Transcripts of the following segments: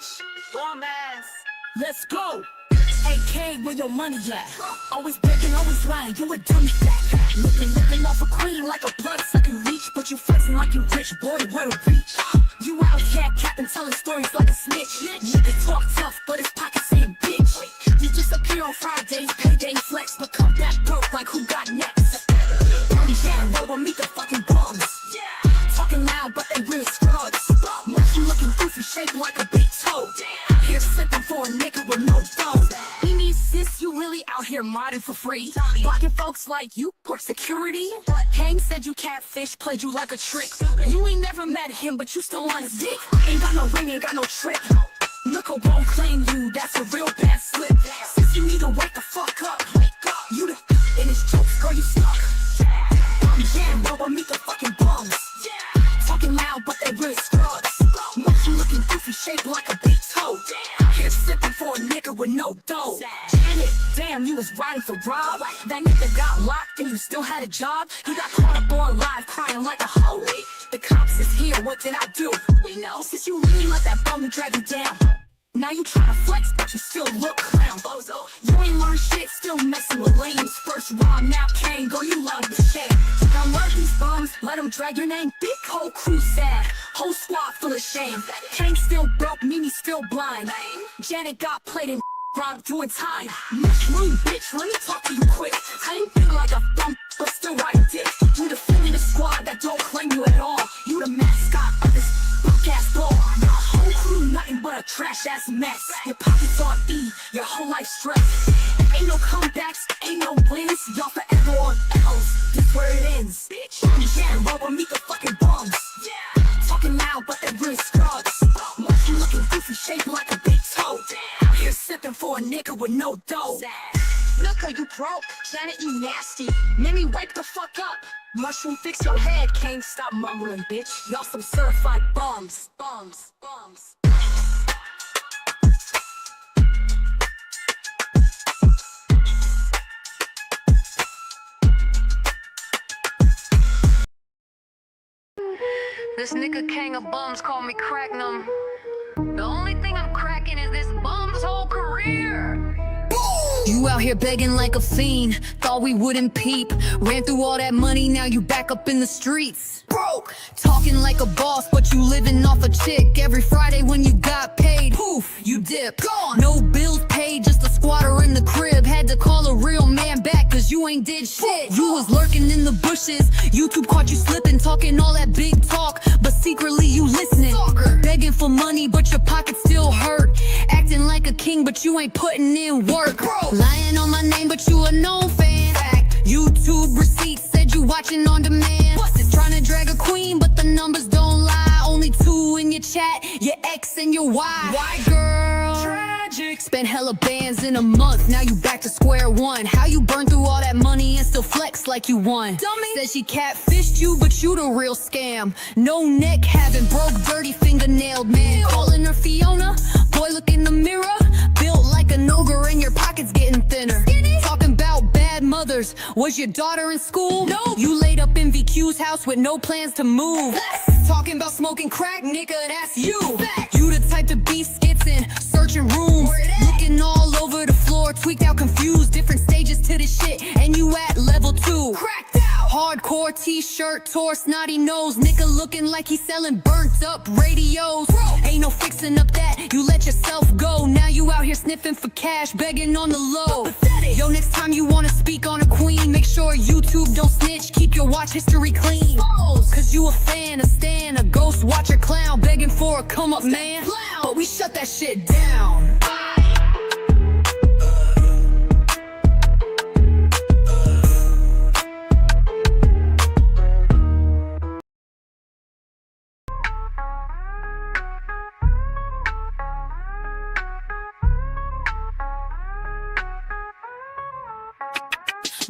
bitch. Dumbass. Let's go. AK, where your money at? Always begging, always lying, you a dummy fat. Living off a queen like a blood-sucking leech, but you flexing like you rich, boy, where to reach? You out here capping, telling stories like a snitch. Nigga talk tough, but his pockets saying bitch. You disappear on Fridays, payday flex, but come back broke like who got next? Yeah, roll meet the fucking bums. Talking loud, but they real scrubs. You looking goofy, shaped like a big toe. Here sipping for a nigga with no dough. He needs sis, you really out here modding for free. Blocking folks like you, poor security. Kang said you catfish, played you like a trick. You ain't never met him, but you still on his dick. Ain't got no ring, ain't got no trick. Nickel won't claim you, that's a real bad slip. Sis, you need to wake the fuck up. You the in his jokes, girl, you stuck. Yeah, bro, meet the fucking bums. Talking loud, but they real scrubs. You looking goofy, shaped like a big toe. Here sipping for a nigga with no dough. Janet, damn, you was riding for Rob. That nigga got locked and you still had a job. He got caught up on live crying like a hoe. The cops is here, what did I do? We know, since you really let that bum drag you down. Now you tryna flex, but you still look clown, bozo. You ain't learned shit, still messing with lames. First Rob, now Kane, go, you love the shit. Now learn these bums, let them drag your name. Big whole crew sad, whole squad full of shame. Kane still broke, Mimi still blind. Janet got played in Rob doing time. Mushroom bitch, let me talk to you quick. I ain't feel like a bump, but still ride a dick. You the fool in the squad that don't claim you at all. You the mascot of this broke-ass ball. Your whole crew nothing but a trash-ass mess. Your pockets on E, your whole life stress. Ain't no comebacks, ain't no wins. Y'all forever on L's, this where it ends. Bitch, yeah, roll meet the fucking bums. Talking loud, but they real scrubs. You looking goofy, shaped like a big toe. Here sipping for a nigga with no dough. Look how you broke, Janet, you nasty. Mimi, wake the fuck up. Mushroom, fix your head, can't stop mumbling, bitch. Y'all some certified bums. Bums. This nigga king of bums call me cracknum. The only thing I'm cracking is this bum's whole career. You out here begging like a fiend, thought we wouldn't peep. Ran through all that money, now you back up in the streets. Broke, talking like a boss, but you living off a chick. Every Friday when you got paid, poof, you dip. Gone. No bills paid, just a squatter in the crib. Had to call a real man back, cause you ain't did shit. You was lurking in the bushes, YouTube caught you slipping. Talking all that big talk, but secretly you listening. Begging for money, but your pockets still hurt. Acting like a king, but you ain't putting in work. Lying on my name, but you a known fan. YouTube receipts said you watching on demand. Trying to drag a queen, but the numbers don't lie. Only 2 in your chat, your ex and your wife. White girl, tragic. Spent hella bands in a month, now you back to square one. How you burn through all that money and still flex like you won? Dummy. Said she catfished you, but you the real scam. No neck having, broke, dirty, fingernailed man. Calling her Fiona, boy look in the mirror. Built like an ogre and your pockets getting thinner. Talking about bad mothers, was your daughter in school? No. You laid up in VQ's house with no plans to move. Talking about smoking crack, nigga, that's you. You the type to be skits in searching rooms. Looking all over the floor, tweaked out, confused. Different stages to this shit, and you at level 2. Cracked out. Hardcore t-shirt, tore snotty nose. Nigga looking like he's selling burnt up radios. Ain't no fixing up that, you let yourself go. Now you out here sniffing for cash, begging on the low. Yo, next time you wanna speak on a queen, make sure YouTube don't snitch, keep your watch history clean. Cause you a fan, a stan, a ghost watcher clown, begging for a come up man. But we shut that shit down.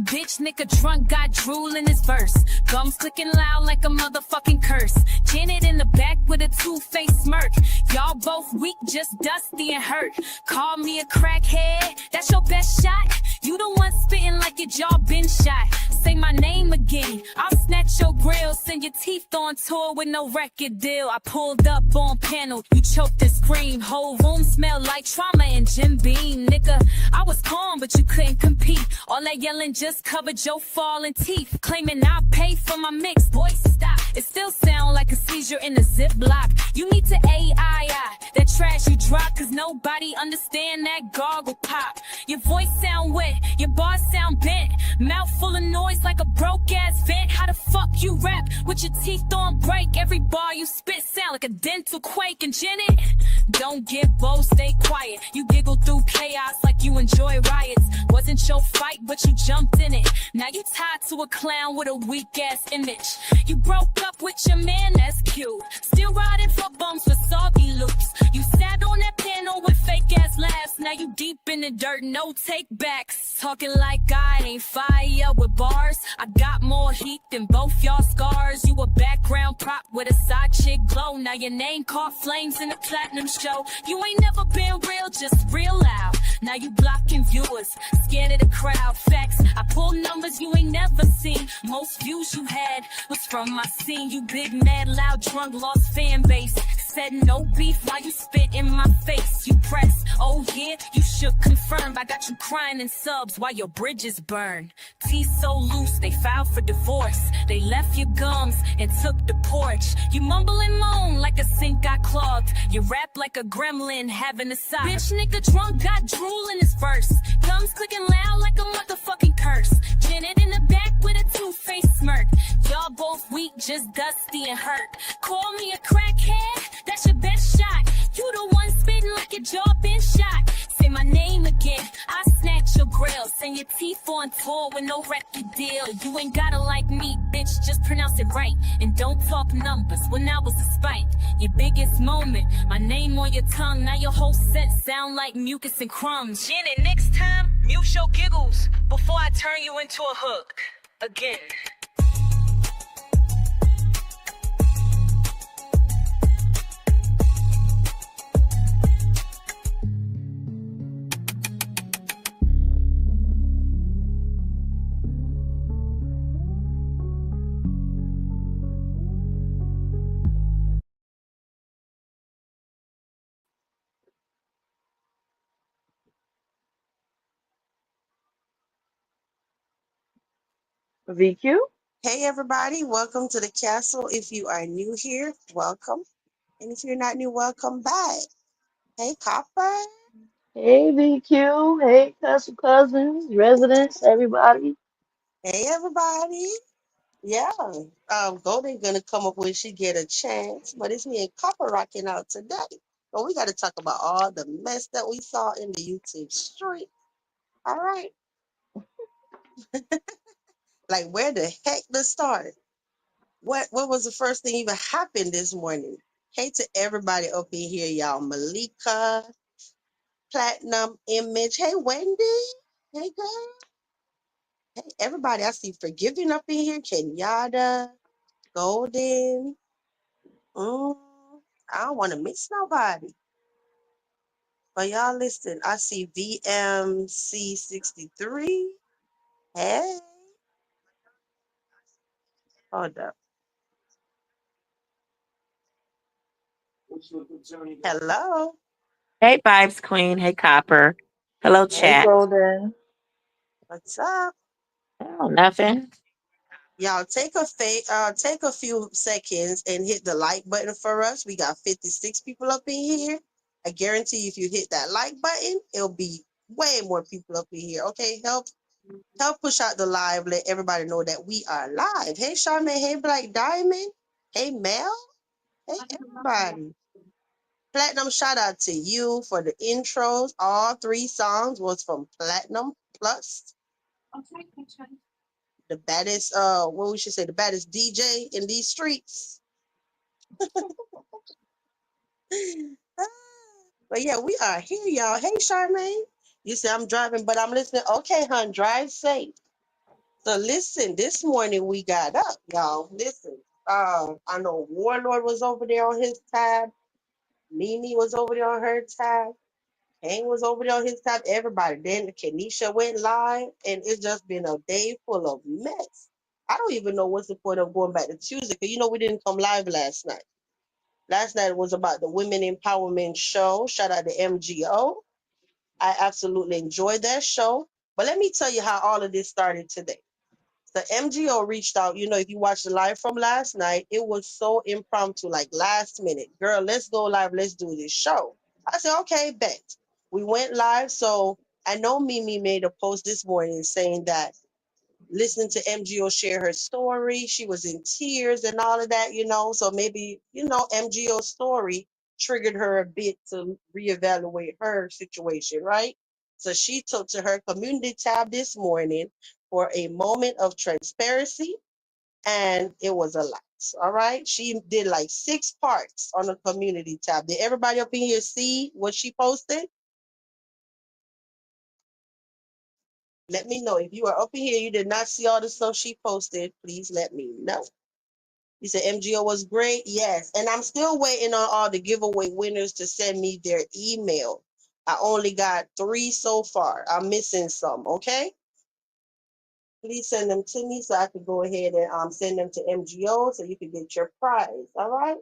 Bitch, nigga drunk, got drool in his verse. Gums clicking loud like a motherfucking curse. Janet in the back with a two-faced smirk. Y'all both weak, just dusty and hurt. Call me a crackhead, that's your best shot. You the one spitting like your jaw been shot. say my name again. I'll snatch your grill, send your teeth on tour with no record deal. I pulled up on panel, you choked and screamed. Whole room smelled like trauma and Jim Beam. Nigga, I was calm, but you couldn't compete. All that yelling just covered your falling teeth. Claiming I paid for my mix, boy, stop. It still sound like a seizure in a Ziploc. You need to AI that trash you drop, cause nobody understand that gargle pop. Your voice sound wet, your bars sound bent. Mouth full of noise like a broke ass vent. How the fuck you rap with your teeth on break? Every bar you spit sound like a dental quake. And Janet, don't get bold, stay quiet. You giggle through chaos like you enjoy riots. Wasn't your fight, but you jumped in it. Now you tied to a clown with a weak ass image. You broke up with your man, that's cute. Still riding for bumps with soggy loops. You sat on that panel with fake ass laughs. Now you deep in the dirt, no take backs. Talking like I ain't fire with bars. I got more heat than both y'all scars. You a background prop with a side chick glow. Now your name caught flames in the platinum show. You ain't never been real, just real loud. Now you blocking viewers, scared of the crowd. Facts, I pull numbers you ain't never seen. Most views you had was from my scene. You big, mad, loud, drunk, lost fan base. Said no beef while you spit in my face. You press, oh yeah, you should confirm. I got you crying in subs while your bridges burn. Teeth so loose, they filed for divorce. They left your gums and took the porch. You mumble and moan like a sink got clogged. You rap like a gremlin having a sock. Bitch nigga drunk got drool in his verse. Gums clicking loud like a motherfucking curse. Janet in the back with a two-faced smirk. Y'all both weak, just dusty and hurt. Call me a crackhead, that's your best shot. You the one spitting like your jaw been shot. Say my name again, I snatch your grill. Send your teeth on tour with no record deal. You ain't gotta like me, bitch, just pronounce it right. And don't talk numbers when I was a spite. Your biggest moment, my name on your tongue. Now your whole set sound like mucus and crumbs. Janet, next time, mute your giggles before I turn you into a hook. Again. VQ? Hey everybody, welcome to the castle. If you are new here, welcome. And if you're not new, welcome back. Hey Copper. Hey VQ, hey cousins, residents, everybody. Hey everybody. Yeah. Golden gonna come up when she get a chance, but it's me and Copper rocking out today. So we gotta talk about all the mess that we saw in the YouTube street. All right. Like where the heck to start? What was the first thing even happened this morning? Hey to everybody up in here, y'all. Malika, Platinum, Image. Hey, Wendy. Hey, girl. Hey, everybody. I see Forgiving up in here. Kenyatta, Golden. Mm, I don't want to miss nobody. But y'all listen, I see VMC63. Hey. Hold up. Hello. Hey, Vibes Queen. Hey, Copper. Hello, Hey chat. Golden. What's up? Oh, nothing. Y'all take a few seconds and hit the like button for us. We got 56 people up in here. I guarantee if you hit that like button, it'll be way more people up in here. Okay, help push out the live. Let everybody know that we are live. Hey, Charmaine. Hey, Black Diamond. Hey, Mel. Hey, everybody. Platinum, shout out to you for the intros. All 3 songs was from Platinum Plus. The baddest, what we should say, the baddest DJ in these streets. But yeah, we are here, y'all. Hey, Charmaine. You say I'm driving, but I'm listening. Okay, hon, drive safe. So listen, this morning we got up, y'all. Listen, I know Warlord was over there on his tab. Mimi was over there on her tab. Hank was over there on his tab. Everybody. Then Kenisha went live, and it's just been a day full of mess. I don't even know what's the point of going back to Tuesday because we didn't come live last night. Last night was about the Women Empowerment Show. Shout out to MGO. I absolutely enjoyed that show. But let me tell you how all of this started today. The MGO reached out. If you watched the live from last night, it was so impromptu, like last minute. Girl, let's go live. Let's do this show. I said, okay, bet. We went live. So I know Mimi made a post this morning saying that listening to MGO share her story, she was in tears and all of that. So maybe, MGO's story triggered her a bit to reevaluate her situation, right? So she took to her community tab this morning for a moment of transparency, and it was a lot. All right. She did like 6 parts on the community tab. Did everybody up in here see what she posted? Let me know. If you are up in here, you did not see all the stuff she posted, please let me know. You said MGO was great. Yes. And I'm still waiting on all the giveaway winners to send me their email. I only got 3 so far. I'm missing some. Okay. Please send them to me so I can go ahead and send them to MGO so you can get your prize. All right.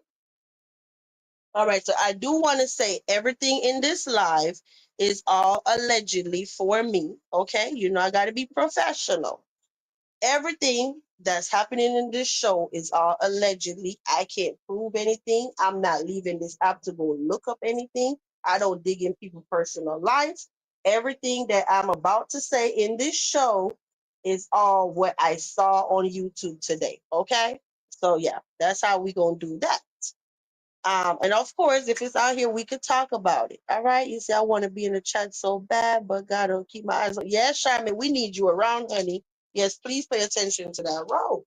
All right. So I do want to say everything in this live is all allegedly for me. Okay. I got to be professional. Everything that's happening in this show is all allegedly. I can't prove anything. I'm not leaving this app to go look up anything. I don't dig in people's personal lives. Everything that I'm about to say in this show is all what I saw on YouTube today. Okay? So yeah, that's how we gonna do that. And of course, if it's out here, we could talk about it. All right. You say I want to be in the chat so bad, but gotta keep my eyes on. Yes, Sharman, we need you around, honey. Yes, please pay attention to that road.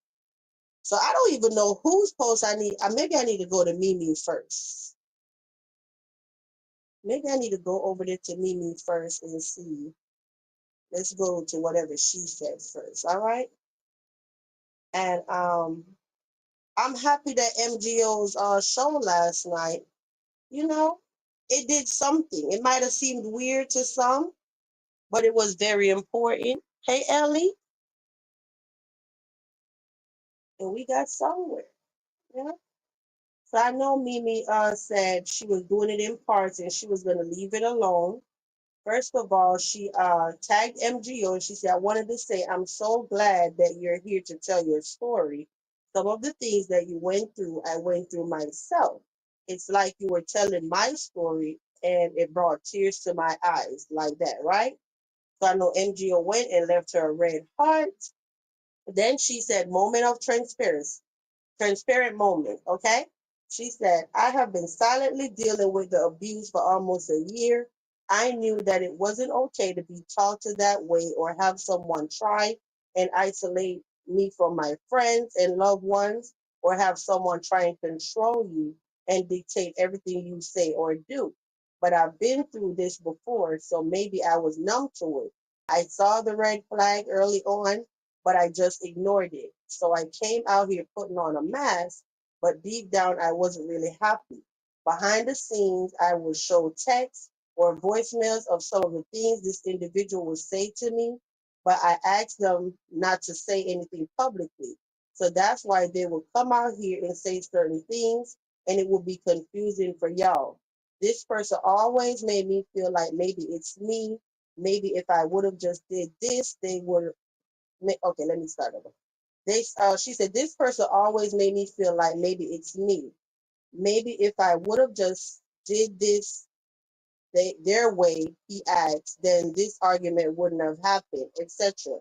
So I don't even know whose post I need. Maybe I need to go to Mimi first. Maybe I need to go over there to Mimi first and see. Let's go to whatever she said first. All right. And I'm happy that MGO's show last night, it did something. It might have seemed weird to some, but it was very important. Hey, Ellie, and we got somewhere. Yeah. So I know Mimi said she was doing it in parts and she was going to leave it alone. First of all, she tagged MGO and she said, I wanted to say, I'm so glad that you're here to tell your story. Some of the things that you went through, I went through myself. It's like you were telling my story and it brought tears to my eyes like that, right? So I know MGO went and left her a red heart. Then she said, moment of transparency. Transparent moment, okay? She said, I have been silently dealing with the abuse for almost a year. I knew that it wasn't okay to be talked to that way or have someone try and isolate me from my friends and loved ones or have someone try and control you and dictate everything you say or do. But I've been through this before, so maybe I was numb to it. I saw the red flag early on, but I just ignored it. So I came out here putting on a mask, but deep down I wasn't really happy. Behind the scenes, I would show texts or voicemails of some of the things this individual would say to me, but I asked them not to say anything publicly. So that's why they would come out here and say certain things, and it would be confusing for y'all. This person always made me feel like maybe it's me. Maybe if I would have just did this, they would. Okay, let me start over. She said, this person always made me feel like maybe it's me. Maybe if I would have just did this their way, he asked, then this argument wouldn't have happened, etc.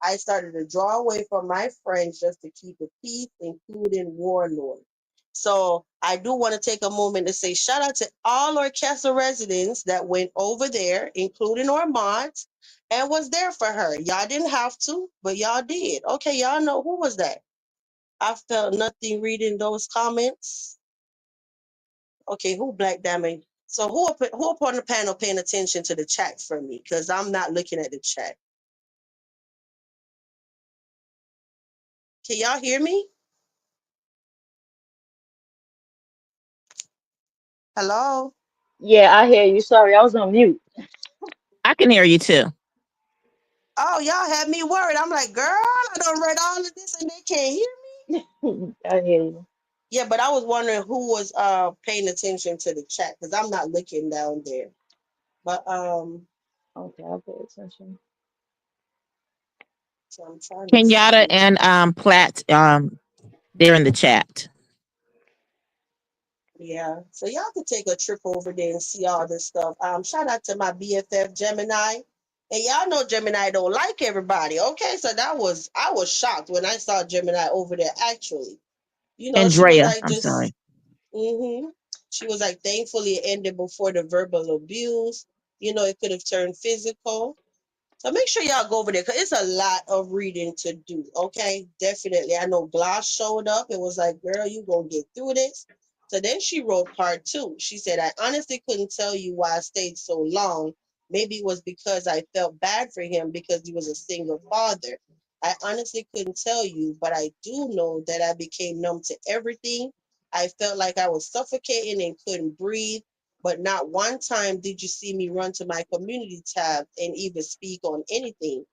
I started to draw away from my friends just to keep the peace, including Warlord. So I do want to take a moment to say shout out to all Orchestra residents that went over there, including Ormond, and was there for her. Y'all didn't have to, but y'all did. Okay, y'all know who was that? I felt nothing reading those comments. Okay, who Black Diamond? So who up on the panel paying attention to the chat for me? Because I'm not looking at the chat. Can y'all hear me? Hello? Yeah, I hear you. Sorry, I was on mute. I can hear you too. Oh, y'all had me worried. I'm like, girl, I done read all of this and they can't hear me. I hear you. Yeah, but I was wondering who was paying attention to the chat because I'm not looking down there. But Okay, I'll pay attention. so I'm trying to Kenyatta see. and Platt, they're in the chat. Yeah. So y'all could take a trip over there and see all this stuff. Shout out to my BFF Gemini. And y'all know Gemini don't like everybody. Okay, so I was shocked when I saw Gemini over there actually. You know, she was Andrea, like I'm just sorry. she was like thankfully it ended before the verbal abuse. You know, it could have turned physical. So make sure y'all go over there because it's a lot of reading to do. Okay, definitely. I know Gloss showed up. It was like, girl, you gonna get through this. So then she wrote part two. She said, I honestly couldn't tell you why I stayed so long. Maybe it was because I felt bad for him because he was a single father. I honestly couldn't tell you, but I do know that I became numb to everything. I felt like I was suffocating and couldn't breathe, but not one time did you see me run to my community tab and even speak on anything.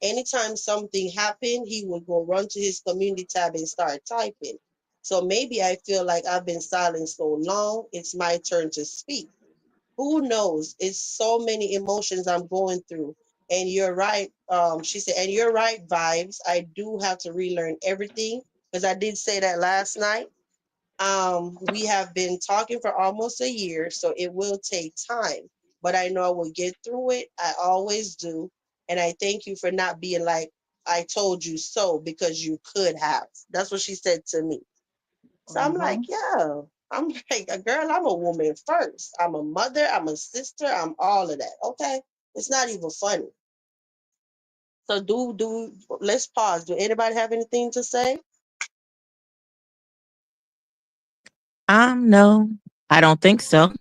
Anytime something happened, he would go run to his community tab and start typing. So maybe I feel like I've been silent so long, it's my turn to speak. Who knows? It's so many emotions I'm going through. And you're right. She said, and you're right, vibes. I do have to relearn everything because I did say that last night. We have been talking for almost a year, so it will take time. But I know I will get through it. I always do. And I thank you for not being like, I told you so, because you could have. That's what she said to me. So I'm Uh-huh. like, yeah. I'm like, girl, I'm a woman first. I'm a mother, I'm a sister, I'm all of that. Okay. It's not even funny. So let's pause. Do anybody have anything to say? No, I don't think so.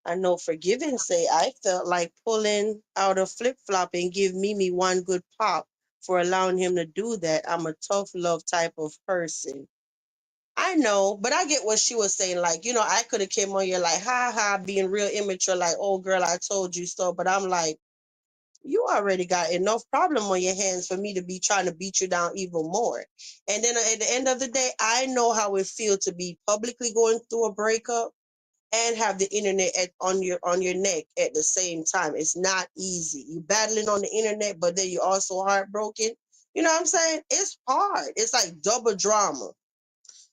I know forgiving say I felt like pulling out a flip flop and give Mimi one good pop for allowing him to do that. I'm a tough love type of person. I know, but I get what she was saying. Like, you know, I could have came on here like, ha ha, being real immature, like, oh girl, I told you so. But I'm like, you already got enough problem on your hands for me to be trying to beat you down even more. And then at the end of the day, I know how it feels to be publicly going through a breakup and have the internet on your neck at the same time. It's not easy. You battling on the internet, but then you're also heartbroken. You know what I'm saying? It's hard. It's like double drama.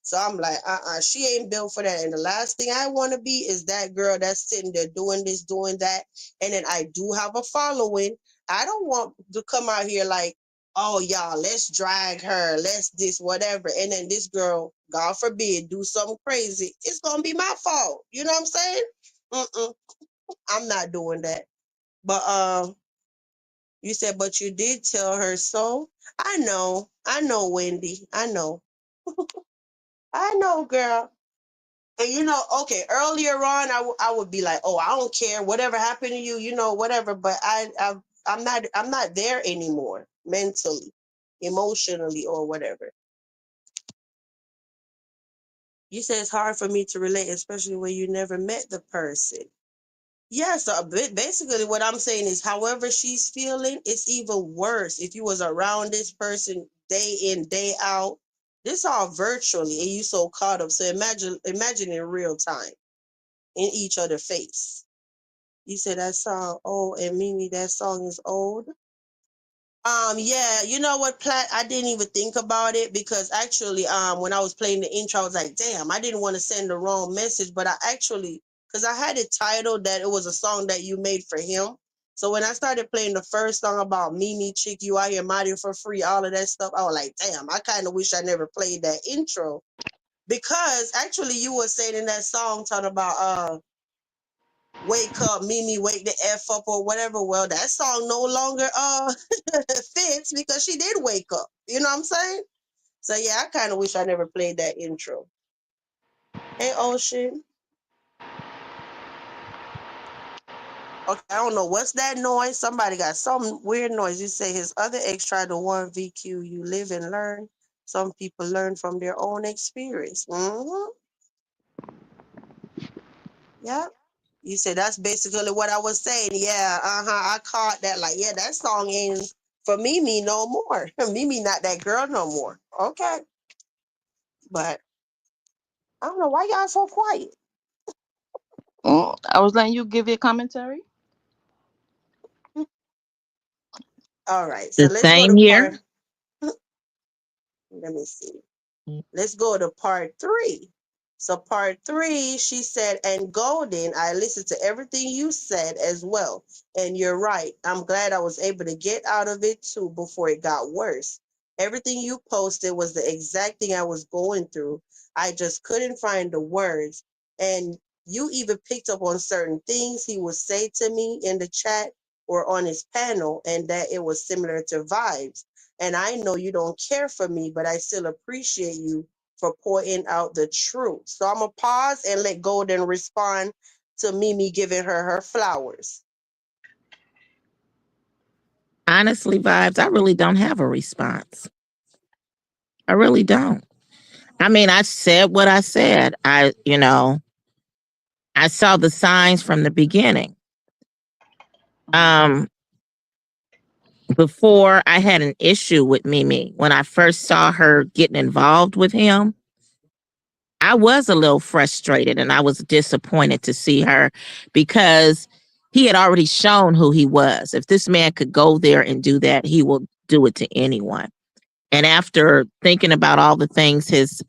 So I'm like, she ain't built for that. And the last thing I want to be is that girl that's sitting there doing this, doing that. And then I do have a following. I don't want to come out here like, oh, y'all, let's drag her, let's this, whatever. And then this girl, God forbid, do something crazy. It's going to be my fault. You know what I'm saying? Mm-mm, I'm not doing that. But you said, but you did tell her so. I know, Wendy. I know, girl. And you know, okay, earlier on, I would be like, oh, I don't care, whatever happened to you, you know, whatever. But I'm not there anymore, mentally, emotionally, or whatever. You say it's hard for me to relate, especially when you never met the person. Yeah, so basically what I'm saying is, however she's feeling, it's even worse if you was around this person day in, day out. This all virtually, and you so caught up. So imagine in real time, in each other face. You said that song, oh, and Mimi, that song is old. Yeah, you know what, Platt? I didn't even think about it because actually, when I was playing the intro, I was like, damn, I didn't want to send the wrong message, but I actually, because I had it titled that it was a song that you made for him. So when I started playing the first song about Mimi, chick, you out here mighty for free, all of that stuff, I was like, damn, I kind of wish I never played that intro because actually you were saying in that song talking about wake up, Mimi, wake the F up or whatever. Well, that song no longer fits because she did wake up. You know what I'm saying? So yeah, I kind of wish I never played that intro. Hey, Ocean. Okay, I don't know what's that noise. Somebody got some weird noise. You say his other ex tried to warn VQ. You live and learn. Some people learn from their own experience. Mm-hmm. Yeah. You said that's basically what I was saying. Yeah, I caught that. Like, yeah, that song ain't for Mimi no more. Mimi not that girl no more. Okay, but I don't know why y'all so quiet. I was letting you give your commentary. All right, so The let's go same to here. part. Let me see. Let's go to part 3. So part 3, she said, and Golden, I listened to everything you said as well. And you're right. I'm glad I was able to get out of it too before it got worse. Everything you posted was the exact thing I was going through. I just couldn't find the words. And you even picked up on certain things he would say to me in the chat or on his panel, and that it was similar to vibes. And I know you don't care for me, but I still appreciate you for pointing out the truth. So I'm going to pause and let Golden respond to Mimi giving her her flowers. Honestly, vibes, I really don't have a response. I really don't. I mean, I said what I said. I saw the signs from the beginning. Um, Before I had an issue with Mimi, when I first saw her getting involved with him, I was a little frustrated and I was disappointed to see her because he had already shown who he was. If this man could go there and do that, he will do it to anyone. And after thinking about all the things his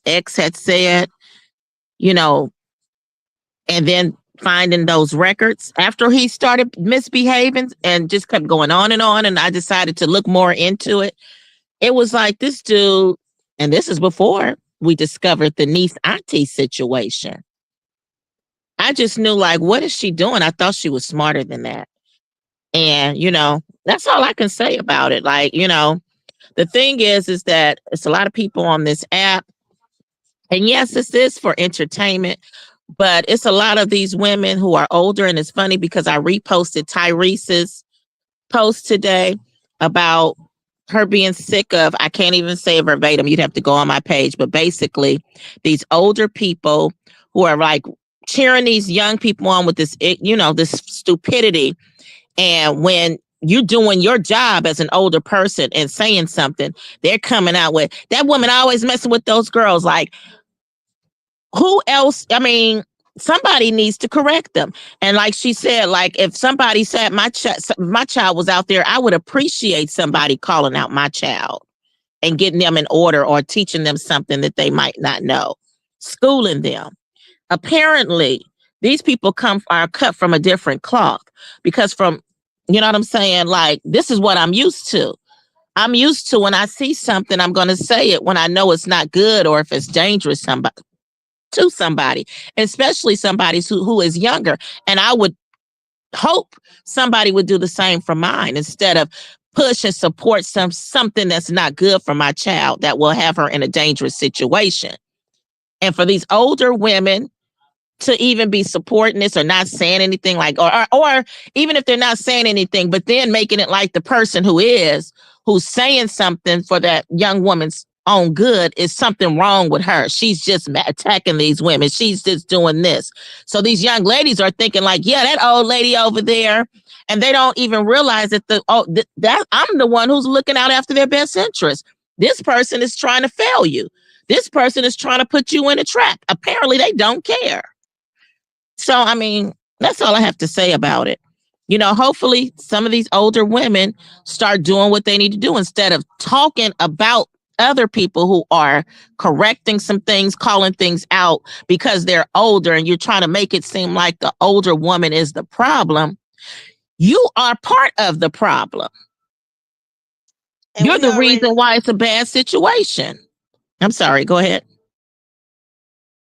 ex had said, you know, and then finding those records after he started misbehaving and just kept going on, and I decided to look more into it. It was like this dude, and this is before we discovered the niece auntie situation. I just knew, like, what is she doing? I thought she was smarter than that. And, that's all I can say about it. Like, the thing is that it's a lot of people on this app. And yes, this is for entertainment, but it's a lot of these women who are older. And it's funny because I reposted Tyrese's post today about her being sick of, I can't even say verbatim, you'd have to go on my page, but basically these older people who are like cheering these young people on with this, this stupidity. And when you're doing your job as an older person and saying something, they're coming out with that woman always messing with those girls. Like, who else? I mean, somebody needs to correct them. And like she said, like if somebody said my child was out there, I would appreciate somebody calling out my child and getting them in order or teaching them something that they might not know, schooling them. Apparently, these people are cut from a different cloth because you know what I'm saying? Like, this is what I'm used to. I'm used to when I see something, I'm going to say it when I know it's not good or if it's dangerous to somebody, especially somebody who is younger. And I would hope somebody would do the same for mine instead of push and support something that's not good for my child that will have her in a dangerous situation. And for these older women to even be supporting this or not saying anything, like, or even if they're not saying anything, but then making it like the person who's saying something for that young woman's own good is something wrong with her. She's just attacking these women. She's just doing this. So these young ladies are thinking like, yeah, that old lady over there. And they don't even realize that that I'm the one who's looking out after their best interest. This person is trying to fail you. This person is trying to put you in a trap. Apparently they don't care. So, I mean, that's all I have to say about it. Hopefully some of these older women start doing what they need to do instead of talking about other people who are correcting some things, calling things out because they're older, and you're trying to make it seem like the older woman is the problem. You are part of the problem. And You're we the reason already, why it's a bad situation. I'm sorry. Go ahead.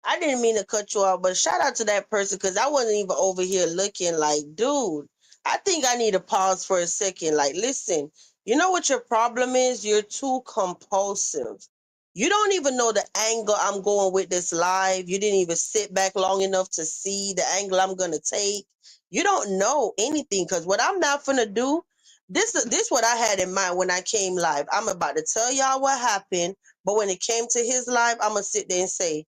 I didn't mean to cut you off, but shout out to that person because I wasn't even over here looking like, dude, I think I need to pause for a second. Like, listen, you know what your problem is? You're too compulsive. You don't even know the angle I'm going with this live. You didn't even sit back long enough to see the angle I'm going to take. You don't know anything because what I'm not going to do, this what I had in mind when I came live. I'm about to tell y'all what happened, but when it came to his live, I'm going to sit there and say,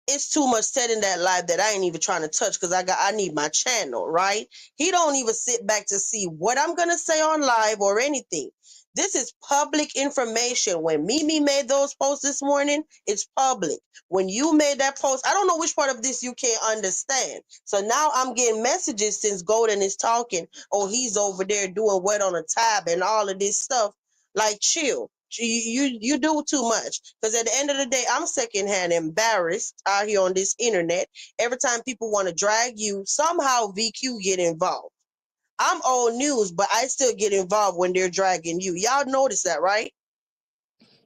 it's too much said in that live that I ain't even trying to touch because I need my channel, right? He don't even sit back to see what I'm gonna say on live or anything. This is public information. When Mimi made those posts this morning, it's public. When you made that post, I don't know which part of this you can't understand. So now I'm getting messages since Golden is talking. Oh, he's over there doing wet on a tab and all of this stuff. Like, chill. You do too much. Because at the end of the day, I'm secondhand embarrassed out here on this internet. Every time people want to drag you, somehow VQ get involved. I'm old news, but I still get involved when they're dragging you. Y'all notice that, right?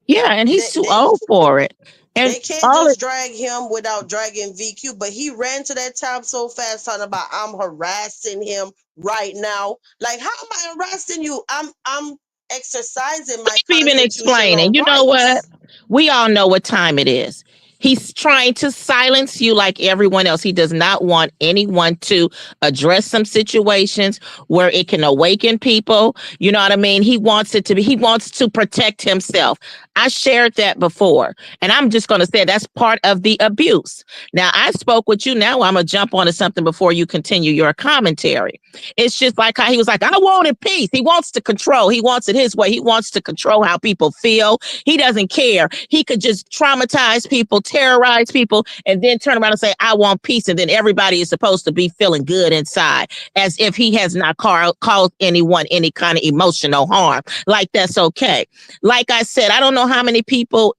Yeah, and They he's too they old for it. And they can't all it just drag him without dragging VQ. But he ran to that tab so fast, talking about I'm harassing him right now. Like, how am I harassing you? I'm exercising my even explain. constitutional And you know what? rights. We all know what time it is. He's trying to silence you like everyone else. He does not want anyone to address some situations where it can awaken people. You know what I mean? He wants it to be, he wants to protect himself. I shared that before. And I'm just going to say that's part of the abuse. Now, I spoke with you. Now I'm going to jump onto something before you continue your commentary. It's just like how he was like, I wanted peace. He wants to control. He wants it his way. He wants to control how people feel. He doesn't care. He could just traumatize people, terrorize people, and then turn around and say, I want peace. And then everybody is supposed to be feeling good inside as if he has not caused anyone any kind of emotional harm. Like that's okay. Like I said, I don't know how many people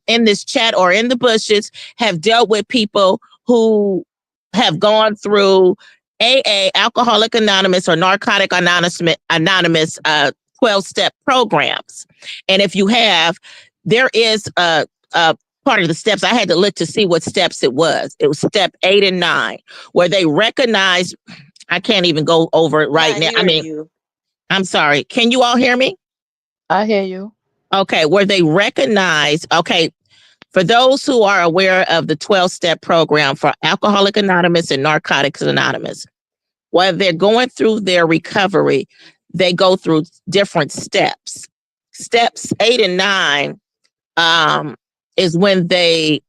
in this chat or in the bushes have dealt with people who have gone through AA, Alcoholic Anonymous, or Narcotic Anonymous 12-step programs. And if you have, there is a part of the steps. I had to look to see what steps it was. It was step 8 and 9, where they recognize. I can't even go over it right Not now. I hearing mean, you. I'm sorry. Can you all hear me? I hear you. Okay, where they recognize, okay, for those who are aware of the 12-step program for Alcoholic Anonymous and Narcotics Anonymous, while they're going through their recovery, they go through different steps. Steps 8 and 9 is when they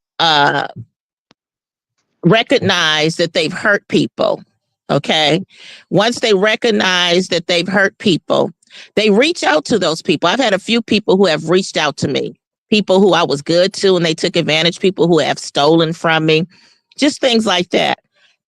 recognize that they've hurt people. Okay. Once they recognize that they've hurt people, they reach out to those people. I've had a few people who have reached out to me, people who I was good to and they took advantage, people who have stolen from me, just things like that.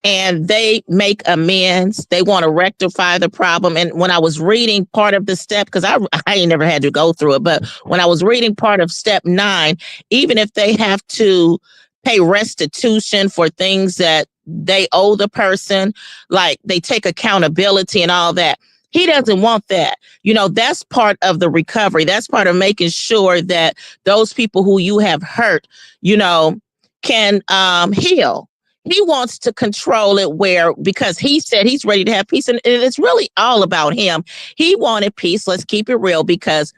And they make amends. They want to rectify the problem. And when I was reading part of the step, because I ain't never had to go through it, but when I was reading part of step 9, even if they have to pay restitution for things that they owe the person, like they take accountability and all that. He doesn't want that. You know, that's part of the recovery. That's part of making sure that those people who you have hurt, you know, can heal. He wants to control it where, because he said he's ready to have peace. And it's really all about him. He wanted peace. Let's keep it real, because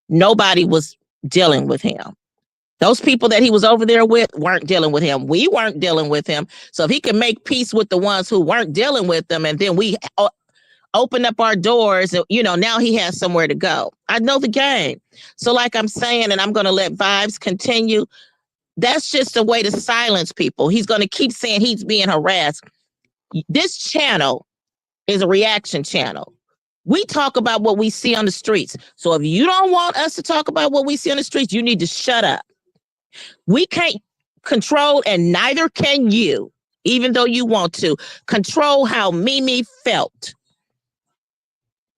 nobody was dealing with him. Those people that he was over there with weren't dealing with him. We weren't dealing with him. So if he can make peace with the ones who weren't dealing with them, and then we open up our doors, and, you know, now he has somewhere to go. I know the game. So like I'm saying, and I'm going to let Vibes continue, that's just a way to silence people. He's going to keep saying he's being harassed. This channel is a reaction channel. We talk about what we see on the streets. So if you don't want us to talk about what we see on the streets, you need to shut up. We can't control, and neither can you, even though you want to, control how Mimi felt.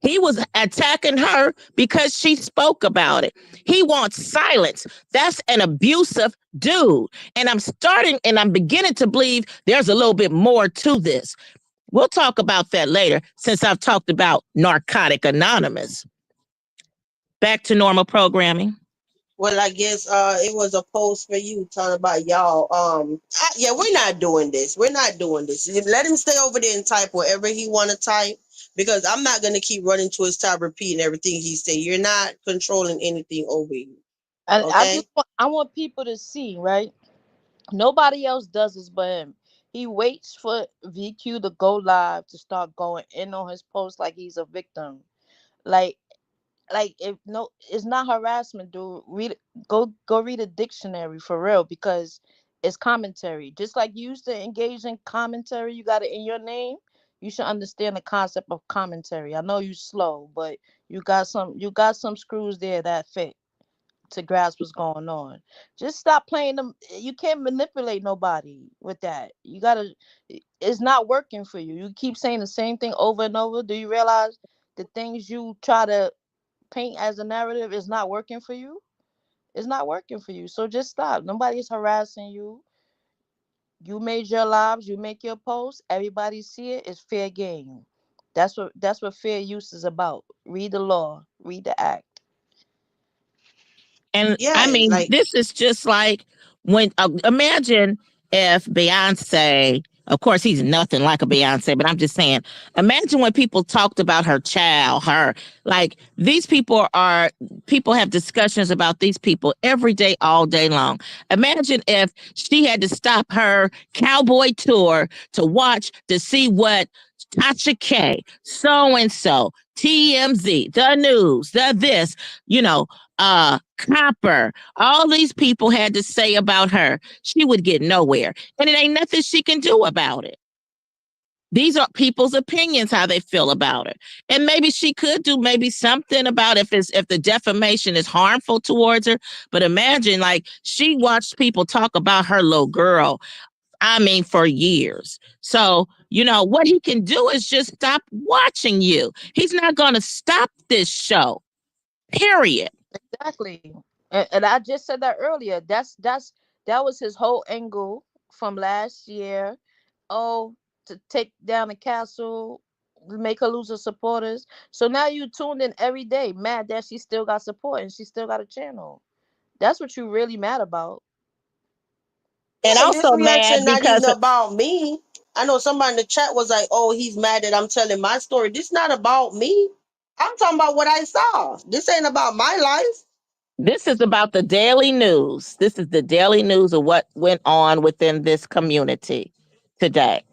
He was attacking her because she spoke about it. He wants silence. That's an abusive dude. And I'm beginning to believe there's a little bit more to this. We'll talk about that later, since I've talked about Narcotic Anonymous. Back to normal programming. Well, I guess it was a post for you talking about y'all. Yeah, we're not doing this. We're not doing this. Let him stay over there and type whatever he want to type, because I'm not gonna keep running to his tab repeating everything he said. You're not controlling anything over you. And Okay? I want people to see, right? Nobody else does this but him. He waits for VQ to go live to start going in on his post like he's a victim. Like if no, it's not harassment, dude. Go read a dictionary for real, because It's commentary. Just like you used to engage in commentary, you got it in your name. You should understand the concept of commentary. I know you slow, but you got some screws there that fit to grasp what's going on. Just stop playing them. You can't manipulate nobody with that. You gotta. It's not working for you. You keep saying the same thing over and over. Do you realize the things you try to paint as a narrative is not working for you? It's not working for you. So just stop. Nobody's harassing you. You made your lives. You make your posts. Everybody see it. It's fair game. That's what fair use is about. Read the law. Read the act. And I Yeah, mean, like this is just like when imagine if Beyonce, of course, he's nothing like a Beyonce, but I'm just saying, imagine when people talked about her child, her, like these people have discussions about these people every day, all day long. Imagine if she had to stop her cowboy tour to watch to see what Tasha K, so and so, TMZ, the news, the this, you know, Copper, all these people had to say about her. She would get nowhere. And it ain't nothing she can do about it. These are people's opinions, how they feel about it. And maybe she could do maybe something about if the defamation is harmful towards her. But imagine like she watched people talk about her little girl, I mean, for years. So, what he can do is just stop watching you. He's not gonna stop this show. Period. Exactly. And I just said that earlier. That was his whole angle from last year. Oh, to take down the castle, make her lose her supporters. So now you tuned in every day, mad that she still got support and she still got a channel. That's what you really mad about. And yeah, and this also mad reaction not even because about me. I know somebody in the chat was like, "Oh, he's mad that I'm telling my story." This not about me. I'm talking about what I saw. This ain't about my life. this is about the daily news. This is the daily news of what went on within this community today.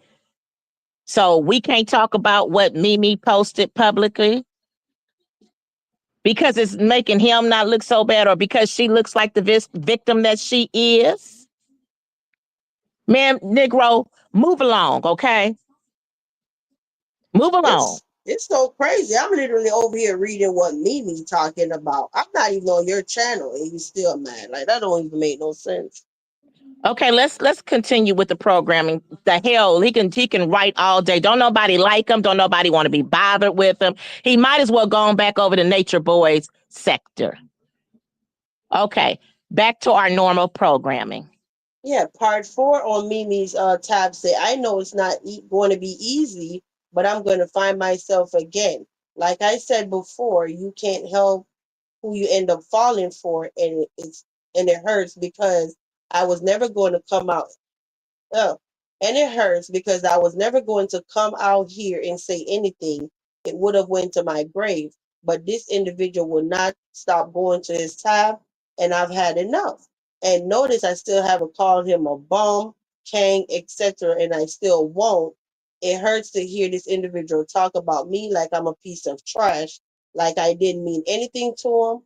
So we can't talk about what Mimi posted publicly because it's making him not look so bad or because she looks like the victim that she is. Man, Negro, move along, okay? Move along. It's so crazy. I'm literally over here reading what Mimi talking about. I'm not even on your channel, and you still mad. Like that don't even make no sense. Okay, let's continue with the programming. The hell, he can write all day. Don't nobody like him. Don't nobody want to be bothered with him. He might as well go on back over to Nature Boys sector. Okay, back to our normal programming. Yeah, part four on Mimi's tab say, I know it's not going to be easy, but I'm going to find myself again. Like I said before, you can't help who you end up falling for, and it hurts because I was never going to come out. Oh, and it hurts because I was never going to come out here and say anything. It would have went to my grave. But this individual will not stop going to his tab, and I've had enough. And notice I still haven't called him a bum, king, etc., and I still won't. It hurts to hear this individual talk about me like I'm a piece of trash, like I didn't mean anything to him,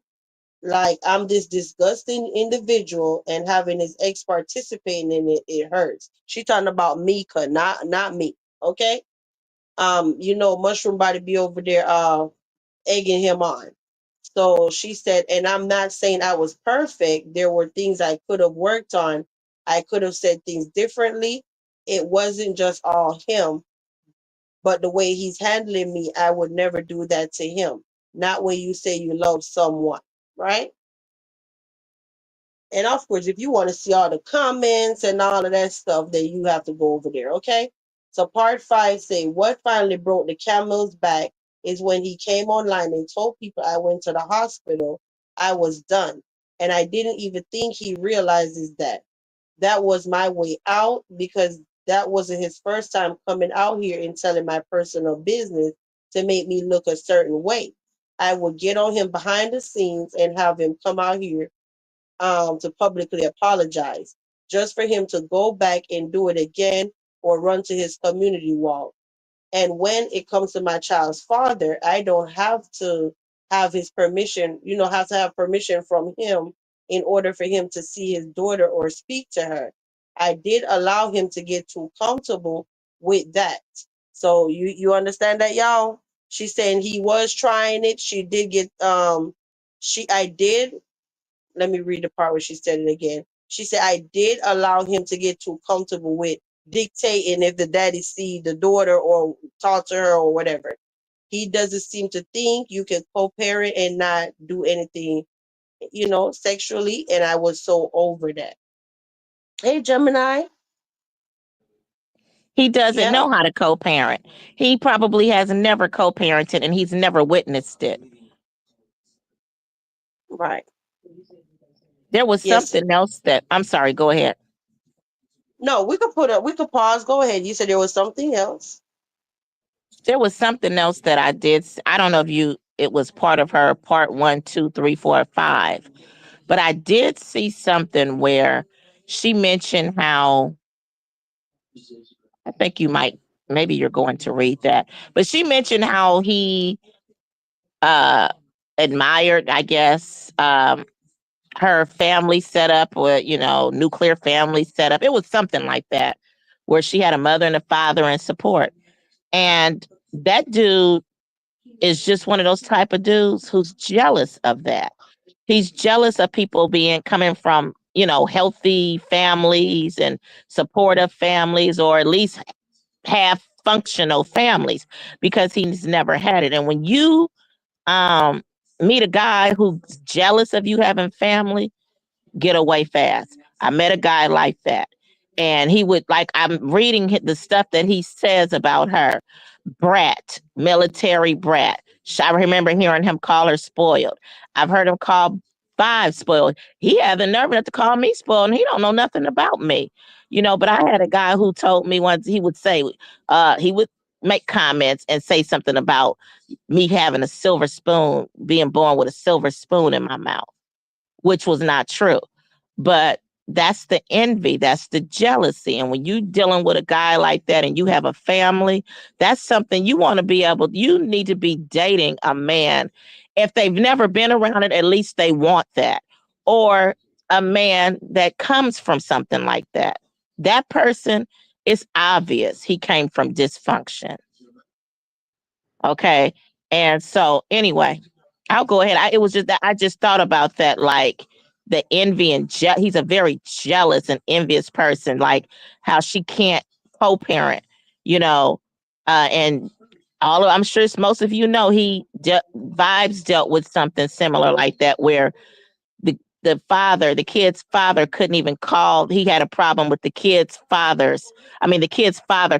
like I'm this disgusting individual, and having his ex participating in it, it hurts. She talking about Mika, not me. Okay. Mushroom Body be over there egging him on. So she said, and I'm not saying I was perfect. There were things I could have worked on. I could have said things differently. It wasn't just all him, but the way he's handling me, I would never do that to him. Not when you say you love someone, right? And of course, if you want to see all the comments and all of that stuff, then you have to go over there, okay? So part five say, what finally broke the camel's back is when he came online and told people I went to the hospital, I was done. And I didn't even think he realizes that. That was my way out because that wasn't his first time coming out here and telling my personal business to make me look a certain way. I would get on him behind the scenes and have him come out here to publicly apologize, just for him to go back and do it again or run to his community wall. And when it comes to my child's father, I don't have to have his permission, have to have permission from him in order for him to see his daughter or speak to her. I did allow him to get too comfortable with that. So you understand that, y'all? She's saying he was trying it. She did get she I did let me read the part where she said it again. She said, I did allow him to get too comfortable with dictating if the daddy see the daughter or talk to her or whatever. He doesn't seem to think you can co-parent and not do anything, sexually. And I was so over that. Hey, Gemini. He doesn't Yeah, know how to co-parent. He probably has never co-parented and he's never witnessed it. right. There was Yes. something else that I'm sorry, go ahead. No, we could pause. Go ahead. You said there was something else. There was something else that I did. I don't know if it was part of her part 1, 2, 3, 4, 5, but I did see something where she mentioned how I think you might maybe you're going to read that, but she mentioned how he uh admired, I guess, her family setup or nuclear family setup. It was something like that, where she had a mother and a father and support. And that dude is just one of those type of dudes who's jealous of that. He's jealous of people being coming from, healthy families and supportive families, or at least have functional families, because he's never had it. And when you um meet a guy who's jealous of you having family, get away fast. I met a guy like that. And he would, like, I'm reading the stuff that he says about her. Brat, military brat. I remember hearing him call her spoiled. I've heard him call Five spoiled. He had the nerve enough to call me spoiled, and he don't know nothing about me. But I had a guy who told me once, he would say, he would make comments and say something about me having a silver spoon, being born with a silver spoon in my mouth, which was not true. But that's the envy, that's the jealousy. And when you dealing with a guy like that and you have a family, that's something you want to be able, you need to be dating a man. If they've never been around it, at least they want that. Or a man that comes from something like that. That person, is obvious he came from dysfunction. Okay. And so anyway, I'll go ahead. It was just that I just thought about that, like the envy and he's a very jealous and envious person, like how she can't co-parent, you know, and I'm sure most of Vibes dealt with something similar like that, where the kid's father couldn't even call. He had a problem with the kid's father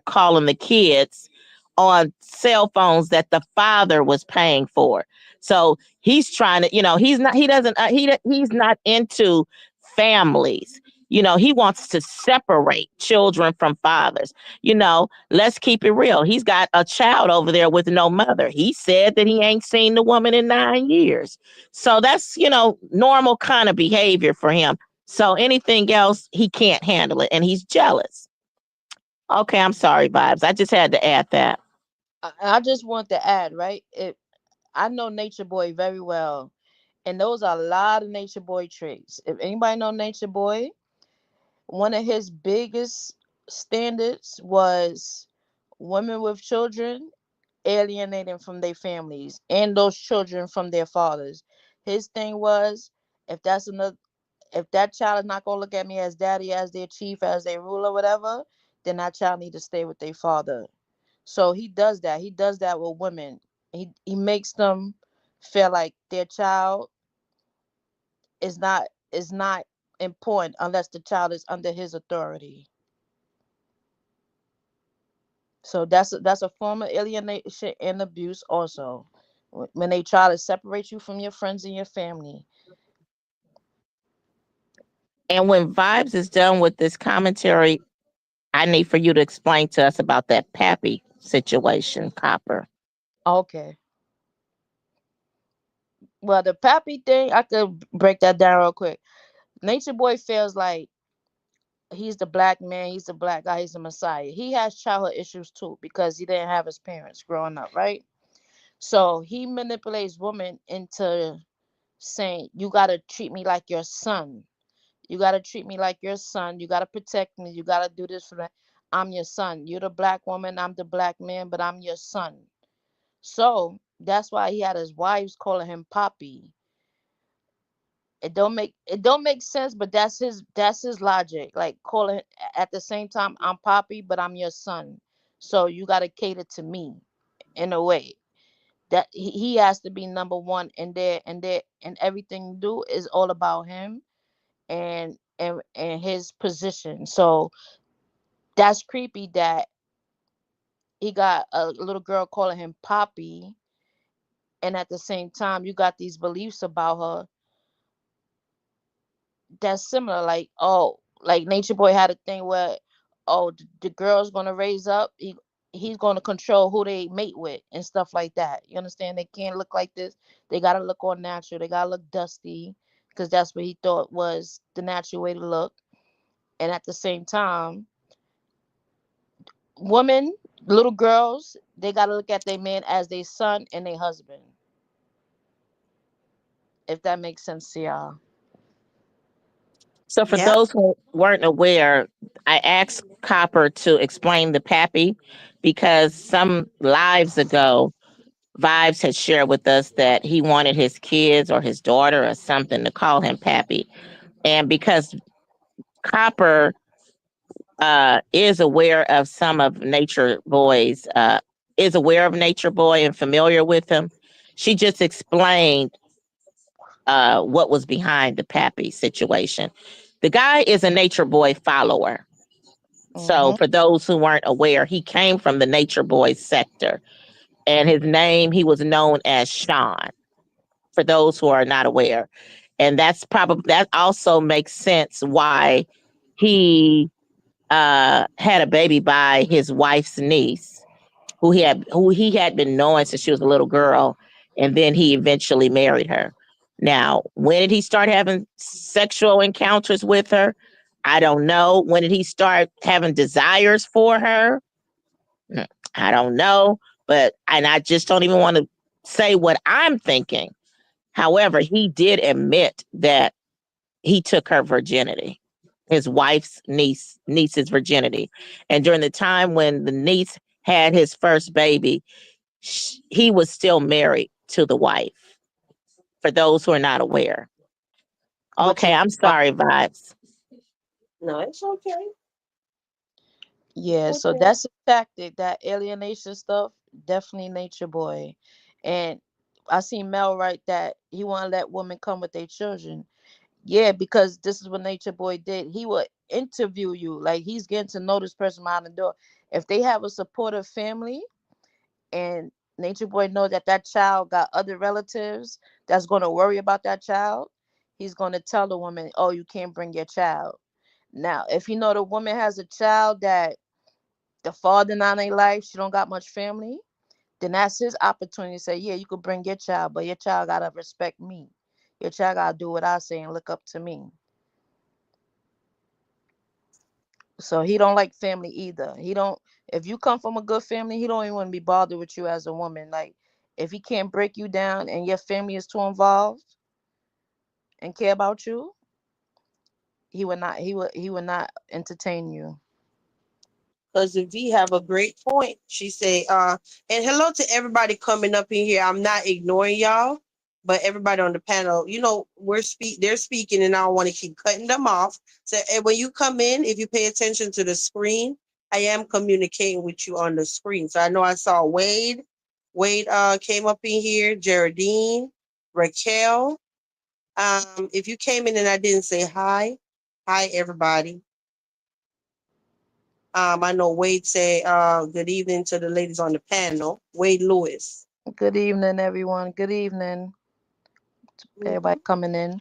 calling the kids on cell phones that the father was paying for. So he's trying to, he's not into families. He wants to separate children from fathers. Let's keep it real. He's got a child over there with no mother. He said that he ain't seen the woman in 9 years. So that's, normal kind of behavior for him. So anything else, he can't handle it, and he's jealous. Okay, I'm sorry, Vibes. I just had to add that. I just want to add, right? I know Nature Boy very well, and those are a lot of Nature Boy traits. If anybody know Nature Boy, one of his biggest standards was women with children alienating from their families and those children from their fathers. His thing was, if that's another if that child is not gonna look at me as daddy, as their chief, as their ruler, whatever, then that child need to stay with their father. So he does that. He does that with women. He makes them feel like their child is not important unless the child is under his authority. So that's a form of alienation and abuse also. When they try to separate you from your friends and your family. And when Vibes is done with this commentary, I need for you to explain to us about that Pappy situation, Copper. Okay. Well, the pappy thing, I could break that down real quick. Nature Boy feels like he's the black man, he's the black guy, he's the messiah. He has childhood issues too because he didn't have his parents growing up, right? So he manipulates women into saying, you gotta treat me like your son. You gotta treat me like your son. You gotta protect me. You gotta do this for that. I'm your son. You're the black woman. I'm the black man, but I'm your son. So that's why he had his wives calling him Poppy. It don't make sense, but that's his logic. Like calling at the same time, I'm Poppy, but I'm your son. So you gotta cater to me in a way. That he has to be number one and everything you do is all about him and his position. So that's creepy that he got a little girl calling him Poppy, and at the same time you got these beliefs about her that's similar. Like, oh, like Nature Boy had a thing where, oh, the girl's gonna raise up. He's gonna control who they mate with and stuff like that. You understand? They can't look like this. They gotta look all natural. They gotta look dusty, because that's what he thought was the natural way to look. And at the same time, women, little girls, they gotta look at their man as their son and their husband. If that makes sense to y'all. So for Yep. those who weren't aware, I asked Copper to explain the pappy because some lives ago, Vibes had shared with us that he wanted his kids or his daughter or something to call him pappy. And because Copper is aware of some of Nature Boy's, is aware of Nature Boy and familiar with him, she just explained what was behind the Pappy situation. The guy is a Nature Boy follower. So, Mm-hmm. for those who weren't aware, he came from the Nature Boy sector, and his name, he was known as Sean. For those who are not aware, and that also makes sense why he had a baby by his wife's niece, who he had been knowing since she was a little girl, and then he eventually married her. Now, when did he start having sexual encounters with her? I don't know. When did he start having desires for her? Mm, I don't know. And I just don't even want to say what I'm thinking. However, he did admit that he took her virginity, his wife's niece's virginity. And during the time when the niece had his first baby, he was still married to the wife. For those who are not aware. But Okay, you, I'm sorry, Vibes. no, it's okay. It's Yeah, so okay. that's a tactic. That alienation stuff, definitely Nature Boy. And I seen Mel write that he want to let women come with their children. Yeah, because this is what Nature Boy did. He would interview you, like he's getting to know this person behind the door. If they have a supportive family, and Nature Boy know that that child got other relatives that's going to worry about that child, he's going to tell the woman, "Oh, you can't bring your child." Now, if you know the woman has a child that the father not in life, she don't got much family, then that's his opportunity to say, yeah, you could bring your child, but your child gotta respect me. Your child gotta do what I say and look up to me. So he don't like family either. He don't. If you come from a good family, he don't even want to be bothered with you as a woman. Like, if he can't break you down and your family is too involved and care about you, he would not. He would not entertain you. Because the V have a great point. She say, and hello to everybody coming up in here. I'm not ignoring y'all, but everybody on the panel, they're speaking, and I don't want to keep cutting them off. So and when you come in, if you pay attention to the screen, I am communicating with you on the screen. So I know I saw Wade. Wade came up in here, Geraldine, Raquel. If you came in and I didn't say hi, hi everybody. I know Wade said good evening to the ladies on the panel. Wade Lewis. Good evening, everyone. Good evening, Mhm. everybody coming in.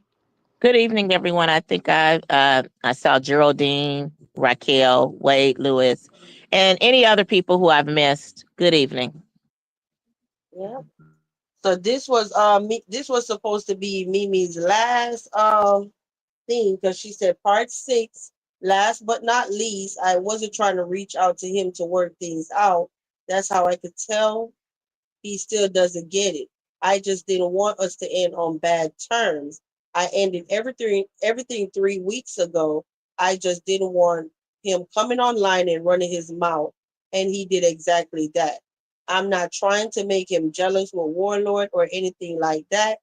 Good evening, everyone. I think I saw Geraldine, Raquel, Wade, Lewis, and any other people who I've missed. Good evening. Yeah. So this was supposed to be Mimi's last thing because she said part six. Last but not least, I wasn't trying to reach out to him to work things out. That's how I could tell he still doesn't get it. I just didn't want us to end on bad terms. I ended everything 3 weeks ago. I just didn't want him coming online and running his mouth, and he did exactly that. I'm not trying to make him jealous with Warlord or anything like that.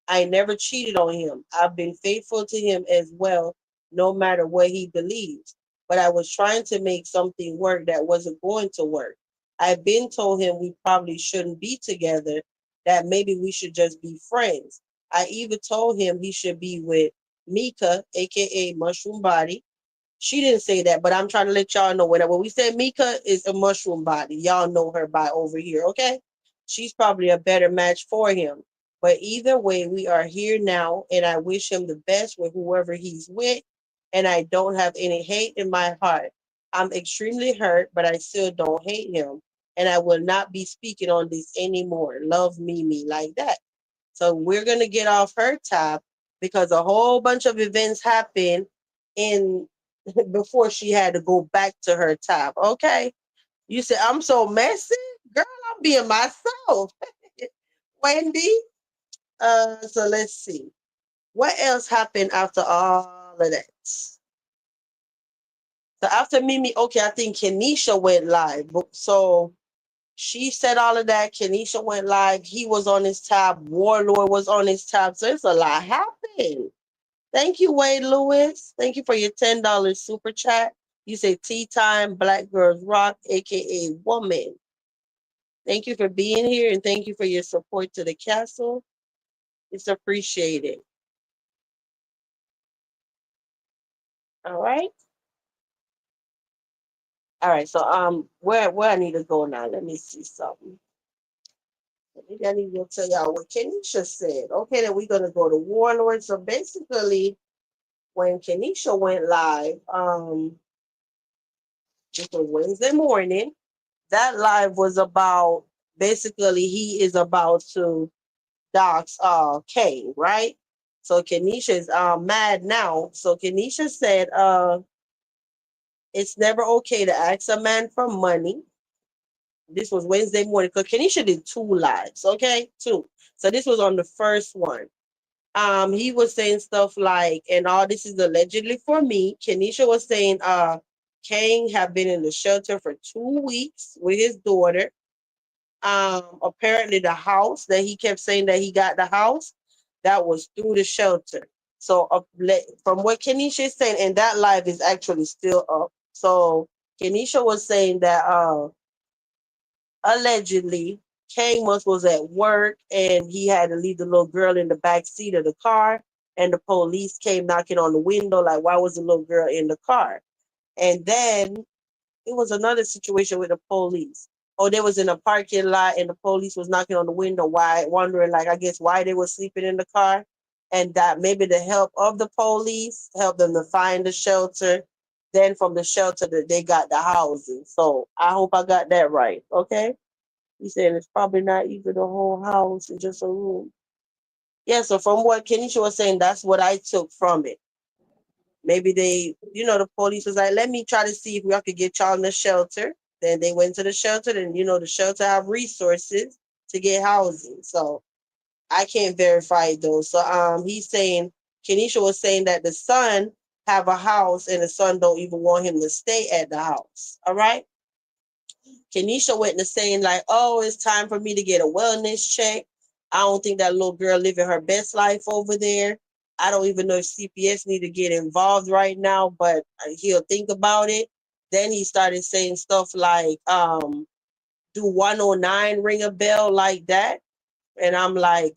I never cheated on him. I've been faithful to him as well, no matter what he believes. But I was trying to make something work that wasn't going to work. I've been told him we probably shouldn't be together, that maybe we should just be friends. I even told him he should be with Mika, aka Mushroom Body. She didn't say that, but I'm trying to let y'all know when we say Mika is a mushroom body, y'all know her by over here, okay? She's probably a better match for him. But either way, we are here now, and I wish him the best with whoever he's with, and I don't have any hate in my heart. I'm extremely hurt, but I still don't hate him, and I will not be speaking on this anymore. Love Mimi like that. So we're gonna get off her top because a whole bunch of events happened in before she had to go back to her top. Okay. You said I'm so messy? Girl, I'm being myself. Wendy. So let's see. What else happened after all of that? So after Mimi, okay, I think Kenisha went live. So she said all of that. Kenisha went live. He was on his tab. Warlord was on his tab. So it's a lot happened. Thank you, Wade Lewis. Thank you for your $10 super chat. You say tea time, Black Girls Rock, aka Woman. Thank you for being here and thank you for your support to the castle. It's appreciated. All right. All right. So where I need to go now? Let me see something. Maybe I need to tell y'all what Kenisha said. Okay, then we're gonna go to Warlord. So basically, when Kenisha went live, it was Wednesday morning. That live was about basically he is about to dox Kane, right? So Kenisha is mad now. So Kenisha said it's never okay to ask a man for money. This was Wednesday morning because Kenisha did 2 lives, okay? 2. So this was on the first one. He was saying stuff like, and all this is allegedly for me. Kenisha was saying Kane have been in the shelter for 2 weeks with his daughter. Apparently the house that he kept saying that he got the house, that was through the shelter. So from what Kenisha is saying, and that live is actually still up. So Kenisha was saying that allegedly Kane was at work and he had to leave the little girl in the back seat of the car, and the police came knocking on the window like, why was the little girl in the car? And then it was another situation with the police. Oh, they was in a parking lot and the police was knocking on the window, why, wondering, like, I guess why they were sleeping in the car. And that maybe the help of the police helped them to find the shelter. Then from the shelter that they got the housing. So I hope I got that right. Okay. He said it's probably not even the whole house, it's just a room. Yeah, so from what Kenisha was saying, that's what I took from it. Maybe they, the police was like, let me try to see if we could get y'all in the shelter. Then they went to the shelter, and the shelter have resources to get housing. So I can't verify those. So he's saying, Kenisha was saying that the son have a house and the son don't even want him to stay at the house. All right. Kenisha went to saying like, oh, it's time for me to get a wellness check. I don't think that little girl living her best life over there. I don't even know if CPS need to get involved right now, but he'll think about it. Then he started saying stuff like, do 109 ring a bell like that? And I'm like,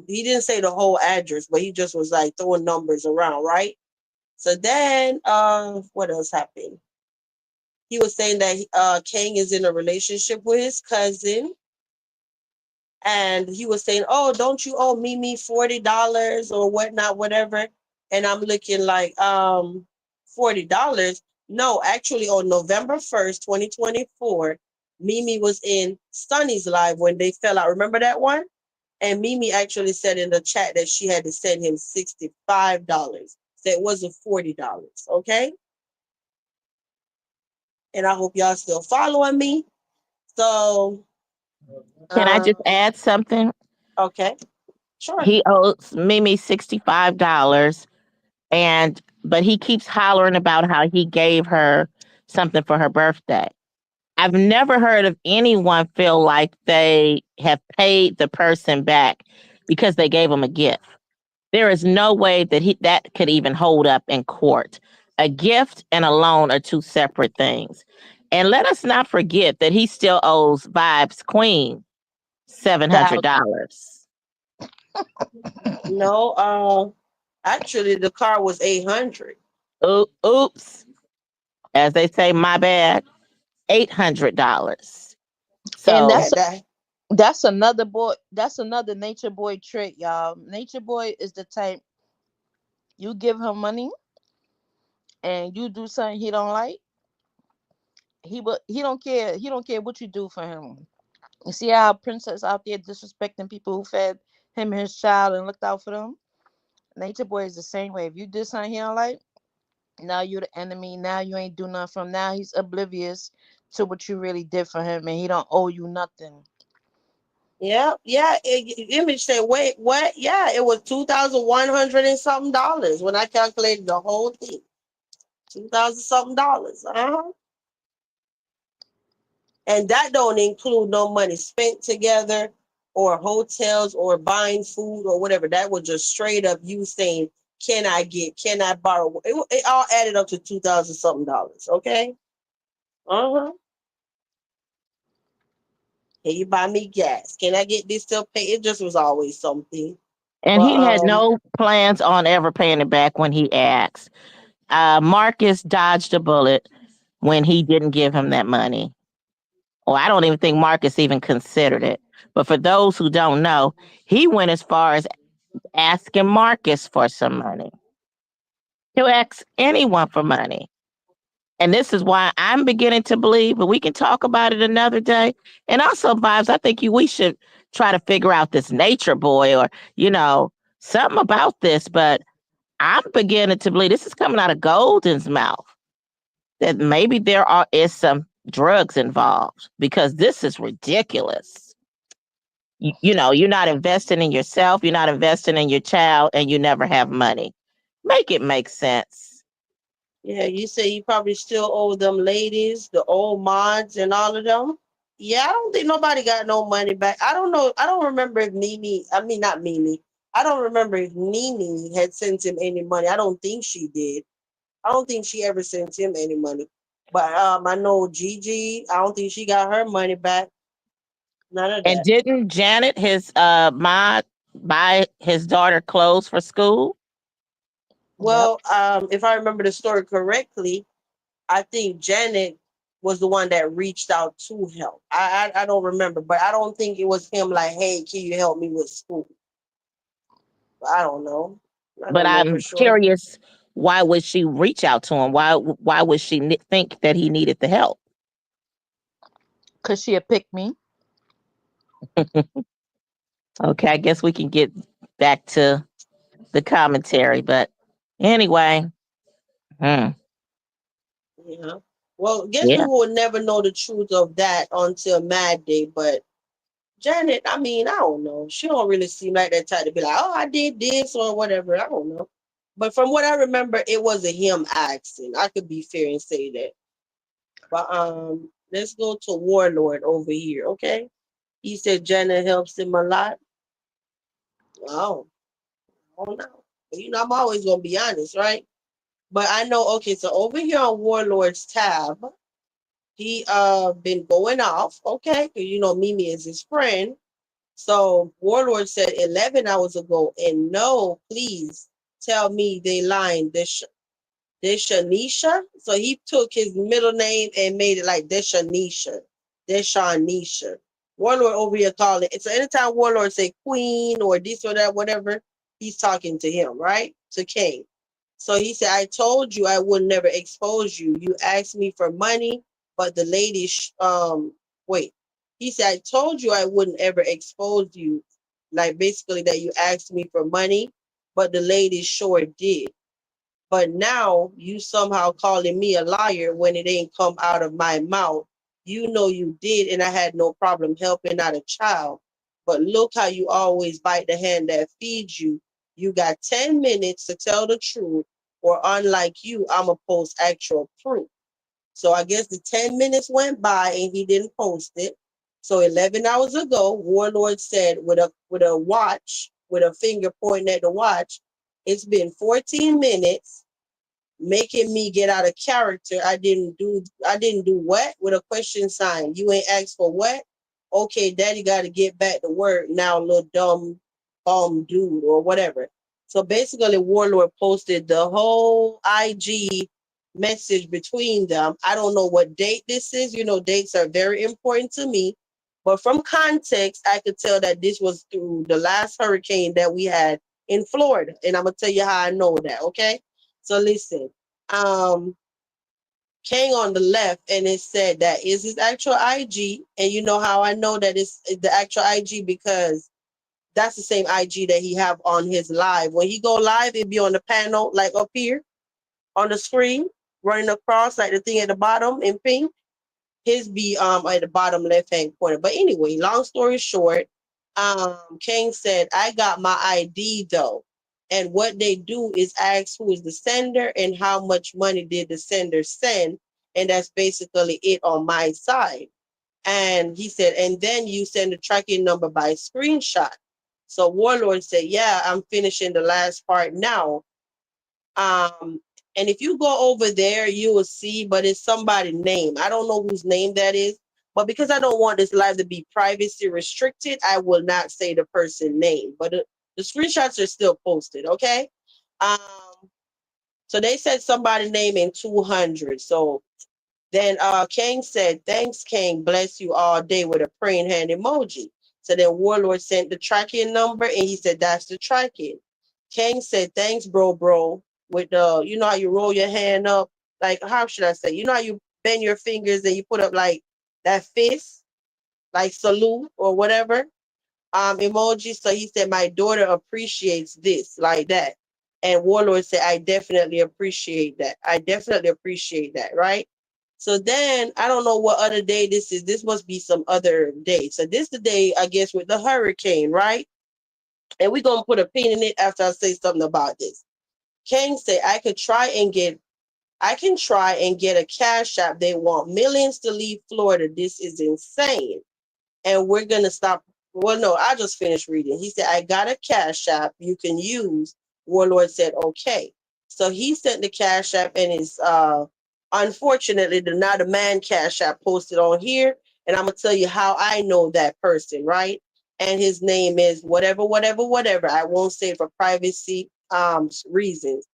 he didn't say the whole address, but he just was like throwing numbers around, right? So then what else happened? He was saying that King is in a relationship with his cousin. And he was saying, oh, don't you owe Mimi $40 or whatnot, whatever. And I'm looking like, $40. No, actually on November 1st, 2024, Mimi was in Sunny's live when they fell out. Remember that one? And Mimi actually said in the chat that she had to send him $65. So it wasn't $40. Okay. And I hope y'all still following me. So Can I just add something? okay. Sure. He owes Mimi $65, but he keeps hollering about how he gave her something for her birthday. I've never heard of anyone feel like they have paid the person back because they gave him a gift. There is no way that could even hold up in court. A gift and a loan are two separate things. And let us not forget that he still owes Vibes Queen That $700. No, actually the car was 800. Oops. As they say, my bad. $800. and Yeah, So, that. that's another boy. That's another nature boy trait, y'all. Nature boy is the type you give him money and you do something he don't like. He don't care. He don't care what you do for him. You see how Princess out there disrespecting people who fed him and his child and looked out for them. Nature boy is the same way. If you did something he don't like, now you're the enemy. Now you ain't do nothing from. Now he's oblivious to what you really did for him, and he don't owe you nothing. Yeah, yeah. Image said, "Wait, what? Yeah, it was 2,100 and something dollars when I calculated the whole thing. 2,000 something dollars. And that don't include no money spent together, or hotels, or buying food, or whatever. That was just straight up you saying, can I borrow? It all added up to 2,000 something dollars. Okay. Uh huh. Can you buy me gas? Can I get this still pay? It just was always something. and But he had no plans on ever paying it back when he asked. Marcus dodged a bullet when he didn't give him that money. Or I don't even think Marcus even considered it. But for those who don't know, he went as far as asking Marcus for some money. He'll ask anyone for money. And this is why I'm beginning to believe, but we can talk about it another day. And also, Vibes, I think we should try to figure out this nature boy, or, something about this. But I'm beginning to believe this is coming out of Golden's mouth, that maybe is some drugs involved, because this is ridiculous. You're not investing in yourself, you're not investing in your child, and you never have money. Make it make sense. yeah, you say you probably still owe them ladies, the old mods and all of them. Yeah, I don't think nobody got no money back. I don't know. I don't remember if not Mimi. I don't remember if Nene had sent him any money. I don't think she did. I don't think she ever sent him any money. But I know Gigi, I don't think she got her money back. None of And that. didn't Janet, his mod, buy his daughter clothes for school? Yep. Well, if I remember the story correctly, I think Janet was the one that reached out to help. I don't remember, but I don't think it was him like, hey, can you help me with school? I don't know. I But don't know for I'm sure. curious, why would she reach out to him? Why would she think that he needed the help? Cause she had picked me. Okay, I guess we can get back to the commentary. But anyway, hmm, Yeah. Well, guess we yeah. will never know the truth of that until Mad Day. But Janet, I mean, I don't know. She don't really seem like that type to be like, oh, I did this or whatever. I don't know. But from what I remember, it wasn't him asking. I could be fair and say that. But let's go to Warlord over here, okay? He said Janet helps him a lot. Oh, I don't know. But, I'm always gonna be honest, right? But I know, okay, so over here on Warlord's tab, he been going off, okay? Because Mimi is his friend. So Warlord said 11 hours ago, and no, please tell me they lying. Deshanisha. So he took his middle name and made it like Deshanisha. Deshanisha. Warlord over here calling it. So anytime Warlord say queen or this or that, whatever, he's talking to him, right? To King. So he said, I told you I would never expose you. You asked me for money, but the lady, wait. He said, I told you I wouldn't ever expose you. Like basically that you asked me for money, but the lady sure did. But now you somehow calling me a liar when it ain't come out of my mouth. You know you did, and I had no problem helping out a child. but look how you always bite the hand that feeds you. You got 10 minutes to tell the truth, or unlike you, I'm going to post actual proof. So I guess the 10 minutes went by and he didn't post it. So 11 hours ago, Warlord said with a watch, with a finger pointing at the watch, it's been 14 minutes, making me get out of character. I didn't do what? With a question sign. You ain't asked for what? Okay, daddy gotta get back to work now, little dumb dude or whatever. So basically Warlord posted the whole IG message between them. I don't know what date this is. You know, dates are very important to me. But from context, I could tell that this was through the last hurricane that we had in Florida. And I'm gonna tell you how I know that, okay? So listen, King on the left, and it said that is his actual IG. And you know how I know that it's the actual IG, because that's the same IG that he have on his live. When he go live, it be on the panel, like up here on the screen, running across like the thing at the bottom in pink. His be at the bottom left hand corner. But anyway, long story short, King said, I got my ID though. And what they do is ask who is the sender and how much money did the sender send. And that's basically it on my side. And he said, and then you send the tracking number by screenshot. So Warlord said, yeah, I'm finishing the last part now. And if you go over there, you will see, but it's somebody's name. I don't know whose name that is, but because I don't want this live to be privacy restricted, I will not say the person's name. But the screenshots are still posted, okay? Um, so they said somebody's name in 200. So then King said, thanks, King, bless you all day, with a praying hand emoji. So then Warlord sent the tracking number, and he said, that's the tracking. King said, thanks, bro, with the, you know how you roll your hand up, like, how should I say? You know how you bend your fingers and you put up like that fist, like salute or whatever, emoji. So he said, my daughter appreciates this, like that. And Warlord said, I definitely appreciate that. I definitely appreciate that, right? So then I don't know what other day this is. This must be some other day. So this is the day, I guess, with the hurricane, right? And we're gonna put a pin in it after I say something about this. King said, I can try and get a cash app. They want millions to leave Florida. This is insane. And we're gonna stop. Well, no, I just finished reading. He said, I got a cash app you can use. Warlord said, okay. So he sent the cash app, and it's unfortunately the Not a Man cash app posted on here. And I'm gonna tell you how I know that person, right? And his name is whatever, whatever, whatever. I won't say it for privacy reasons.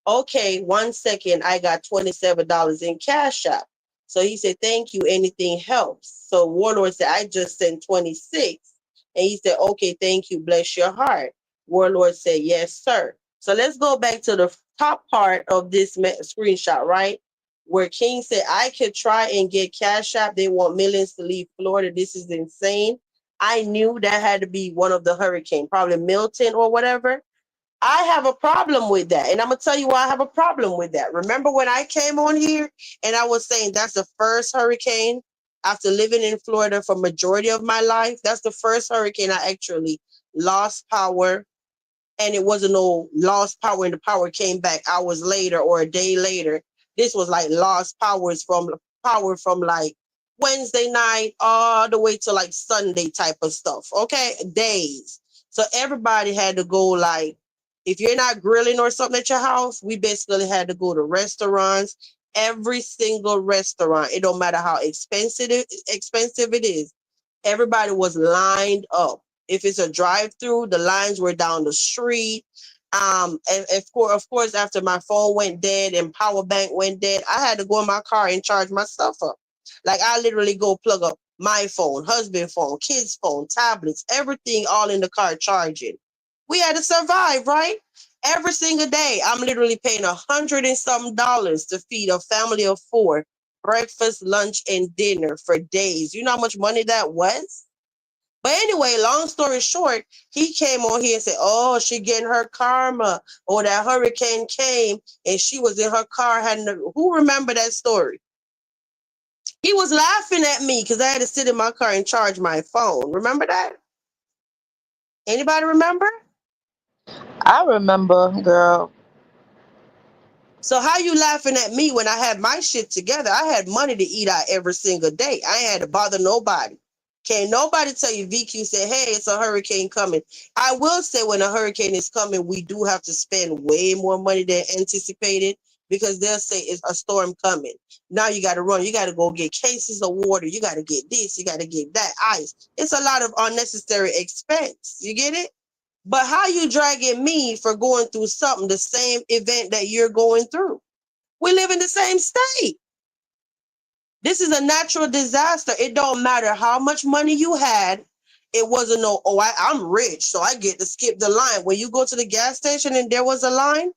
Okay, 1 second, I got $27 in cash app. So he said, thank you, anything helps. So Warlord said, I just sent 26. And he said, okay, thank you, bless your heart. Warlord said, yes, sir. So let's go back to the top part of this screenshot, right? Where King said, I could try and get cash app. They want millions to leave Florida. This is insane. I knew that had to be one of the hurricane, probably Milton or whatever. I have a problem with that. And I'm going to tell you why I have a problem with that. Remember when I came on here and I was saying that's the first hurricane after living in Florida for majority of my life? That's the first hurricane I actually lost power. And it wasn't no lost power and the power came back hours later or a day later. This was like lost power from like Wednesday night all the way to like Sunday type of stuff. Okay, days. So everybody had to go, like, if you're not grilling or something at your house, we basically had to go to restaurants. Every single restaurant, it don't matter how expensive it is. Everybody was lined up. If it's a drive-through, the lines were down the street. And of course, after my phone went dead and power bank went dead, I had to go in my car and charge my stuff up. Like, I literally go plug up my phone, husband phone, kids phone, tablets, everything all in the car charging. We had to survive, right? Every single day, I'm literally paying $100 and something to feed a family of 4, breakfast, lunch, and dinner for days. You know how much money that was? But anyway, long story short, he came on here and said, oh, she getting her karma. Or that hurricane came and she was in her car. Who remember that story? He was laughing at me because I had to sit in my car and charge my phone. Remember that? Anybody remember? I remember, girl. So how you laughing at me when I had my shit together? I had money to eat out every single day. I ain't had to bother nobody. Can't nobody tell you VQ said, hey, it's a hurricane coming. I will say when a hurricane is coming, we do have to spend way more money than anticipated because they'll say it's a storm coming. Now you got to run. You got to go get cases of water. You got to get this. You got to get that ice. It's a lot of unnecessary expense. You get it? But how you dragging me for going through something, the same event that you're going through? We live in the same state. This is a natural disaster. It don't matter how much money you had. It wasn't no, oh, I'm rich, so I get to skip the line. When you go to the gas station and there was a line,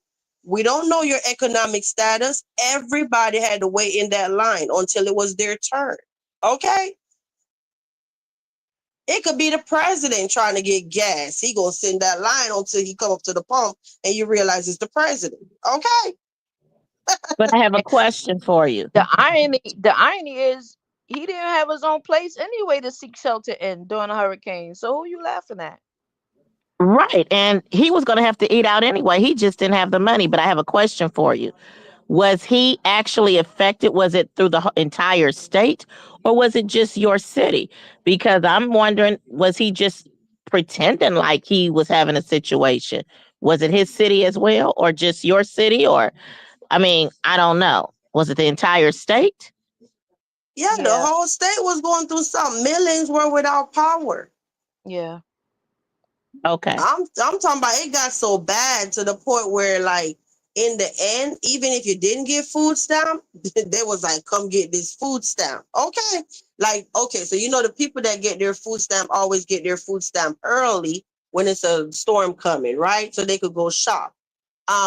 we don't know your economic status. Everybody had to wait in that line until it was their turn. Okay? It could be the president trying to get gas. He gonna send that line until he come up to the pump and you realize it's the president. Okay. But I have a question for you. The irony is he didn't have his own place anyway to seek shelter in during a hurricane. So who you laughing at? Right. And he was going to have to eat out anyway. He just didn't have the money. But I have a question for you. Was he actually affected? Was it through the entire state or was it just your city? Because I'm wondering, was he just pretending like he was having a situation? Was it his city as well or just your city? Or, I mean, I don't know. Was it the entire state? Yeah, the Yeah, whole state was going through something. Millions were without power. yeah. Okay. I'm talking about it got so bad to the point where like in the end, even if you didn't get food stamp, they was like, come get this food stamp. Okay. Like, okay, so you know the people that get their food stamp always get their food stamp early when it's a storm coming, right? So they could go shop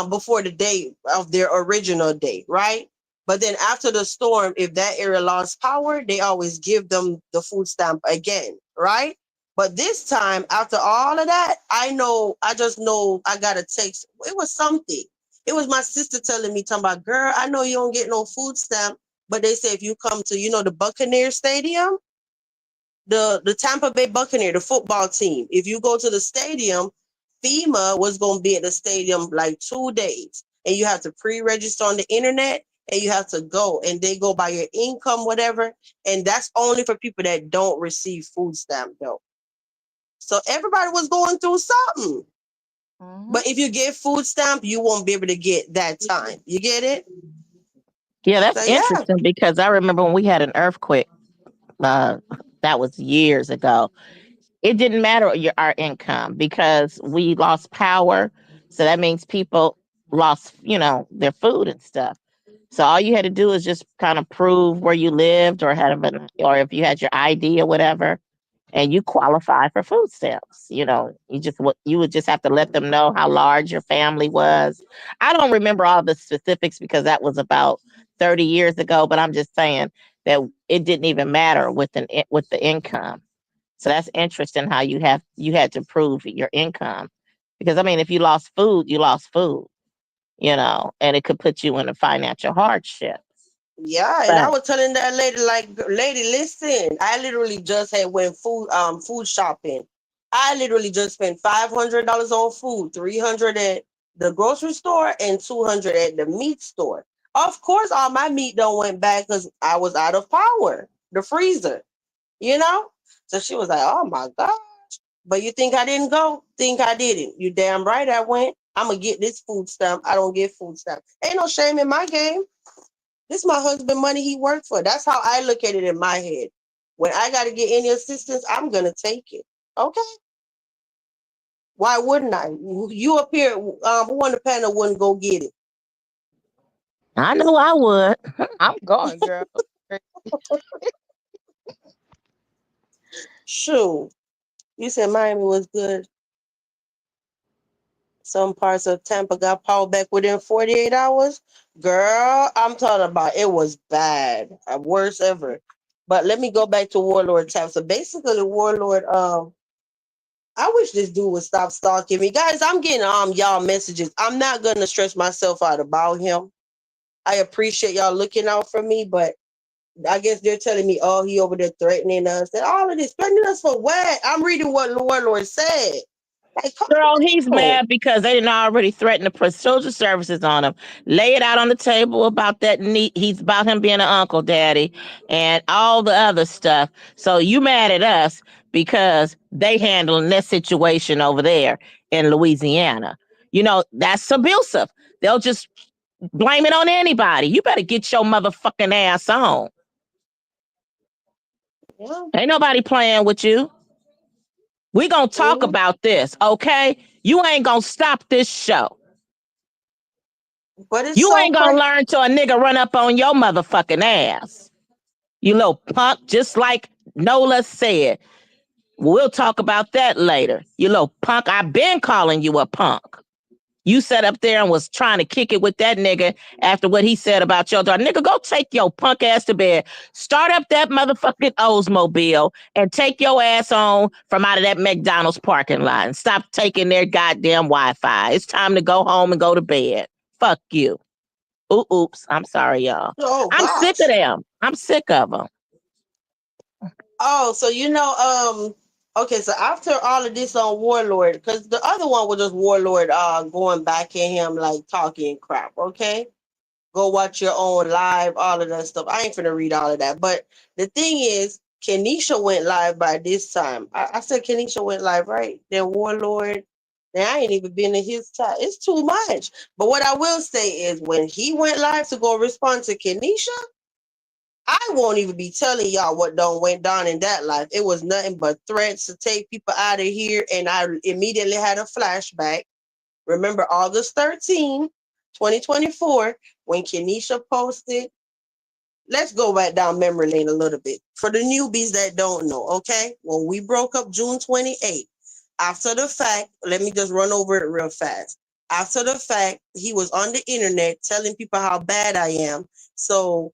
before the date of their original date, right? But then after the storm, if that area lost power, they always give them the food stamp again, right? But this time, after all of that, I just know I got a text. It was something. It was my sister telling me, talking about, girl, I know you don't get no food stamp, but they say if you come to, the Buccaneer Stadium, the Tampa Bay Buccaneer, the football team. If you go to the stadium, FEMA was going to be at the stadium like 2 days, and you have to pre-register on the internet, and you have to go, and they go by your income, whatever, and that's only for people that don't receive food stamp though. So everybody was going through something. Hmm. But if you get food stamp, you won't be able to get that time. You get it? Yeah, So that's yeah, interesting because I remember when we had an earthquake, uh, that was years ago. It didn't matter our income because we lost power. So that means people lost, their food and stuff. So all you had to do is just kind of prove where you lived or or if you had your ID or whatever, and you qualify for food stamps. You would just have to let them know how large your family was. I don't remember all the specifics because that was about 30 years ago, but I'm just saying that it didn't even matter with the income. So that's interesting how you had to prove your income. Because I mean, if you lost food, you lost food, and it could put you in a financial hardship. yeah. And I But was telling that lady, like, lady, listen, I literally just had went food shopping. I literally just spent $500 on food, 300 at the grocery store, and 200 at the meat store. Of course, all my meat don't went back because I was out of power, the freezer, you know. So she was like, "Oh my god." But you think I didn't go? Think I didn't? You damn right I went. I'm gonna get this food stamp. I don't get food stamp. Ain't no shame in my game. This my husband money he worked for. That's how I look at it in my head. When I gotta get any assistance, I'm gonna take it. Okay. Why wouldn't I? You up here, who on the panel wouldn't go get it? I know I would. I'm going, girl. Sure. You said Miami was good. Some parts of Tampa got power back within 48 hours. Girl, I'm talking about it was bad. Worst ever. But let me go back to Warlord Tap. So basically, Warlord, I wish this dude would stop stalking me. Guys, I'm getting y'all messages. I'm not gonna stress myself out about him. I appreciate y'all looking out for me, but I guess they're telling me, oh, he over there threatening us and all of this. Threatening us for what? I'm reading what Warlord said. Like, come Girl, he's on. mad because they didn't already threaten to put social services on him. Lay it out on the table about that he's about him being an uncle daddy and all the other stuff. So you mad at us because they handling this situation over there in Louisiana. You know, that's abusive. They'll just blame it on anybody. You better get your motherfucking ass on. Yeah. Ain't nobody playing with you. We gonna talk Mhm. about this, okay? You ain't gonna stop this show. But it's You so ain't gonna crazy. learn till a nigga run up on your motherfucking ass. You little punk, just like Nola said. We'll talk about that later. You little punk. I've been calling you a punk. You sat up there and was trying to kick it with that nigga after what he said about your daughter. Nigga, go take your punk ass to bed. Start up that motherfucking Oldsmobile and take your ass on from out of that McDonald's parking lot and stop taking their goddamn Wi-Fi. It's time to go home and go to bed. Fuck you. Oops. I'm sorry, y'all. Oh I'm sick of gosh. them. I'm sick of them. Oh, so okay, so after all of this on Warlord, because the other one was just Warlord going back at him like talking crap, okay? Go watch your own live, all of that stuff. I ain't finna read all of that. But the thing is, Kenisha went live by this time. I said Kenisha went live, right? Then Warlord. Now I ain't even been in his time. It's too much. But what I will say is when he went live to go respond to Kenisha, I won't even be telling y'all what done went down in that life. It was nothing but threats to take people out of here. And I immediately had a flashback. Remember August 13, 2024, when Kenisha posted. Let's go back down memory lane a little bit. For the newbies that don't know, okay? When we broke up June 28th, after the fact, let me just run over it real fast. After the fact, he was on the internet telling people how bad I am. So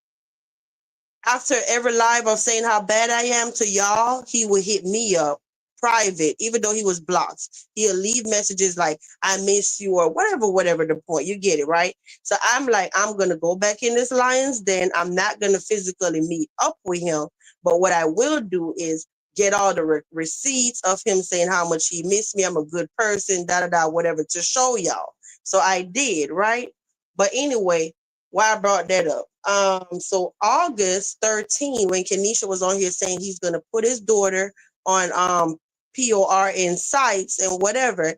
after every live of saying how bad I am to y'all, he would hit me up private, even though he was blocked. He'll leave messages like, I miss you, or whatever the point. You get it, right? So I'm like, I'm going to go back in this lion's den. I'm not going to physically meet up with him. But what I will do is get all the receipts of him saying how much he missed me. I'm a good person, whatever, to show y'all. So I did, right? But anyway, why I brought that up. So August 13, when Kenisha was on here saying he's gonna put his daughter on PORN sites and whatever,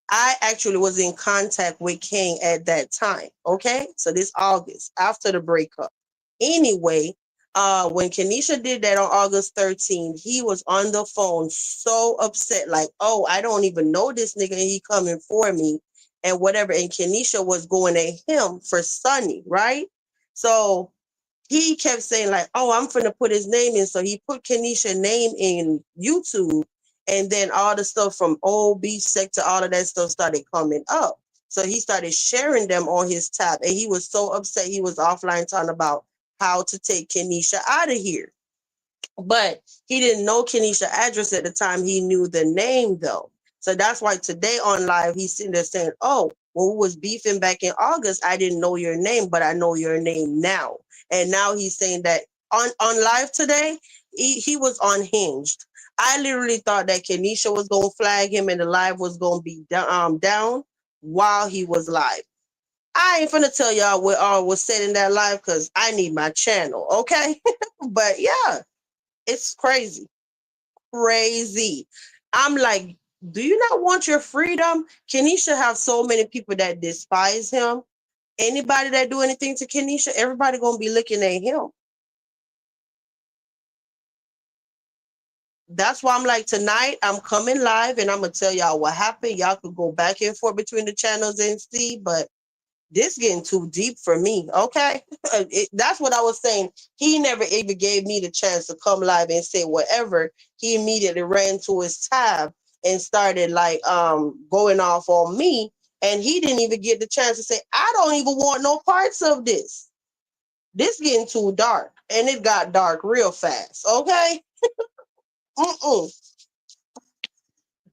I actually was in contact with King at that time. Okay, so this August after the breakup. Anyway, when Kenisha did that on August 13, he was on the phone so upset, like, oh, I don't even know this nigga and he coming for me and whatever. And Kenisha was going at him for Sunny, right? So he kept saying like, oh, I'm finna put his name in. So he put Kenisha's name in YouTube, and then all the stuff from old beach sector, all of that stuff started coming up. So he started sharing them on his tab, and he was so upset. He was offline talking about how to take Kenisha out of here. But he didn't know Kenisha's address at the time. He knew the name though. So that's why today on live, he's sitting there saying, oh, when we was beefing back in August, I didn't know your name, but I know your name now. And now he's saying that on live today, he was unhinged. I literally thought that Kenisha was going to flag him and the live was going to be down while he was live. I ain't finna tell y'all what all was said in that live because I need my channel, okay? But yeah, it's crazy. Crazy. I'm like, do you not want your freedom? Kenisha have so many people that despise him. Anybody that do anything to Kenisha, everybody gonna be looking at him. That's why I'm like, tonight I'm coming live and I'm gonna tell y'all what happened. Y'all could go back and forth between the channels and see, but this getting too deep for me. Okay. That's what I was saying. He never even gave me the chance to come live and say whatever. He immediately ran to his tab and started like going off on me. And he didn't even get the chance to say, I don't even want no parts of this. This getting too dark. And it got dark real fast. Okay. Mm-mm.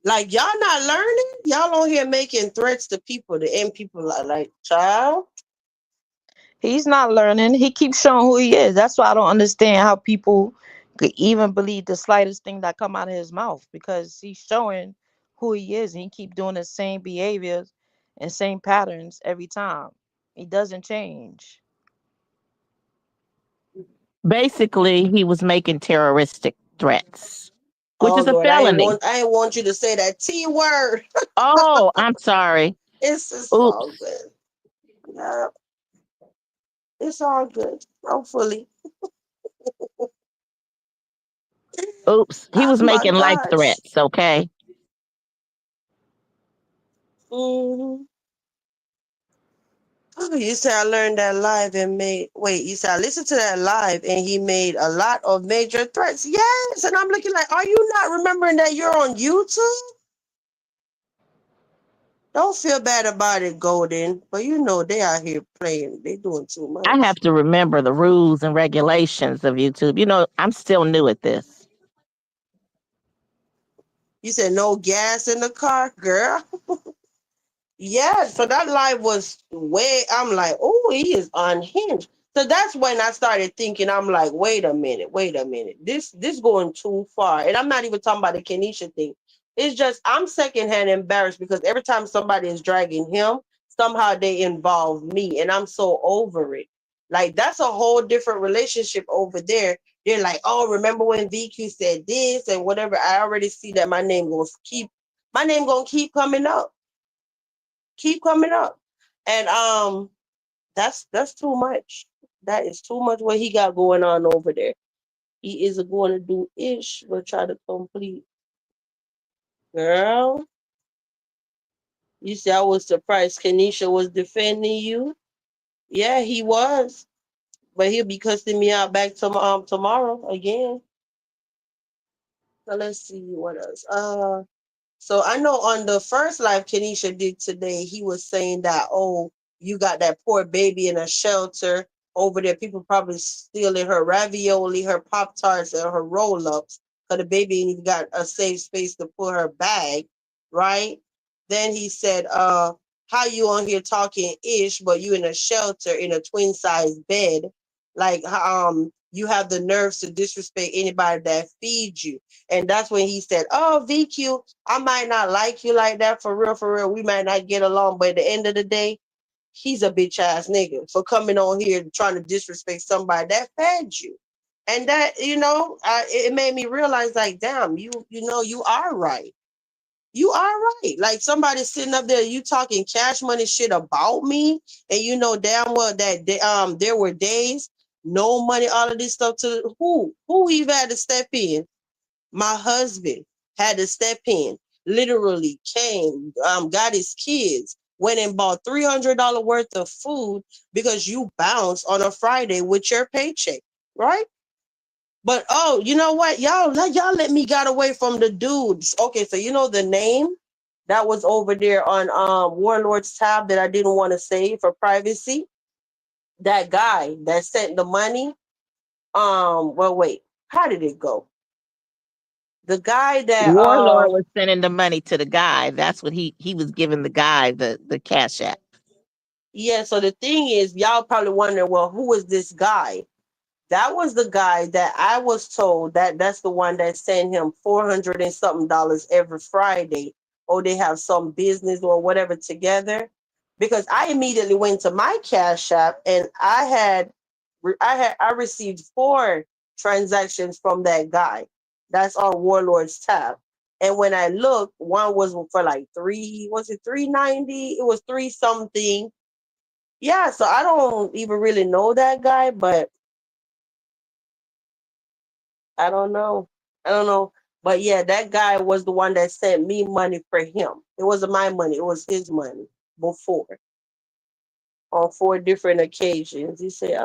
Like y'all not learning? Y'all on here making threats to people to end people like child. He's not learning. He keeps showing who he is. That's why I don't understand how people could even believe the slightest thing that come out of his mouth, because he's showing who he is, and he keep doing the same behaviors and same patterns every time. He doesn't change. Basically, he was making terroristic threats, which Oh is a Lord, felony. I ain't want you to say that T word. Oh, I'm sorry. It's all Oops. good. Yeah, it's all good. Hopefully. Oops. He Oh was my making life gosh. threats, okay? Hmm. Oh, you said I learned that live and made. Wait, you said I listened to that live and he made a lot of major threats. Yes, and I'm looking like, are you not remembering that you're on YouTube? Don't feel bad about it, Golden. But you know they out here playing. They doing too I have much. to remember the rules and regulations of YouTube. I'm still new at this. You said no gas in the car, girl. Yeah, so that live was way, I'm like, oh, he is unhinged. So that's when I started thinking, I'm like, wait a minute. This going too far. And I'm not even talking about the Kenisha thing. It's just I'm secondhand embarrassed because every time somebody is dragging him, somehow they involve me. And I'm so over it. Like that's a whole different relationship over there. They're like, oh, remember when VQ said this and whatever. I already see that my name gonna keep coming up, and that's too much. That is too much what he got going on over there. He isn't going to do ish but try to complete. Girl, you see, I was surprised Kanisha was defending you. Yeah, he was, but he'll be cussing me out back tomorrow again. So let's see what else. So I know on the first live Kenisha did today, he was saying that, oh, you got that poor baby in a shelter over there. People probably stealing her ravioli, her Pop Tarts, and her roll ups because the baby ain't even got a safe space to put her bag, right? Then he said, how you on here talking ish, but you in a shelter in a twin size bed? Like, you have the nerves to disrespect anybody that feeds you. And that's when he said, oh, VQ, I might not like you like that for real, for real. We might not get along, but at the end of the day, he's a bitch ass nigga for coming on here trying to disrespect somebody that fed you. And that, it made me realize, like, damn, you are right. You are right. Like somebody sitting up there, you talking cash money shit about me, and you know damn well that there were days, no money, all of this stuff to who even had to step in. My husband had to step in, literally came, got his kids, went and bought $300 worth of food because you bounced on a Friday with your paycheck, right? But oh, you know what? Y'all let me get away from the dudes. Okay, so you know the name that was over there on Warlord's tab that I didn't want to say for privacy? That guy that sent the money. Well, wait, how did it go? The guy that Warlord was sending the money to the guy. That's what he was giving the guy the cash app. yeah, so the thing is, y'all probably wonder, well, who is this guy? That was the guy that I was told that's the one that sent him 400 and something dollars every Friday. Or they have some business or whatever together. Because I immediately went to my Cash App and I received 4 transactions from that guy. That's on Warlord's tab. And when I looked, one was for like was it 390? It was three something. Yeah, so I don't even really know that guy, but I don't know. I don't know. But yeah, that guy was the one that sent me money for him. It wasn't my money, it was his money before on 4 different occasions. He said,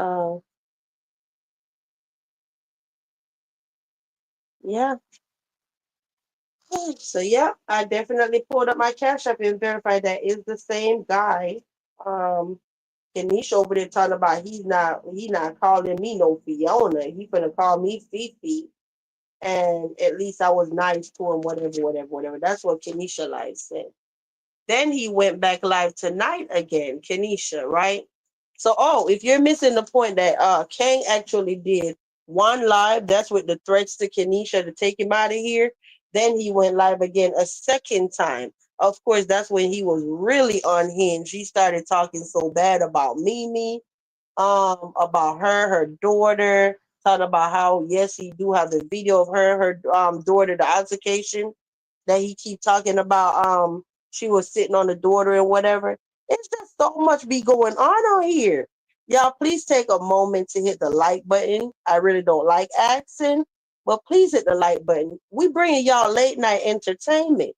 yeah. So yeah, I definitely pulled up my Cash App and verified that is the same guy. Um Kenisha over there talking about he not calling me no Fiona. He gonna call me Fifi. And at least I was nice to him, whatever. That's what Kenisha Live said. Then he went back live tonight again, Kenisha, right? So, oh, if you're missing the point that Kang actually did one live, that's with the threats to Kenisha to take him out of here. Then he went live again a second time. Of course, that's when he was really unhinged. He started talking so bad about Mimi, about her daughter, talking about how yes, he do have the video of her daughter, the altercation that he keep talking about. She was sitting on the daughter and whatever. It's just so much be going on here. Y'all, please take a moment to hit the like button. I really don't like accent, but please hit the like button. We bringing y'all late night entertainment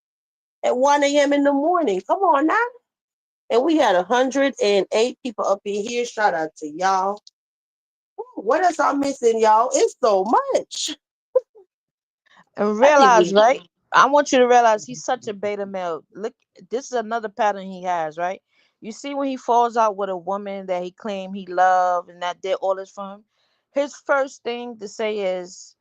at 1 a.m. in the morning. Come on now. And we had 108 people up in here. Shout out to y'all. What else I'm missing, y'all? It's so much. And I think realize, we. right? I want you to realize he's such a beta male. Look, this is another pattern he has, right? You see when he falls out with a woman that he claimed he loved and that did all this for him, his first thing to say is,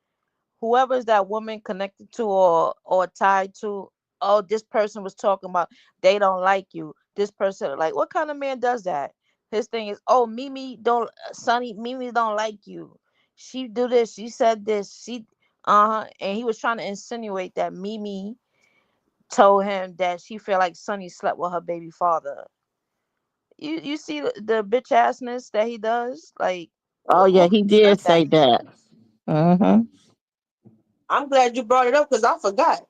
whoever's that woman connected to or tied to, oh, this person was talking about they don't like you. This person, like, what kind of man does that? His thing is, oh, Mimi don't, Sonny, Mimi don't like you. She do this. She said this. She, and he was trying to insinuate that Mimi told him that she felt like Sonny slept with her baby father. You see the bitch assness that he does, like, Oh yeah, who he does did that? say that. Mm-hmm. I'm glad you brought it up because I forgot.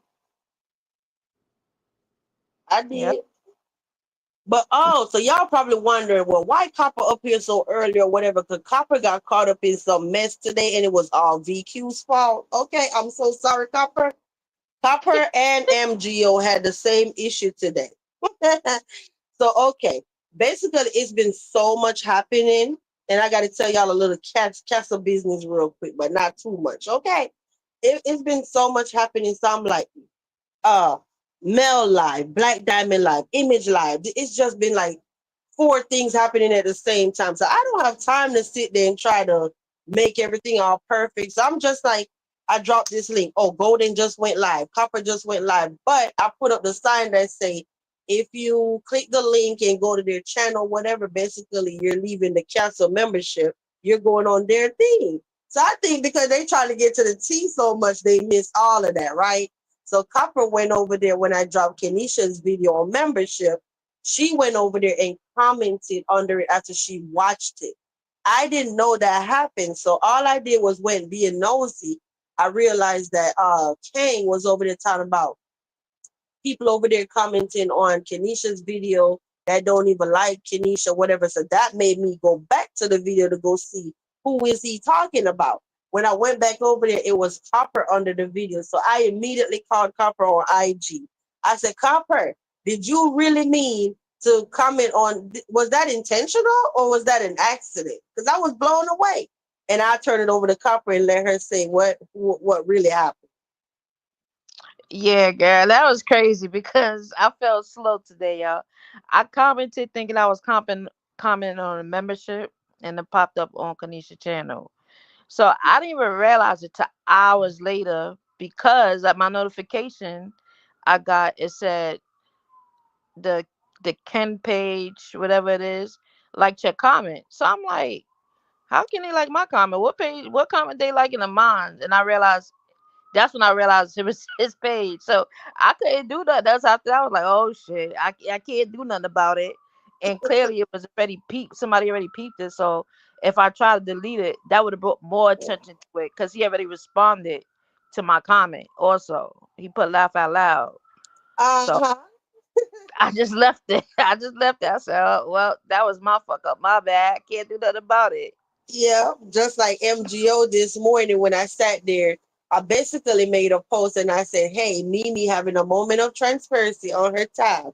I Yep. did. But oh, so y'all probably wondering, well, why Copper up here so early or whatever? Because Copper got caught up in some mess today and it was all VQ's fault. Okay, I'm so sorry, Copper. Copper and MGO had the same issue today. So, okay, basically, it's been so much happening. And I got to tell y'all a little castle business real quick, but not too much. Okay, it's been so much happening. So I'm like, uh Mel Live, Black Diamond Live, Image Live. It's just been like four things happening at the same time. So I don't have time to sit there and try to make everything all perfect. So I'm just like, I dropped this link. Oh, Golden just went live. Copper just went live. But I put up the sign that say, if you click the link and go to their channel, whatever, basically you're leaving the council membership. You're going on their thing. So I think because they trying to get to the T so much, they miss all of that, right? So Copper went over there when I dropped Kenisha's video on membership. She went over there and commented under it after she watched it. I didn't know that happened. So all I did was went being nosy. I realized that Kang was over there talking about people over there commenting on Kenisha's video that don't even like Kenisha, whatever. So that made me go back to the video to go see who is he talking about. When I went back over there, it was Copper under the video. So I immediately called Copper on IG. I said, Copper, did you really mean to comment on, was that intentional or was that an accident? Because I was blown away. And I turned it over to Copper and let her say what really happened. Yeah, girl, that was crazy because I felt slow today, y'all. I commented thinking I was commenting on a membership, and it popped up on Kanisha channel. So I didn't even realize it till hours later because at my notification I got, it said the the Ken page, whatever it is, like your comment. So I'm like, how can they like my comment? What page? What comment they like in the mine? And I realized, that's when I realized it was his page. So I couldn't do that. That's after I was like, oh shit, I can't do nothing about it. And clearly it was already peeped. Somebody already peeped it. So if I try to delete it, that would have brought more attention to it because he already responded to my comment. Also, he put laugh out loud. So Uh-huh. I just left it. I just left it. I said, oh, well, that was my fuck up. My bad. Can't do nothing about it. Yeah, just like MGO this morning when I sat there, I basically made a post and I said, hey, Mimi having a moment of transparency on her tab.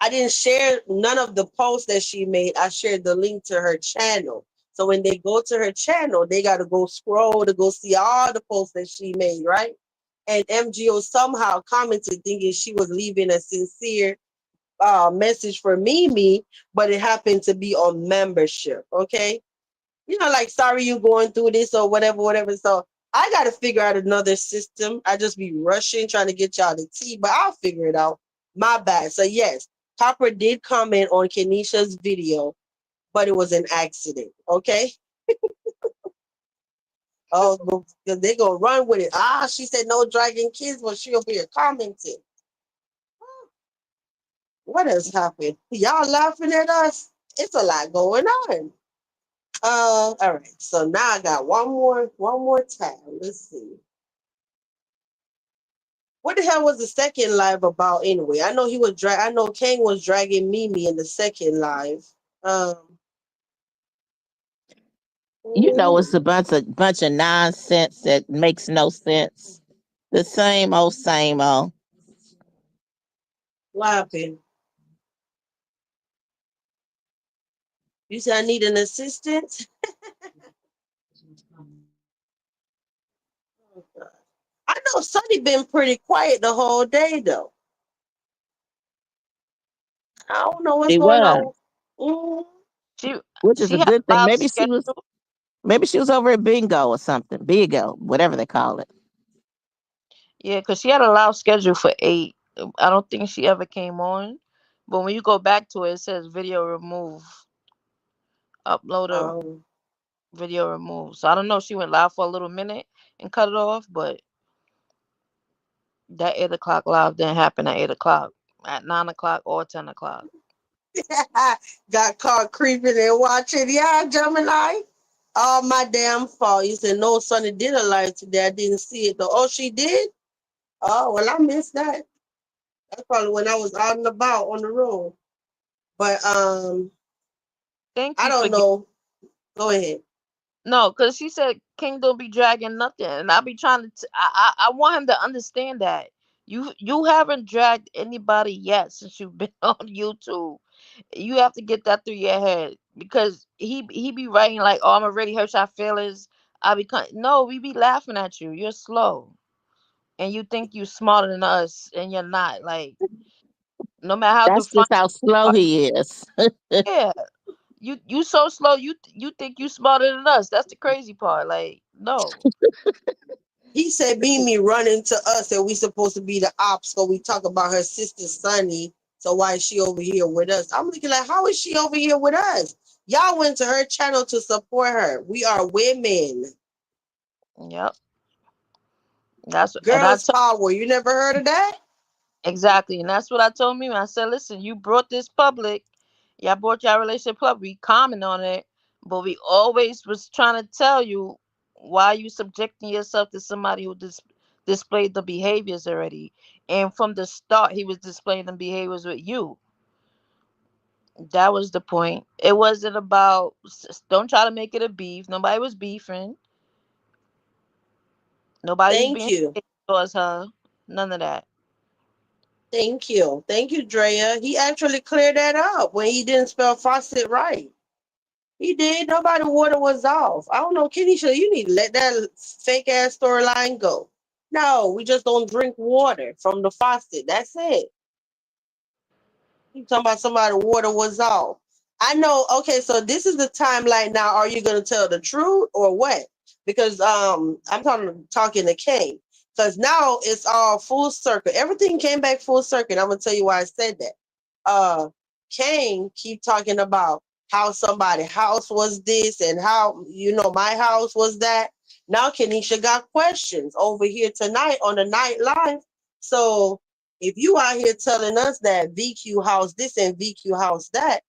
I didn't share none of the posts that she made. I shared the link to her channel. So when they go to her channel, they got to go scroll to go see all the posts that she made, right? And MGO somehow commented thinking she was leaving a sincere message for Mimi, but it happened to be on membership, okay? Like sorry you going through this or whatever, whatever. So I got to figure out another system. I just be rushing trying to get y'all the tea, but I'll figure it out. My bad. So yes, Copper did comment on Kenisha's video, but it was an accident. Okay. Oh, because they gonna run with it. Ah, she said no dragging kids, but she'll be commenting. What has happened? Y'all laughing at us? It's a lot going on. All right. So now I got one more tab. Let's see. What the hell was the second live about anyway? I know he was I know Kang was dragging Mimi in the second live. Um, You know, mm, it's a bunch of nonsense that makes no sense. The same old, same old. what happened? You said I need an assistant. I know Sonny been pretty quiet the whole day though. I don't know what's She going was, on. Mm, She which is she a had good a thing. live schedule. Maybe she was over at Bingo or something. Bingo, whatever they call it. Yeah, because she had a live schedule for 8. I don't think she ever came on. But when you go back to it, it says video remove, uploader um, video remove. So I don't know if she went live for a little minute and cut it off, but that 8 o'clock live didn't happen at 8 o'clock, at 9 o'clock or 10 o'clock. got caught creeping and watching. Yeah, Gemini. All my damn fault. You said no, Sonny did a live today. I didn't see it though. Oh, she did? Oh, well, I missed that. That's probably when I was out and about on the road. But Thank I you for don't know. Go ahead. no, because she said King don't be dragging nothing, and I be trying to. I want him to understand that you haven't dragged anybody yet since you've been on YouTube. You have to get that through your head because he be writing like, "Oh, I'm already hurt your feelings." I be no, we be laughing at you. You're slow, and you think you smarter than us, and you're not. Like no matter how That's defined just how you slow are, he is. yeah, you so slow. You think you smarter than us. That's the crazy part. Like no. He said Mimi running to us and we supposed to be the ops, so we talk about her sister Sunny. So why is she over here with us? I'm looking like, how is she over here with us? Y'all went to her channel to support her. We are women. Yep. That's and I Girls told power. You never heard of that? exactly, and that's what I told me. I said, listen, you brought this public. Y'all brought your relationship public. We comment on it, but we always was trying to tell you why you subjecting yourself to somebody who displayed the behaviors already. And from the start, he was displaying the behaviors with you. That was the point. It wasn't about. Don't try to make it a beef. Nobody was beefing. Nobody was Thank being you. towards her. None of that. Thank you. Thank you, Drea. He actually cleared that up when he didn't spell faucet right. He did. Nobody water was off. I don't know, Kenisha, you need to let that fake ass storyline go. No, we just don't drink water from the faucet. That's it. You talking about somebody water was off. I know. Okay, so this is the timeline now. Are you gonna tell the truth or what? Because I'm talking to Kane. Because now it's all full circle. Everything came back full circle. I'm gonna tell you why I said that. Kane keep talking about how somebody house was this and how my house was that. Now Kenisha got questions over here tonight on the night live. So if you out here telling us that VQ house this and VQ house that,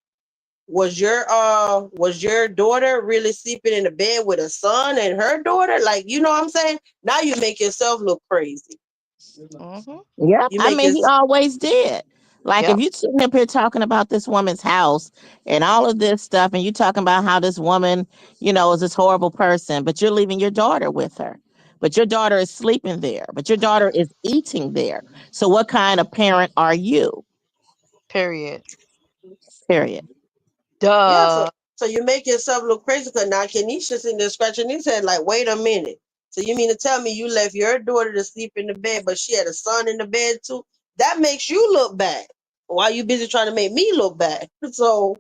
was your daughter really sleeping in the bed with a son and her daughter? Like, you know what I'm saying? Now you make yourself look crazy. Mm-hmm. Yep. You I make mean, it he always did. Like, if Yep. you sitting up here talking about this woman's house and all of this stuff, and you talking about how this woman, is this horrible person, but you're leaving your daughter with her. But your daughter is sleeping there. But your daughter is eating there. So what kind of parent are you? Period. Period. yeah, so Duh. so you make yourself look crazy because now Kenisha's sitting there scratching his head like, wait a minute. So you mean to tell me you left your daughter to sleep in the bed, but she had a son in the bed too? That makes you look bad. Why you busy trying to make me look bad? So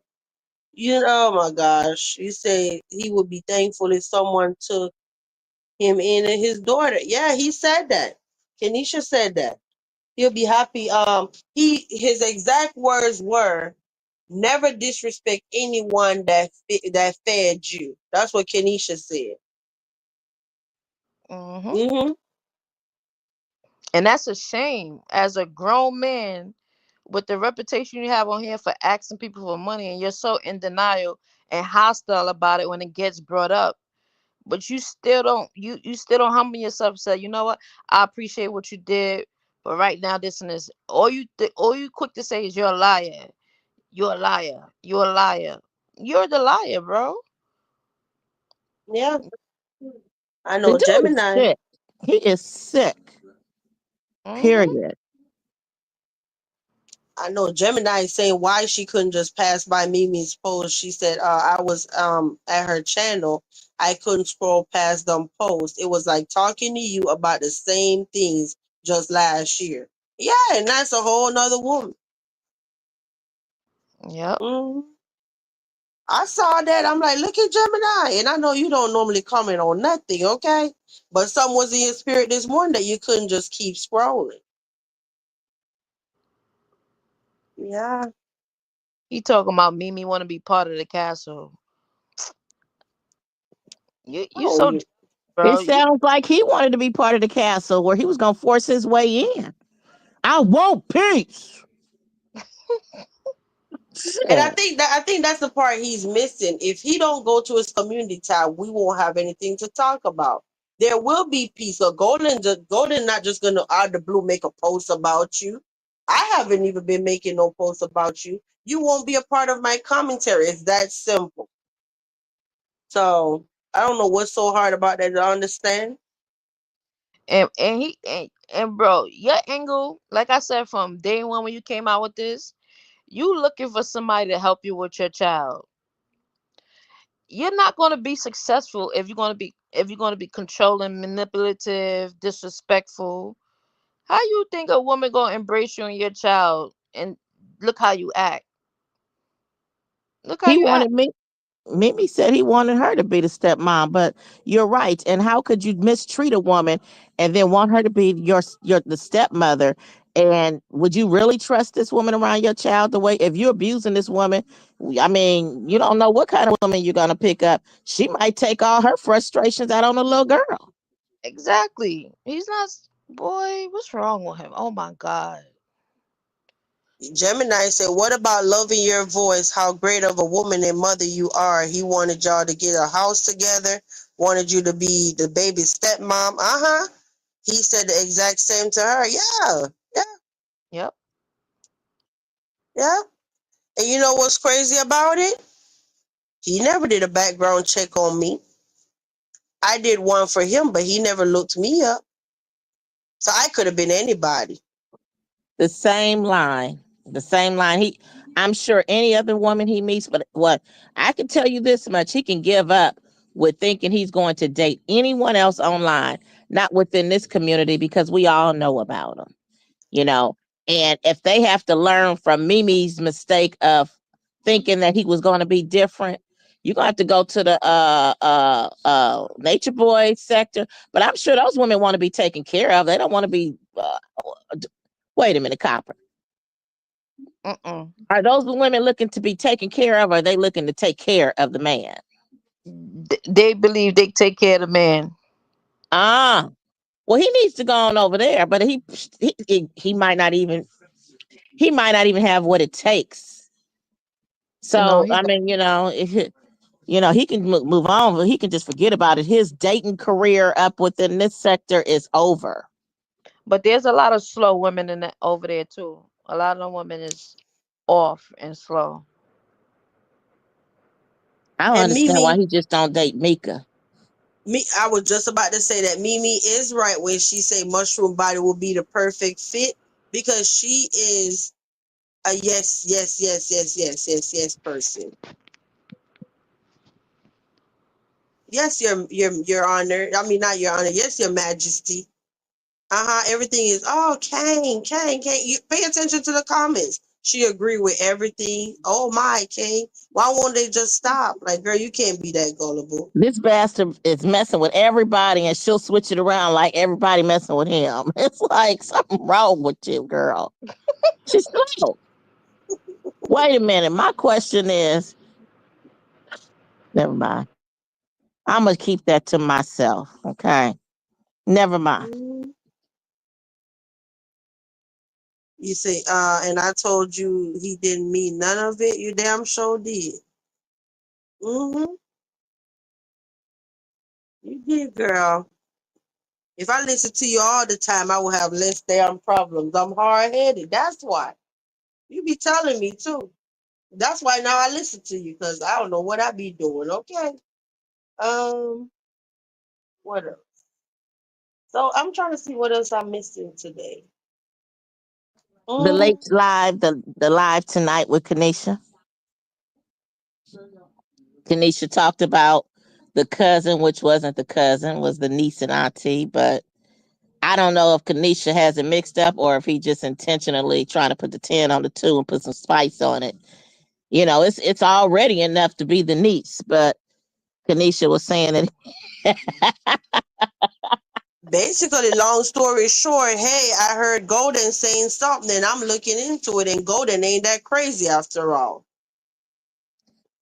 oh my gosh. You say he would be thankful if someone took him in and his daughter. Yeah, he said that. Kenisha said that. He'll be happy. His exact words were, "Never disrespect anyone that fed you." That's what Kenisha said. Hmm. Mm-hmm. And that's a shame. As a grown man, with the reputation you have on here for asking people for money, and you're so in denial and hostile about it when it gets brought up, but you still don't humble yourself and say, you know what, I appreciate what you did, but right now this and this, all you quick to say is you're a liar, you're a liar, you're a liar, you're the liar, bro. Yeah, I The know dude is Gemini. sick. He is sick. Hmm. Period. I know Gemini is saying why she couldn't just pass by Mimi's post. She said, I was at her channel. I couldn't scroll past them posts. It was like talking to you about the same things just last year. Yeah, and that's a whole nother woman. Yep. Mhm. I saw that. I'm like, look at Gemini. And I know you don't normally comment on nothing, okay? But something was in your spirit this morning that you couldn't just keep scrolling. Yeah. He talking about Mimi want to be part of the castle. You Oh, so yeah. It bro. You sounds like he wanted to be part of the castle where he was going to force his way in. I want peace. And I Shit. think that I think that's the part he's missing. If he don't go to his community tab, we won't have anything to talk about. There will be peace. So Golden not just gonna out of the blue make a post about you. I haven't even been making no posts about you. You won't be a part of my commentary. It's that simple. So I don't know what's so hard about that to understand. and bro, your angle, like I said from day one when you came out with this, you looking for somebody to help you with your child. You're not going to be successful if you're going to be controlling, manipulative, disrespectful. How you think a woman going to embrace you and your child, and look how you act? Look how He you act. wanted me. Mimi said he wanted her to be the stepmom, but you're right. And how could you mistreat a woman and then want her to be your the stepmother? And would you really trust this woman around your child the way if you're abusing this woman? I mean, you don't know what kind of woman you're gonna pick up. She might take all her frustrations out on the little girl. Exactly. He's not. Boy, what's wrong with him? Oh my god. Gemini said, what about loving your voice? How great of a woman and mother you are. He wanted y'all to get a house together, wanted you to be the baby stepmom. Uh-huh. He said the exact same to her. Yeah, yeah, Yep. yeah. And you know what's crazy about it? He never did a background check on me. I did one for him, but he never looked me up. So I could have been anybody. The same line. The same line. I'm sure any other woman he meets, but what I can tell you this much, he can give up with thinking he's going to date anyone else online, not within this community, because we all know about him, you know. And if they have to learn from Mimi's mistake of thinking that he was going to be different, you're gonna have to go to the nature boy sector. But I'm sure those women want to be taken care of. They don't want to be wait a minute, Copper. Mm-mm. Are those women looking to be taken care of? Or are they looking to take care of the man? They believe they take care of the man. Ah, well, he needs to go on over there, but he might not even have what it takes. No, So he I don't. mean, he can move on, but he can just forget about it. His dating career up within this sector is over. But there's a lot of slow women in that over there too. A lot of them women is off and slow. I don't And understand why Mimi, he just don't date Mika. I was just about to say that Mimi is right when she say mushroom body will be the perfect fit because she is a yes, yes, yes, yes, yes, yes, yes person. Yes, your honor. I mean not your honor. Yes, your majesty. Uh-huh. Everything is Kane. You pay attention to the comments. She agree with everything. Oh my, Kane. Why won't they just stop? Like, girl, you can't be that gullible. This bastard is messing with everybody and she'll switch it around like everybody messing with him. It's like something wrong with you, girl. She's slow. Wait a minute. My question is, never mind. I'm gonna keep that to myself. Okay. Never mind. Mhm. You say, and I told you he didn't mean none of it. You damn sure did. Mm-hmm. You did, girl. If I listened to you all the time, I would have less damn problems. I'm hard headed. That's why. You be telling me too. That's why now I listen to you because I don't know what I be doing. Okay. Um, what else? So I'm trying to see what else I'm missing today. The late Mm, live, the live tonight with Kanisha. Kanisha talked about the cousin, which wasn't the cousin, was the niece and auntie. But I don't know if Kanisha has it mixed up or if he just intentionally trying to put the 10 on the 2 and put some spice on it. You know, it's already enough to be the niece, but Kanisha was saying that basically, long story short, hey, I heard Golden saying something and I'm looking into it, and Golden ain't that crazy after all.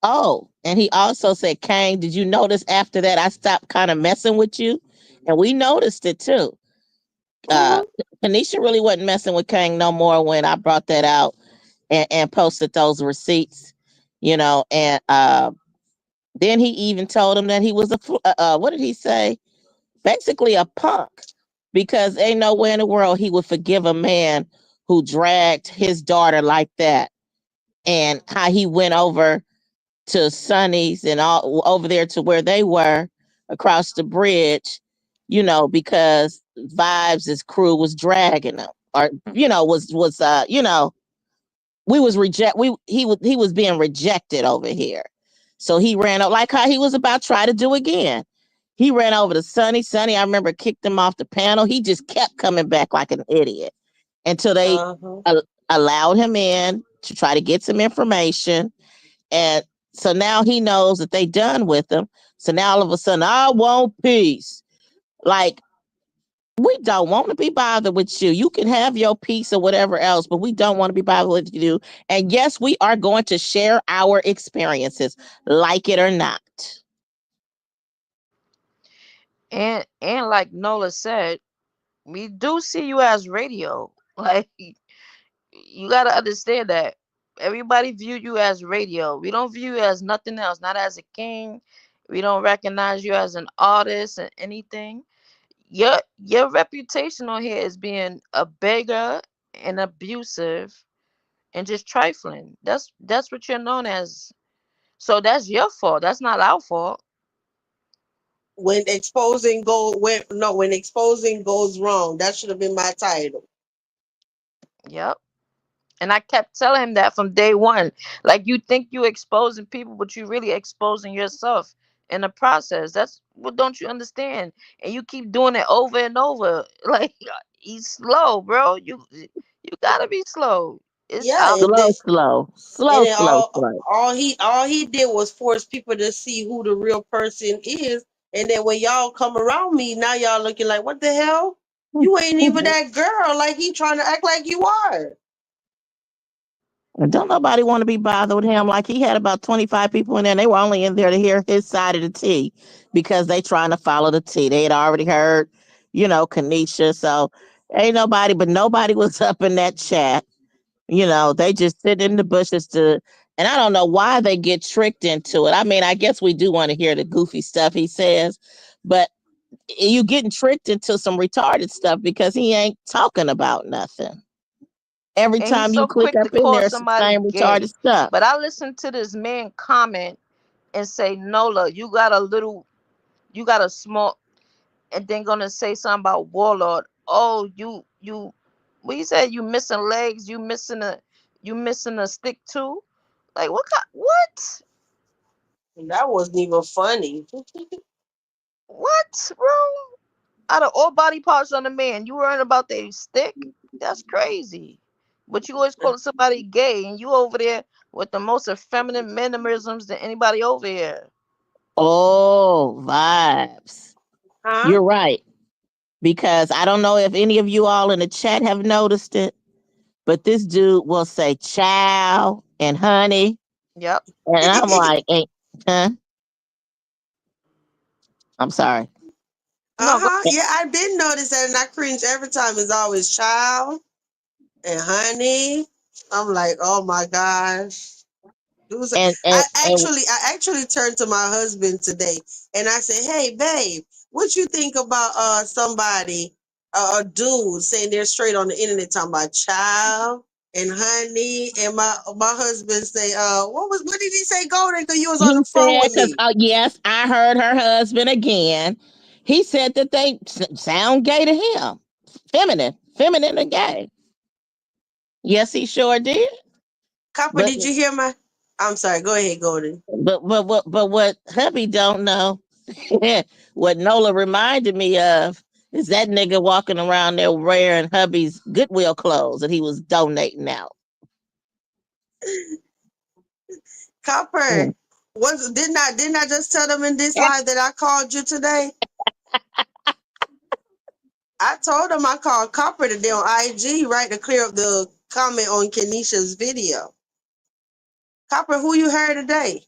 oh, and he also said, Kane, did you notice after that I stopped kind of messing with you? And we noticed it too. Uh Mm-hmm. Kanisha really wasn't messing with Kang no more when I brought that out and posted those receipts, you know, and then he even told him that he was what did he say? Basically a punk because ain't nowhere in the world he would forgive a man who dragged his daughter like that and how he went over to Sonny's and all over there to where they were across the bridge, you know, because Vibes' crew was dragging them or, you know, you know, we was reject we he was being rejected over here. So he ran up like how he was about to try to do again. He ran over to Sonny. Sonny, I remember kicked him off the panel. He just kept coming back like an idiot until they Uh-huh. allowed him in to try to get some information. And so now he knows that they done with him. So now all of a sudden, I want peace. Like, we don't want to be bothered with you. You can have your peace or whatever else, but we don't want to be bothered with you. And yes, we are going to share our experiences, like it or not. And like Nola said, we do see you as radio. Like you gotta understand that everybody view you as radio. We don't view you as nothing else, not as a king. We don't recognize you as an artist and anything. Your reputation on here is being a beggar and abusive and just trifling. That's what you're known as. So that's your fault. That's not our fault. When exposing goes wrong, that should have been my title. Yep. And I kept telling him that from day one. Like you think you exposing people, but you really exposing yourself in the process. That's what don't you understand? And you keep doing it over and over. Like he's slow, bro. You gotta be slow. It's Yeah, out. and then Slow, slow, and slow, then slow, slow. all he did was force people to see who the real person is. And then when y'all come around me, now y'all looking like, what the hell? You ain't even that girl. Like he trying to act like you are. And don't nobody want to be bothered with him. Like he had about 25 people in there. And they were only in there to hear his side of the tea because they trying to follow the tea. They had already heard, you know, Kanisha. So ain't nobody, but nobody was up in that chat. You know, they just sit in the bushes to, and I don't know why they get tricked into it. I mean, I guess we do want to hear the goofy stuff he says, but you getting tricked into some retarded stuff because he ain't talking about nothing. Every And he's time you so click quick to up in call there, it's the somebody same retarded gay. stuff. But I listened to this man comment and say, Nola, you got a small, and then gonna say something about Warlord. Oh, you what you said, you missing legs, you missing a stick too? Like what? And that wasn't even funny. What, bro? Out of all body parts on the man, you worrying about their stick? That's crazy. But you always calling somebody gay and you over there with the most effeminate mannerisms than anybody over here. Oh, vibes. Huh? You're right. Because I don't know if any of you all in the chat have noticed it, but this dude will say chow and honey. Yep. And I'm like, ain't, huh? I'm sorry. No, go Yeah, I did notice that, and I cringe every time. It's always child and honey. I'm like, oh my gosh. and I and and actually turned to my husband today and I said, "Hey, babe, what you think about somebody, a dude saying they're straight on the internet talking about child and honey?" And my husband say, what did he say, Golden? Because you was on he the phone said, with because me. yes, I heard her husband again. He said that they sound gay to him, feminine and gay. Yes, he sure did. Copper, But did you hear my? I'm sorry. Go ahead, Golden. but what hubby don't know, what Nola reminded me of, is that nigga walking around there wearing hubby's Goodwill clothes that he was donating out. Copper, Mm. didn't I just tell them in this live that I called you today? I told him I called Copper today on IG, right, to clear up the comment on Kenisha's video. Copper, who you heard today?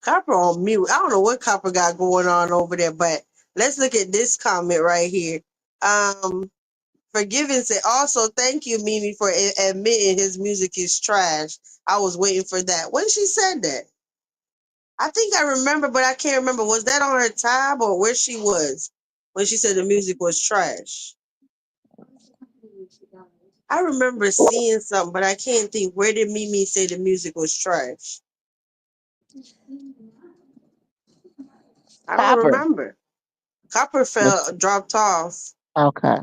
Copper on mute. I don't know what Copper got going on over there, but let's look at this comment right here. Forgiving said, also, thank you, Mimi, for admitting his music is trash. I was waiting for that. When she said that, I think I remember, but I can't remember. Was that on her tab or where she was when she said the music was trash? I remember seeing something, but I can't think. Where did Mimi say the music was trash? I don't Copper. remember. Copper dropped off. Okay.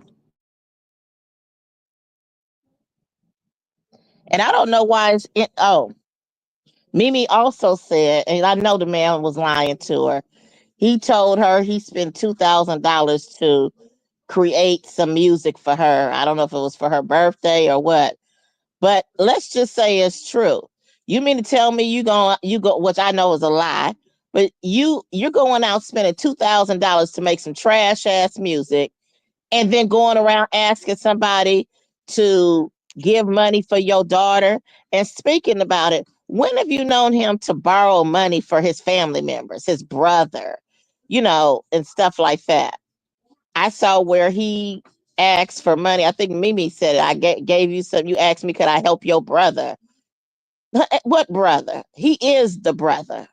And I don't know why it's in. Oh, Mimi also said, and I know the man was lying to her. He told her he spent $2,000 to create some music for her. I don't know if it was for her birthday or what, but let's just say it's true. You mean to tell me you go, which I know is a lie, but you're going out spending $2,000 to make some trash ass music, and then going around asking somebody to give money for your daughter. And speaking about it, when have you known him to borrow money for his family members, his brother, and stuff like that? I saw where he asked for money. I think Mimi said it. I gave you some. You asked me, could I help your brother? What brother? He is the brother.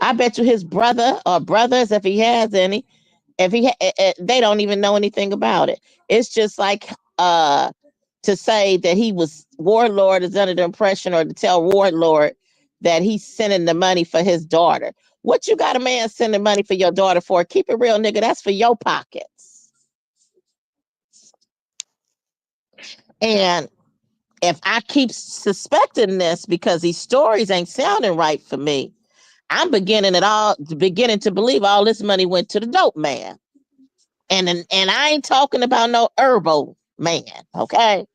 I bet you his brother or brothers, if he has any, if they don't even know anything about it. It's just like to say that he was Warlord is under the impression, or to tell Warlord that he's sending the money for his daughter. What you got a man sending money for your daughter for? Keep it real, nigga. That's for your pockets. And if I keep suspecting this because these stories ain't sounding right for me, I'm beginning to believe all this money went to the dope man. And I ain't talking about no herbal man, okay?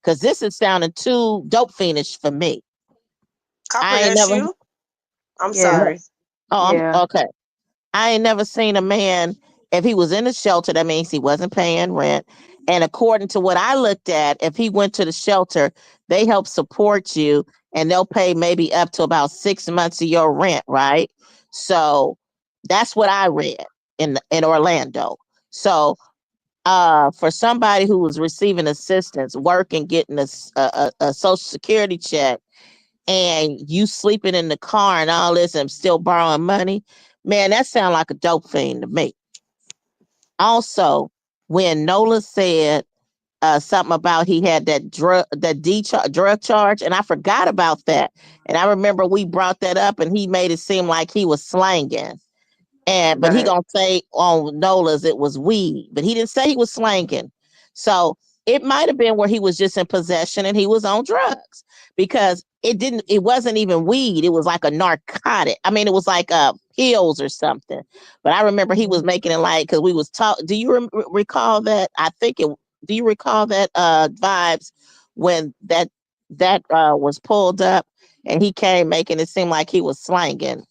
Because this is sounding too dope fiendish for me. Copper, I ain't that's never. you? I'm Yeah, sorry. Oh, yeah. I'm okay. I ain't never seen a man, if he was in a shelter, that means he wasn't paying rent. And according to what I looked at, if he went to the shelter, they help support you and they'll pay maybe up to about 6 months of your rent, right? So that's what I read in Orlando. So for somebody who was receiving assistance, working, getting a social security check, and you sleeping in the car and all this and still borrowing money, man, that sounds like a dope fiend to me. Also, when Nola said something about he had drug charge, and I forgot about that. And I remember we brought that up, and he made it seem like he was slanging. But he Right. gonna say on Nola's it was weed, but he didn't say he was slanging. So it might have been where he was just in possession and he was on drugs, because it wasn't even weed. It was like a narcotic. I mean, it was like pills or something. But I remember he was Mhm. making it like, because we was talk. Do you recall that? Do you recall that vibes when that was pulled up and he came making it seem like he was slanging,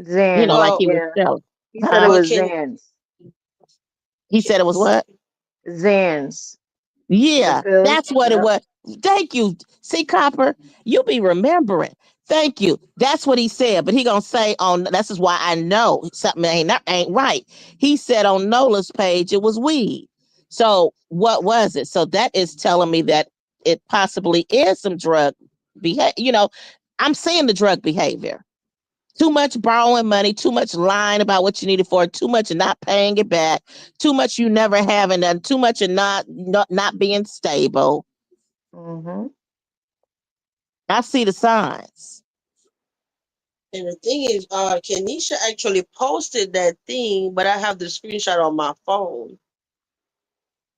Zans. like Well, he was Yeah. selling. He said it Huh? well, was Zans. He said it was what? Zans. The Yeah, pills. that's what it Yep. was. Thank you. See, Copper, you be remembering. Thank you. That's what he said. But he gonna say on this is why I know something ain't right. He said on Nola's page it was weed. So what was it? So that is telling me that it possibly is some drug behavior. I'm seeing the drug behavior. Too much borrowing money, too much lying about what you needed for it, too much and not paying it back, too much you never having done, too much and not being stable. Mm-hmm. I see the signs. And the thing is, Kenisha actually posted that thing, but I have the screenshot on my phone.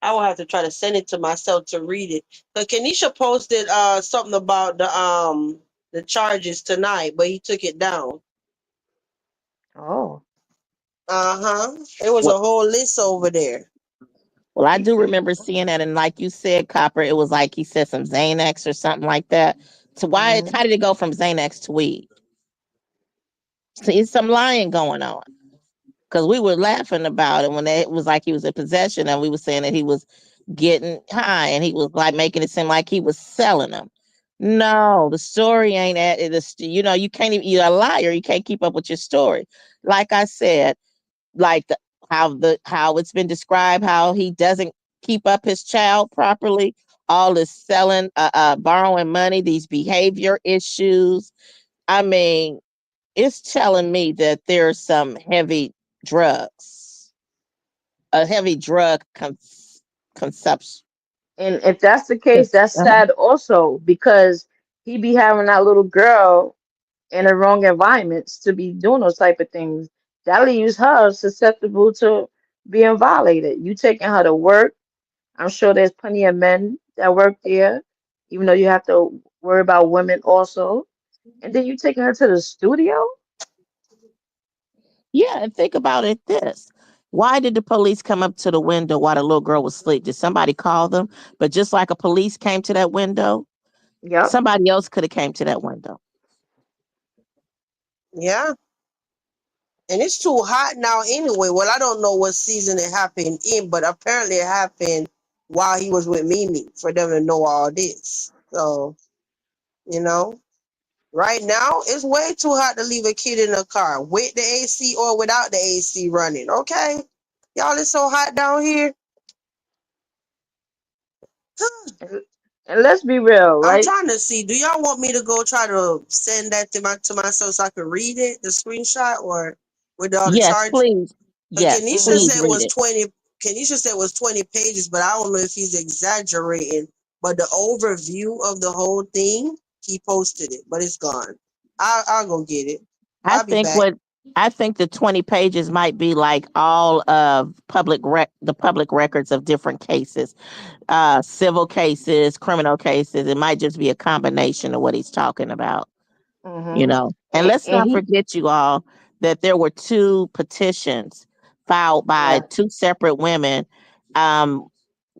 I will have to try to send it to myself to read it. But Kenisha posted something about the charges tonight, but he took it down. Oh. Uh-huh. There was Well, a whole list over there. well, I do remember seeing that, and like you said, Copper, it was like he said some Xanax or something like that. So why? Mm-hmm. How did it go from Xanax to weed? See, some lying going on. Because we were laughing about it when it was like he was in possession, and we were saying that he was getting high, and he was like making it seem like he was selling them. No, the story ain't at it. You can't even. You're a liar. You can't keep up with your story. Like I said, like how it's been described, how he doesn't keep up his child properly. All this selling, borrowing money, these behavior issues. I mean, it's telling me that there's some heavy drugs, a heavy drug consumption. And if that's the case, that's sad also because he be having that little girl in the wrong environments to be doing those type of things. That leaves her susceptible to being violated. You taking her to work. I'm sure there's plenty of men that work there, even though you have to worry about women also. And then you taking her to the studio? Yeah, and think about it this. Why did the police come up to the window while the little girl was asleep? Did somebody call them? But just like a police came to that window, Yep. somebody else could have came to that window. Yeah. And it's too hot now anyway. Well, I don't know what season it happened in, but apparently it happened while he was with Mimi for them to know all this. So, you know, right now it's way too hot to leave a kid in a car with the AC or without the AC running. Okay. Y'all, it's so hot down here. And, and let's be real, I'm right? trying to see. Do y'all want me to go try to send that to myself so I can read it, the screenshot, or with all the Yes, charge? please. But Yes, Kenisha Mm-hmm. please said it read was it. 20. Kenisha said it was 20 pages, but I don't know if he's exaggerating. But the overview of the whole thing, he posted it, but it's gone. I'll go get it. I I'll be think back. what I think the 20 pages might be like all of the public records of different cases, civil cases, criminal cases. It might just be a combination of what he's talking about, you Mm-hmm. know. And let's And not he, forget, you all, that there were two petitions filed by yeah. two separate women, um,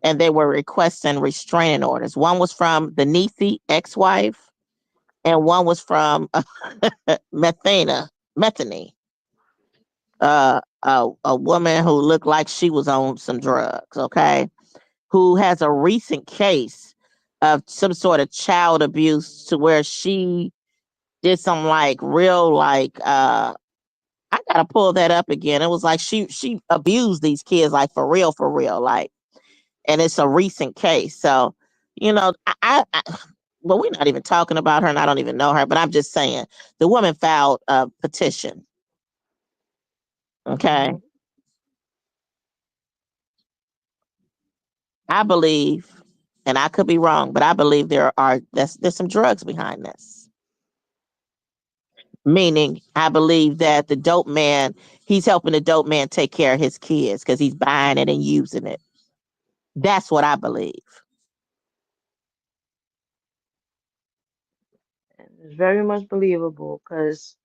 and they were requesting restraining orders. One was from the Nisi ex-wife, and one was from Methany, a woman who looked like she was on some drugs, okay, who has a recent case of some sort of child abuse to where she did some like real like I gotta pull that up again. It was like she abused these kids like for real, like, and it's a recent case. So, I well, we're not even talking about her, and I don't even know her, but I'm just saying the woman filed a petition. Okay, Mm-hmm. I believe, and I could be wrong, but I believe there's some drugs behind this. Meaning, I believe that the dope man, he's helping the dope man take care of his kids because he's buying it and using it. That's what I believe. It's very much believable because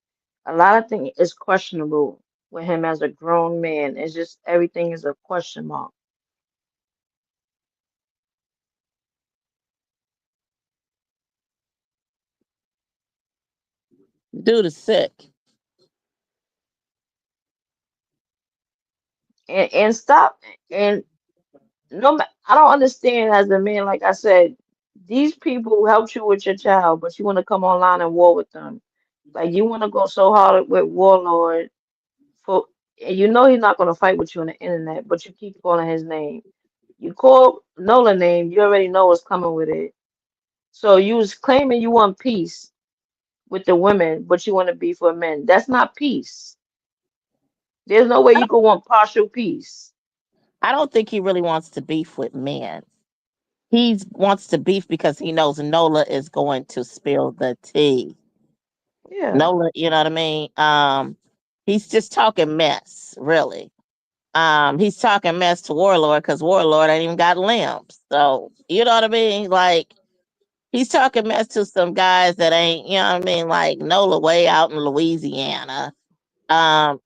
a lot of things is questionable with him as a grown man. It's just everything is a question mark. Dude is sick. And stop and no, I don't understand as a man. Like I said, These people helped you with your child, but you want to come online and war with them. Like you want to go so hard with Warlord for, and you know he's not going to fight with you on the internet, but you keep calling his name. You call Nola name, you already know what's coming with it. So you was claiming you want peace with the women, but you want to be for men. That's not peace. There's no way I you don't, could want partial peace. I don't think he really wants to beef with men. He wants to beef because he knows Nola is going to spill the tea. Yeah. Nola, you know what I mean? He's just talking mess, really. He's talking mess to Warlord because Warlord ain't even got limbs. So, you know what I mean? Like, he's talking mess to some guys that ain't, you know what I mean? Like Nola way out in Louisiana.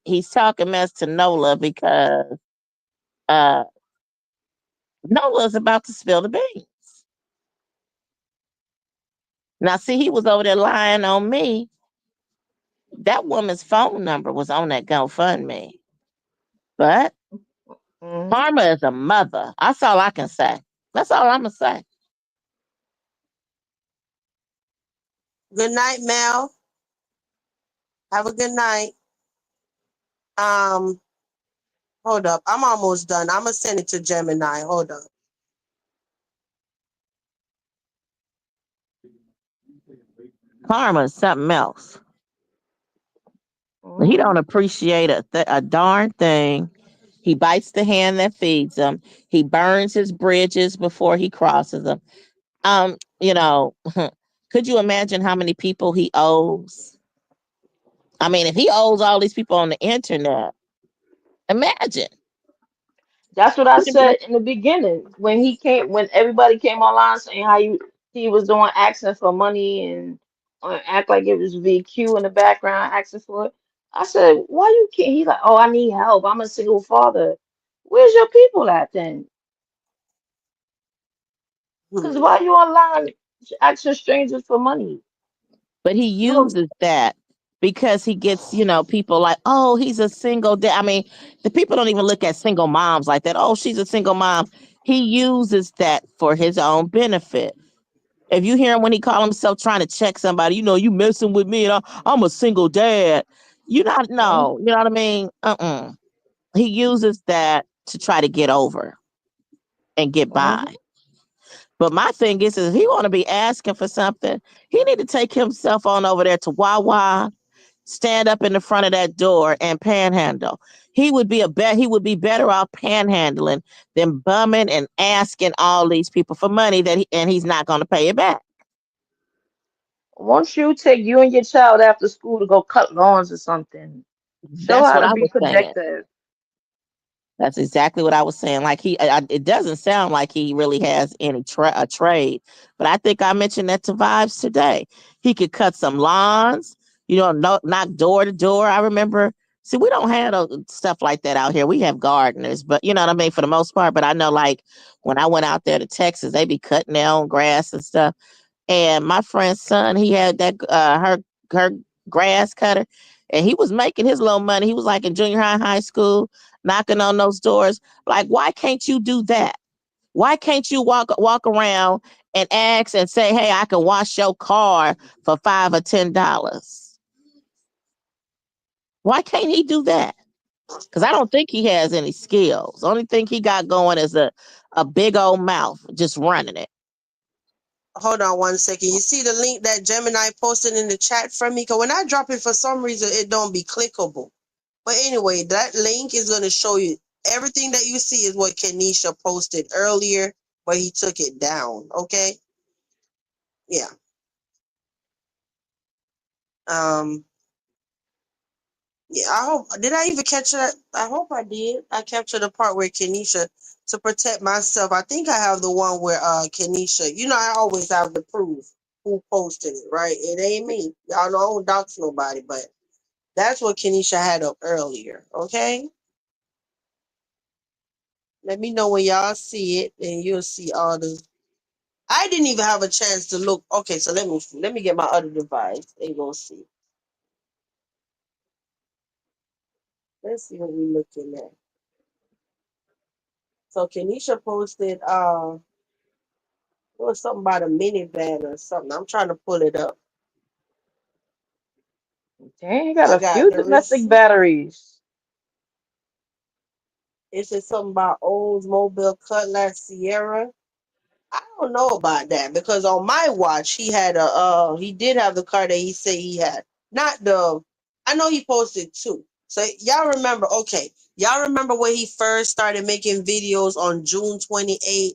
He's talking mess to Nola because uh Nola's about to spill the beans. Now, see, he was over there lying on me. That woman's phone number was on that GoFundMe. But Hmm. Karma is a mother. That's all I can say. That's all I'm gonna say. Good night, Mel. Have a good night. Um, hold up. I'm almost done. I'm gonna send it to Gemini. Hold up. Karma is something else. He Hmm. don't appreciate a darn thing. He bites the hand that feeds him. He burns his bridges before he crosses them. You know, could you imagine how many people he owes? I mean, if he owes all these people on the internet, imagine. That's what I said in the beginning when he came, when everybody came online saying how he was doing asking for money and act like it was VQ in the background asking for it. I said, why you can't? He's like, oh, I need help. I'm a single father. Where's your people at then? Because Hmm. why you online asking strangers for money? But he You don't. uses that because he gets, people like, oh, he's a single dad. I mean, the people don't even look at single moms like that. Oh, she's a single mom. He uses that for his own benefit. If you hear him when he call himself trying to check somebody, you messing with me and I'm a single dad. You not Mhm. no, you know what I mean? He uses that to try to get over and get by. Mhm. But my thing is if he want to be asking for something, he need to take himself on over there to Wawa, stand up in the front of that door and panhandle. He would be better off panhandling than bumming and asking all these people for money and he's not going to pay it back. Won't you take you and your child after school to go cut lawns or something? Show That's how what to I be was saying. productive. That's exactly what I was saying. Like it doesn't sound like he really has any a trade, but I think I mentioned that to Vibes today. He could cut some lawns, knock door to door. I remember. See, we don't have stuff like that out here. We have gardeners, but you know what I mean for the most part. But I know, like when I went out there to Texas, they be cutting their own grass and stuff. And my friend's son, he had that her grass cutter, and he was making his little money. He was like in junior high school, knocking on those doors. Like, why can't you do that? Why can't you walk around and ask and say, "Hey, I can wash your car for $5 or $10"? Why can't he do that? Because I don't think he has any skills. Only thing he got going is a big old mouth, just running it. Hold on 1 second. You see the link that Gemini posted in the chat from me? Because when I drop it, for some reason, it don't be clickable. But anyway, that link is going to show you everything that you see is what Kenisha posted earlier, but he took it down. Okay? Yeah. Um. Yeah. I hope. Did I even catch that? I hope I did. I captured the part where Kenisha, to protect myself. I think I have the one where Kenisha. I always have the proof who posted it. Right? It ain't me. Y'all know I don't dox nobody, but that's what Kenisha had up earlier. Okay. Let me know when y'all see it, and you'll see all the. I didn't even have a chance to look. Okay, so let me see. Let me get my other device and go see. Let's see what we're looking at. So Kenisha posted. It was something about a minivan or something. I'm trying to pull it up. Dang, you got I a got few the domestic receipt. batteries. It said something about Oldsmobile Cutlass Sierra. I don't know about that because on my watch he had a he did have the car that he said he had. Not the I know he posted two. So y'all remember, okay. Y'all remember when he first started making videos on June 28th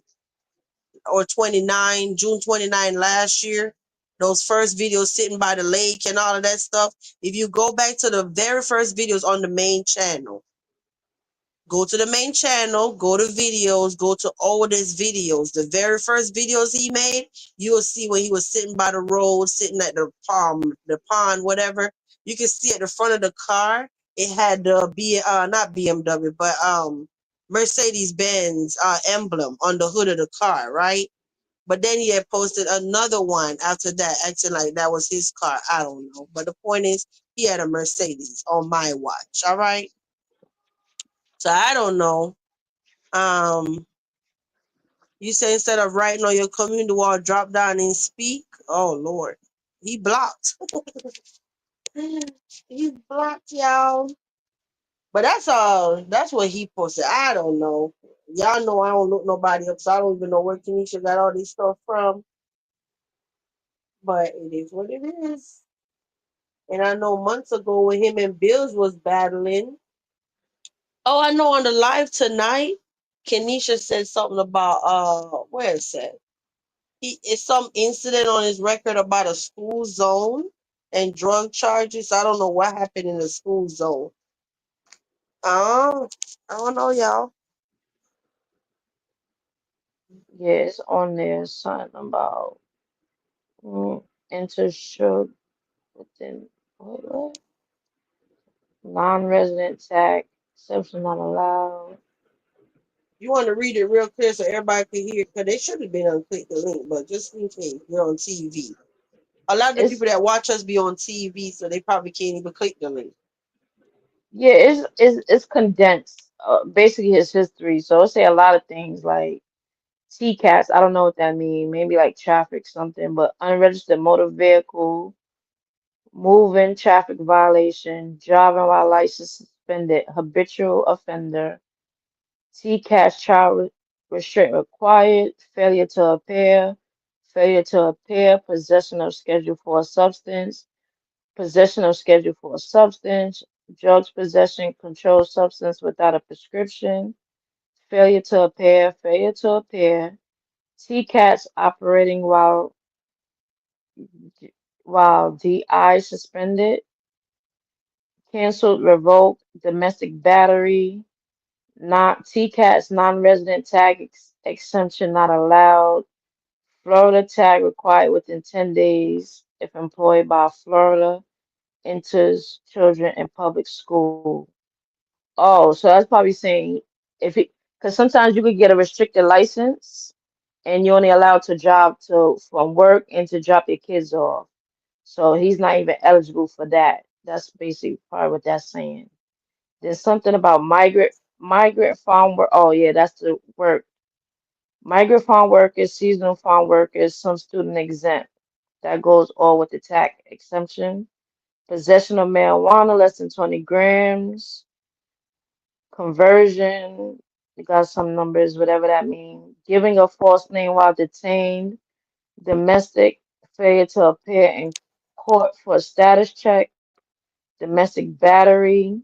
or 29, June 29 last year? Those first videos sitting by the lake and all of that stuff. If you go back to the very first videos on the main channel, go to the main channel, go to videos, go to oldest videos. The very first videos he made, you will see when he was sitting by the road, sitting at the pond, whatever. You can see at the front of the car, it had the not BMW, but Mercedes Benz emblem on the hood of the car, right? But then he had posted another one after that, acting like that was his car. I don't know. But the point is, he had a Mercedes on my watch. All right. So I don't know. Um, you say instead of writing on your community wall, drop down and speak. Oh Lord, he blocked. He blocked y'all. But that's all. That's what he posted. I don't know. Y'all know I don't look nobody up, so I don't even know where Tanisha got all this stuff from. But it is what it is. And I know months ago when him and Bills was battling. Oh, I know on the live tonight, Kenisha said something about where is that? He it's some incident on his record about a school zone and drug charges. I don't know what happened in the school zone. I don't know, y'all. Yeah, it's on there something about mm, intershook within what? Non-resident tag exception not allowed. You want to read it real clear so everybody can hear because they should have been on click the link, but just in case you're on TV. A lot of the It's people that watch us be on TV, so they probably can't even click the link. yeah, it's condensed. Basically his history. So it say a lot of things like TCATs. I don't know what that means. Maybe like traffic something, but unregistered motor vehicle, moving traffic violation, driving while license suspended, habitual offender, TCAS child restraint required, failure to appear, possession of schedule for a substance, drugs possession, controlled substance without a prescription, failure to appear, TCAS operating while DI suspended, canceled, revoked, domestic battery, not TCAT's non-resident tag exemption not allowed. Florida tag required within 10 days if employed by Florida enters children in public school. Oh, so that's probably saying if it, because sometimes you could get a restricted license and you're only allowed to drive to from work and to drop your kids off. So he's not even eligible for that. That's basically probably what that's saying. There's something about migrant farm work. Oh yeah, that's the work. Migrant farm workers, seasonal farm workers, some student exempt. That goes all with the tax exemption. Possession of marijuana less than 20 grams. Conversion. You got some numbers, whatever that means. Giving a false name while detained. Domestic failure to appear in court for a status check. Domestic battery.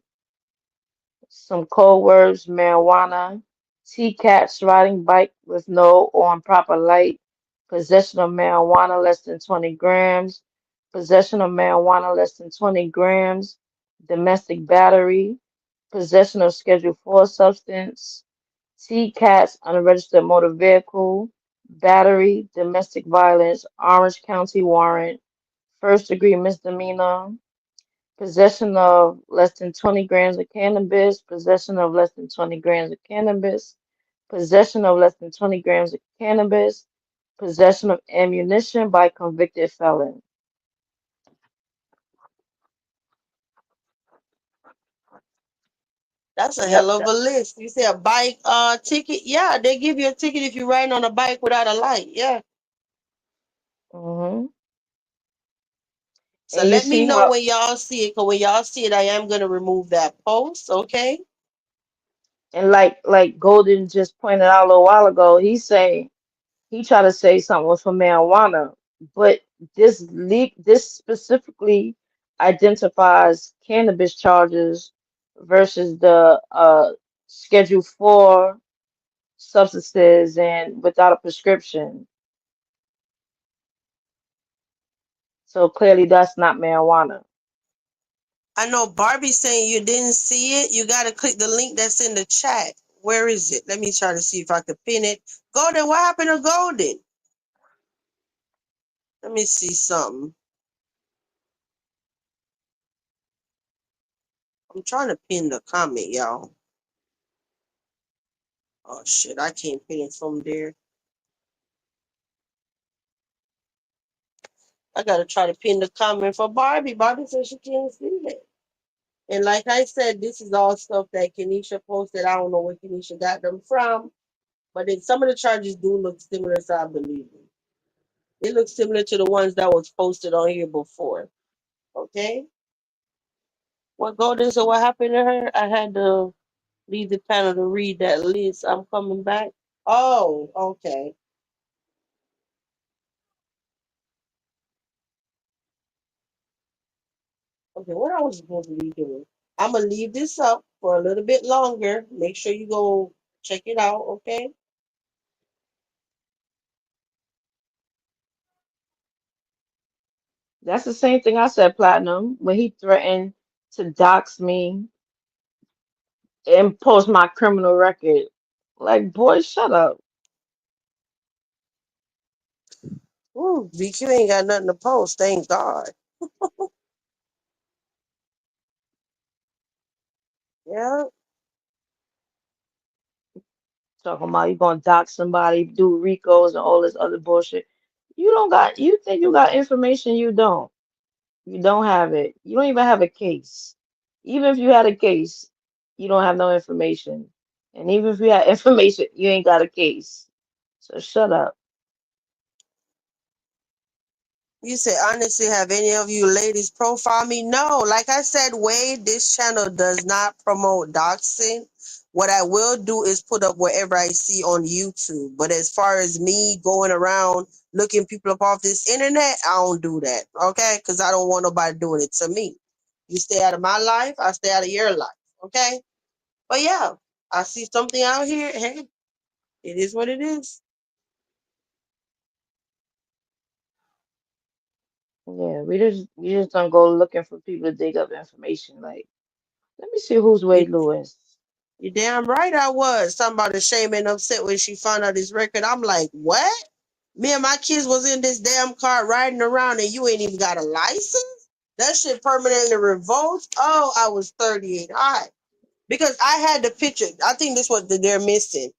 Some code words, marijuana, T-cats riding bike with no or improper light, possession of marijuana less than 20 grams, possession of marijuana less than 20 grams, domestic battery, possession of Schedule 4 substance, T-cats unregistered motor vehicle, battery, domestic violence, Orange County warrant, first degree misdemeanor, possession of less than 20 grams of cannabis, possession of less than 20 grams of cannabis, possession of less than 20 grams of cannabis, possession of ammunition by convicted felon. That's a hell Yep, of a that, list. You say a bike ticket? Yeah, they give you a ticket if you're riding on a bike without a light. Yeah. Hmm. So And you let me see know how, when y'all see it. Cause when y'all see it, I am gonna remove that post. Okay. and like Golden just pointed out a little while ago, he tried to say something was for marijuana, but this specifically identifies cannabis charges versus the Schedule 4 substances and without a prescription. So clearly that's not marijuana. I know Barbie saying you didn't see it. You gotta click the link that's in the chat. Where is it? Let me try to see if I can pin it. Golden, what happened to Golden? Let me see something. I'm trying to pin the comment, y'all. Oh shit, I can't pin it from there. I gotta try to pin the comment for Barbie. Barbie says she can't see it. And like I said, this is all stuff that Kenisha posted. I don't know where Kenisha got them from, but then some of the charges do look similar, so I believe it. They look similar to the ones that was posted on here before. Okay? What Golden, so what happened to her? I had to leave the panel to read that list. I'm coming back. Oh, okay. Okay, what I was supposed to be doing? I'm gonna leave this up for a little bit longer. Make sure you go check it out, okay? That's the same thing I said, Platinum, when he threatened to dox me and post my criminal record. Like, boy, shut up. Ooh, BQ ain't got nothing to post, thank God. Yeah. Talking about you gonna dox somebody, do Ricos and all this other bullshit. You think you got information you don't. You don't have it. You don't even have a case. Even if you had a case, you don't have no information. And even if you had information, you ain't got a case. So shut up. You said, honestly, have any of you ladies profile me? No, like I said, Wade, this channel does not promote doxing. What I will do is put up whatever I see on YouTube. But as far as me going around looking people up off this internet, I don't do that. Okay? Because I don't want nobody doing it to me. You stay out of my life, I stay out of your life. Okay? But yeah, I see something out here. Hey, it is what it is. Yeah, we just don't go looking for people to dig up information. Like, let me see who's You Wade Lewis. You damn right I was. Talking about ashamed and upset when she found out his record. I'm like, what? Me and my kids was in this damn car riding around and you ain't even got a license? That shit permanently revoked. Oh, I was 38 high. Because I had the picture. I think this what they're missing.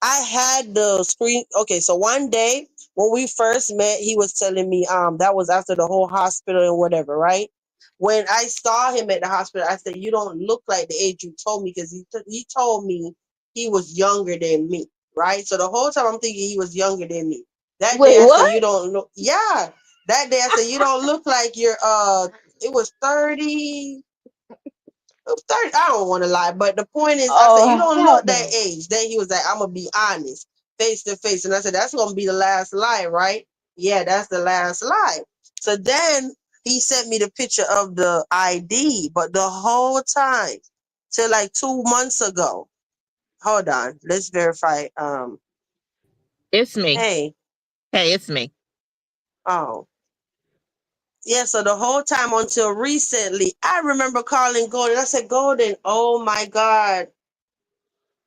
I had the screen. Okay, so one day when we first met, he was telling me that was after the whole hospital and whatever, right? When I saw him at the hospital, I said, "You don't look like the age you told me," because he told me he was younger than me, right? So the whole time I'm thinking he was younger than me. That day Wait, I said, what? "You don't look." Yeah, that day I said, "You don't look like you're." It was 30. 30, I don't want to lie, but the point is, I said, Oh, you don't hell look that no. age. Then he was like, I'm going to be honest, face to face. And I said, that's going to be the last lie, right? Yeah, that's the last lie. So then he sent me the picture of the ID, but the whole time, till like 2 months ago. Hold on, let's verify. It's me. Hey, Hey, it's me. oh. Yeah, so the whole time until recently, I remember calling Golden. I said, Golden, oh my God,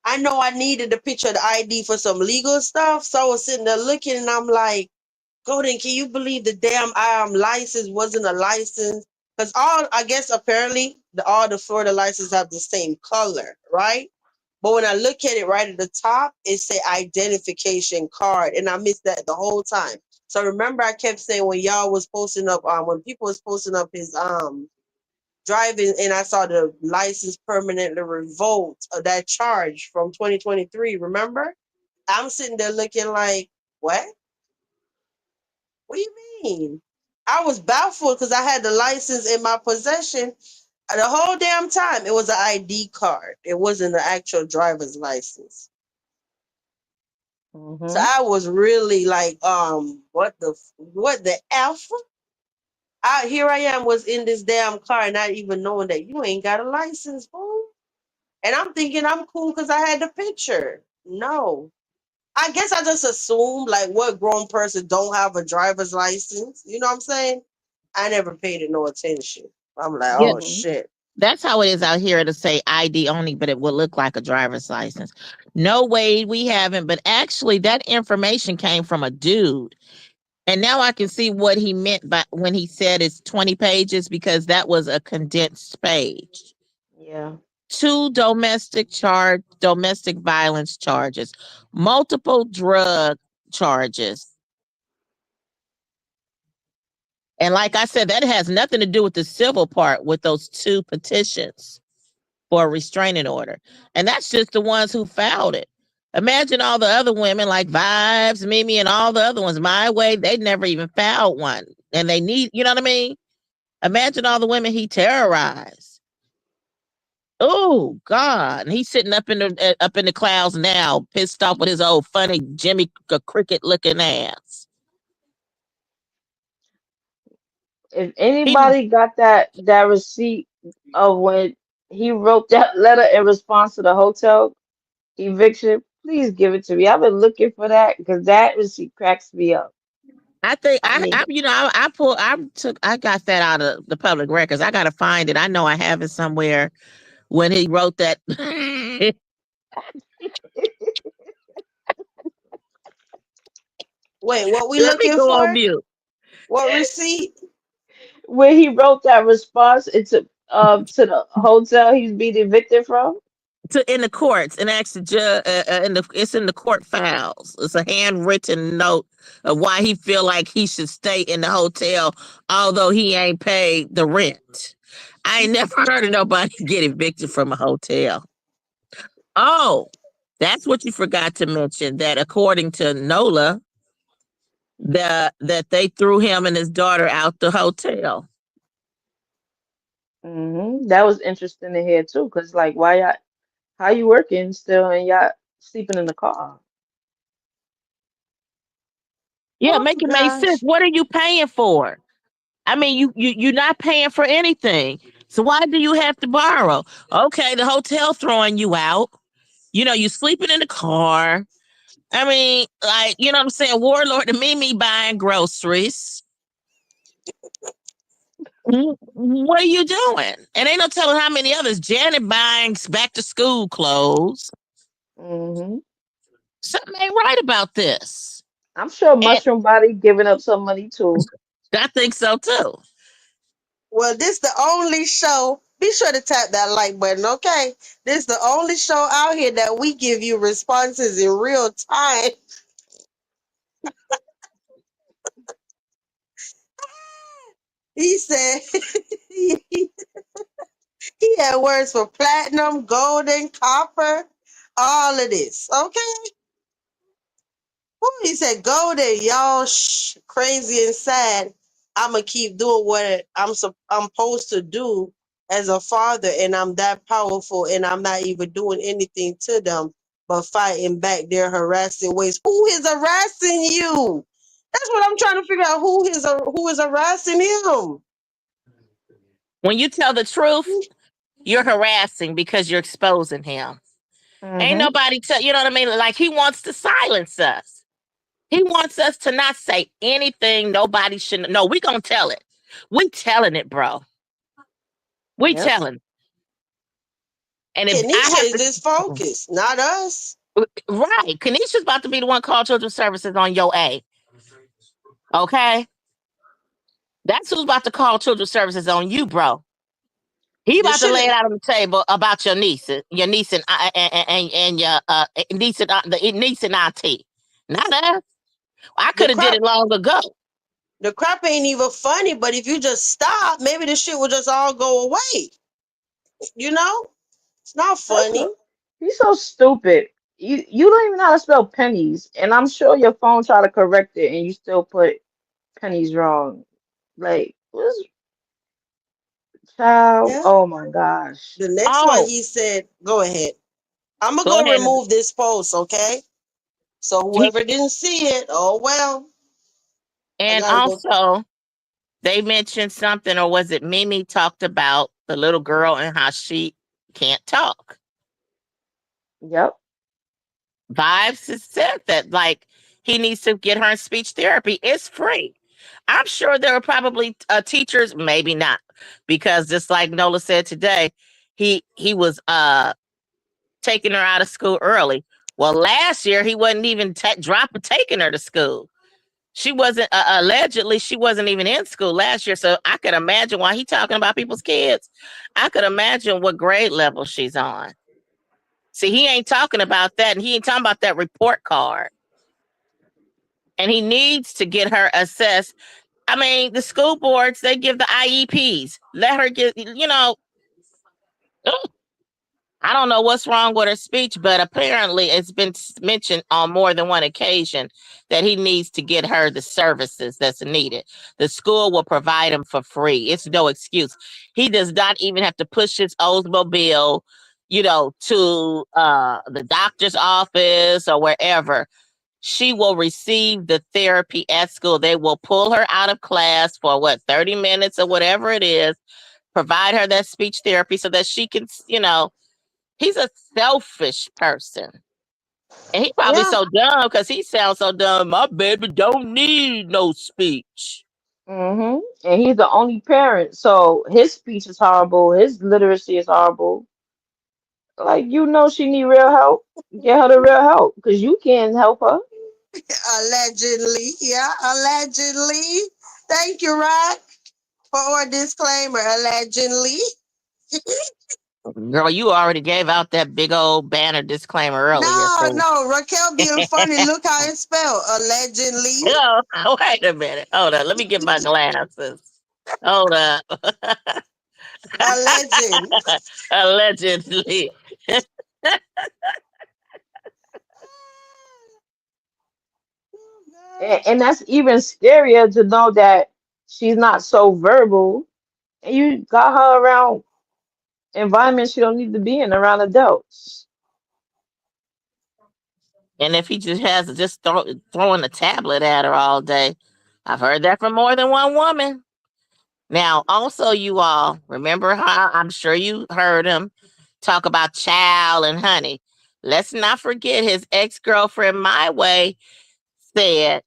I know I needed a picture of the ID for some legal stuff. So I was sitting there looking and I'm like, Golden, can you believe the damn license wasn't a license? Because all I guess apparently all the Florida licenses have the same color, right? But when I look at it right at the top, it say identification card. And I missed that the whole time. So remember I kept saying when y'all was posting up when people was posting up his driving and I saw the license permanently revoked of that charge from 2023. Remember? I'm sitting there looking like, what? What do you mean? I was baffled because I had the license in my possession the whole damn time. It was an ID card. It wasn't the actual driver's license. So Mm-hmm. I was really like, what the F? Here I am was in this damn car, not even knowing that you ain't got a license, fool. And I'm thinking I'm cool because I had the picture. No. I guess I just assumed like what grown person don't have a driver's license. You know what I'm saying? I never paid it no attention. I'm like, Yeah, oh Mm-hmm. shit. that's how it is out here to say ID only, but it will look like a driver's license. No way, we haven't. But actually, that information came from a dude. And now I can see what he meant by when he said it's 20 pages because that was a condensed page. Yeah. Two domestic violence charges, multiple drug charges. And like I said, that has nothing to do with the civil part with those two petitions for a restraining order. And that's just the ones who filed it. Imagine all the other women like Vibes, Mimi, and all the other ones. My Way, they never even filed one. And they need, you know what I mean? Imagine all the women he terrorized. Oh God! And he's sitting up in the clouds now, pissed off with his old funny Jimmy Cricket looking ass. If He anybody got that receipt of when he wrote that letter in response to the hotel eviction, please give it to me. I've been looking for that because that receipt cracks me up. I think I I mean, you know I got that out of the public records. I gotta find it. I know I have it somewhere when he wrote that. Let Wait, what we me looking go on for? mute. What receipt? when he wrote that response to the hotel he's being evicted from. To in the courts and ask the judge it's in the court files. It's a handwritten note of why he feel like he should stay in the hotel although he ain't paid the rent. I ain't never heard of nobody get evicted from a hotel. Oh, that's what you forgot to mention, that according to Nola, that they threw him and his daughter out the hotel. That was interesting to hear too, because like, why y'all, how you working still and y'all sleeping in the car? Yeah, Oh make it make sense. gosh. What are you paying for? I mean, you're not paying for anything. So why do you have to borrow? Okay, the hotel throwing you out. You know, you sleeping in the car. I mean, like, you know what I'm saying? Warlord and Mimi buying groceries. What are you doing? And ain't no telling how many others. Janet buying back to school clothes. hmm Something ain't right about this. I'm sure And Mushroom Body giving up some money too. I think so too. Well, this the only show. Be sure to tap that like button, okay? This the only show out here that we give you responses in real time. He said he had words for platinum, golden, copper, all of this. Okay. Ooh, he said golden, y'all crazy and sad. I'ma keep doing what I'm supposed to do as a father, and I'm that powerful, and I'm not even doing anything to them, but fighting back their harassing ways. Who is harassing you? That's what I'm trying to figure out. Who is harassing him? When you tell the truth, you're harassing because you're exposing him. Ain't hmm nobody tell, you know what I mean? Like he wants to silence us. He wants us to not say anything nobody should. No, we gonna tell it. We telling it, bro. We Yep. telling. And if I Kenisha have is this focus, not us. right, Kanisha's about to be the one called Children's Services on your A. Okay, that's who's about to call Children's Services on you, bro. He This about to lay it should out on the table about your niece and your niece and the niece and auntie. Not us. I the could have did crap it long ago. the crap ain't even funny, but if you just stop, maybe the shit will just all go away. You know? It's not First of funny. all, he's so stupid. You don't even know how to spell pennies, and I'm sure your phone tried to correct it, and you still put pennies wrong. Like, what's child? Yeah. Oh my gosh. The next one Oh, he said, go ahead. I'm gonna go go ahead. remove this post, okay? So He, whoever didn't see it, oh well. I and gotta go. also, they mentioned something, or was it Mimi talked about the little girl and how she can't talk? Yep. Vibes has said that, like, he needs to get her in speech therapy. It's free. I'm sure there are probably teachers, maybe not, because just like Nola said today, he was taking her out of school early. Well, last year he wasn't even taking her to school. She wasn't allegedly she wasn't even in school last year, so I could imagine why he talking about people's kids. I could imagine what grade level she's on. See, he ain't talking about that, and he ain't talking about that report card. And he needs to get her assessed. I mean, the school boards, they give the IEPs. Let her get, I don't know what's wrong with her speech, but apparently it's been mentioned on more than one occasion that he needs to get her the services that's needed. The school will provide him for free. It's no excuse. He does not even have to push his Oldsmobile, to the doctor's office or wherever. She will receive the therapy at school. They will pull her out of class for 30 minutes or whatever it is, provide her that speech therapy so that she can, he's a selfish person. And he probably Yeah, so dumb because he sounds so dumb. My baby don't need no speech. And he's the only parent, so his speech is horrible. His literacy is horrible. Like, she need real help. Get her the real help, because you can't help her. allegedly. Yeah, allegedly. Thank you, Rock, for our disclaimer. Allegedly. Girl, you already gave out that big old banner disclaimer earlier. No, So, no, Raquel being funny. Look how it's spelled. Allegedly. oh, wait a minute. Hold on. Let me get my glasses. Hold up. Alleged. Allegedly. And that's even scarier to know that she's not so verbal, and you got her around environments she don't need to be in, around adults. And if he just has just throwing a tablet at her all day, I've heard that from more than one woman. Now, also, you all remember how I'm sure you heard him talk about child and honey. Let's not forget his ex girlfriend, My Way, said,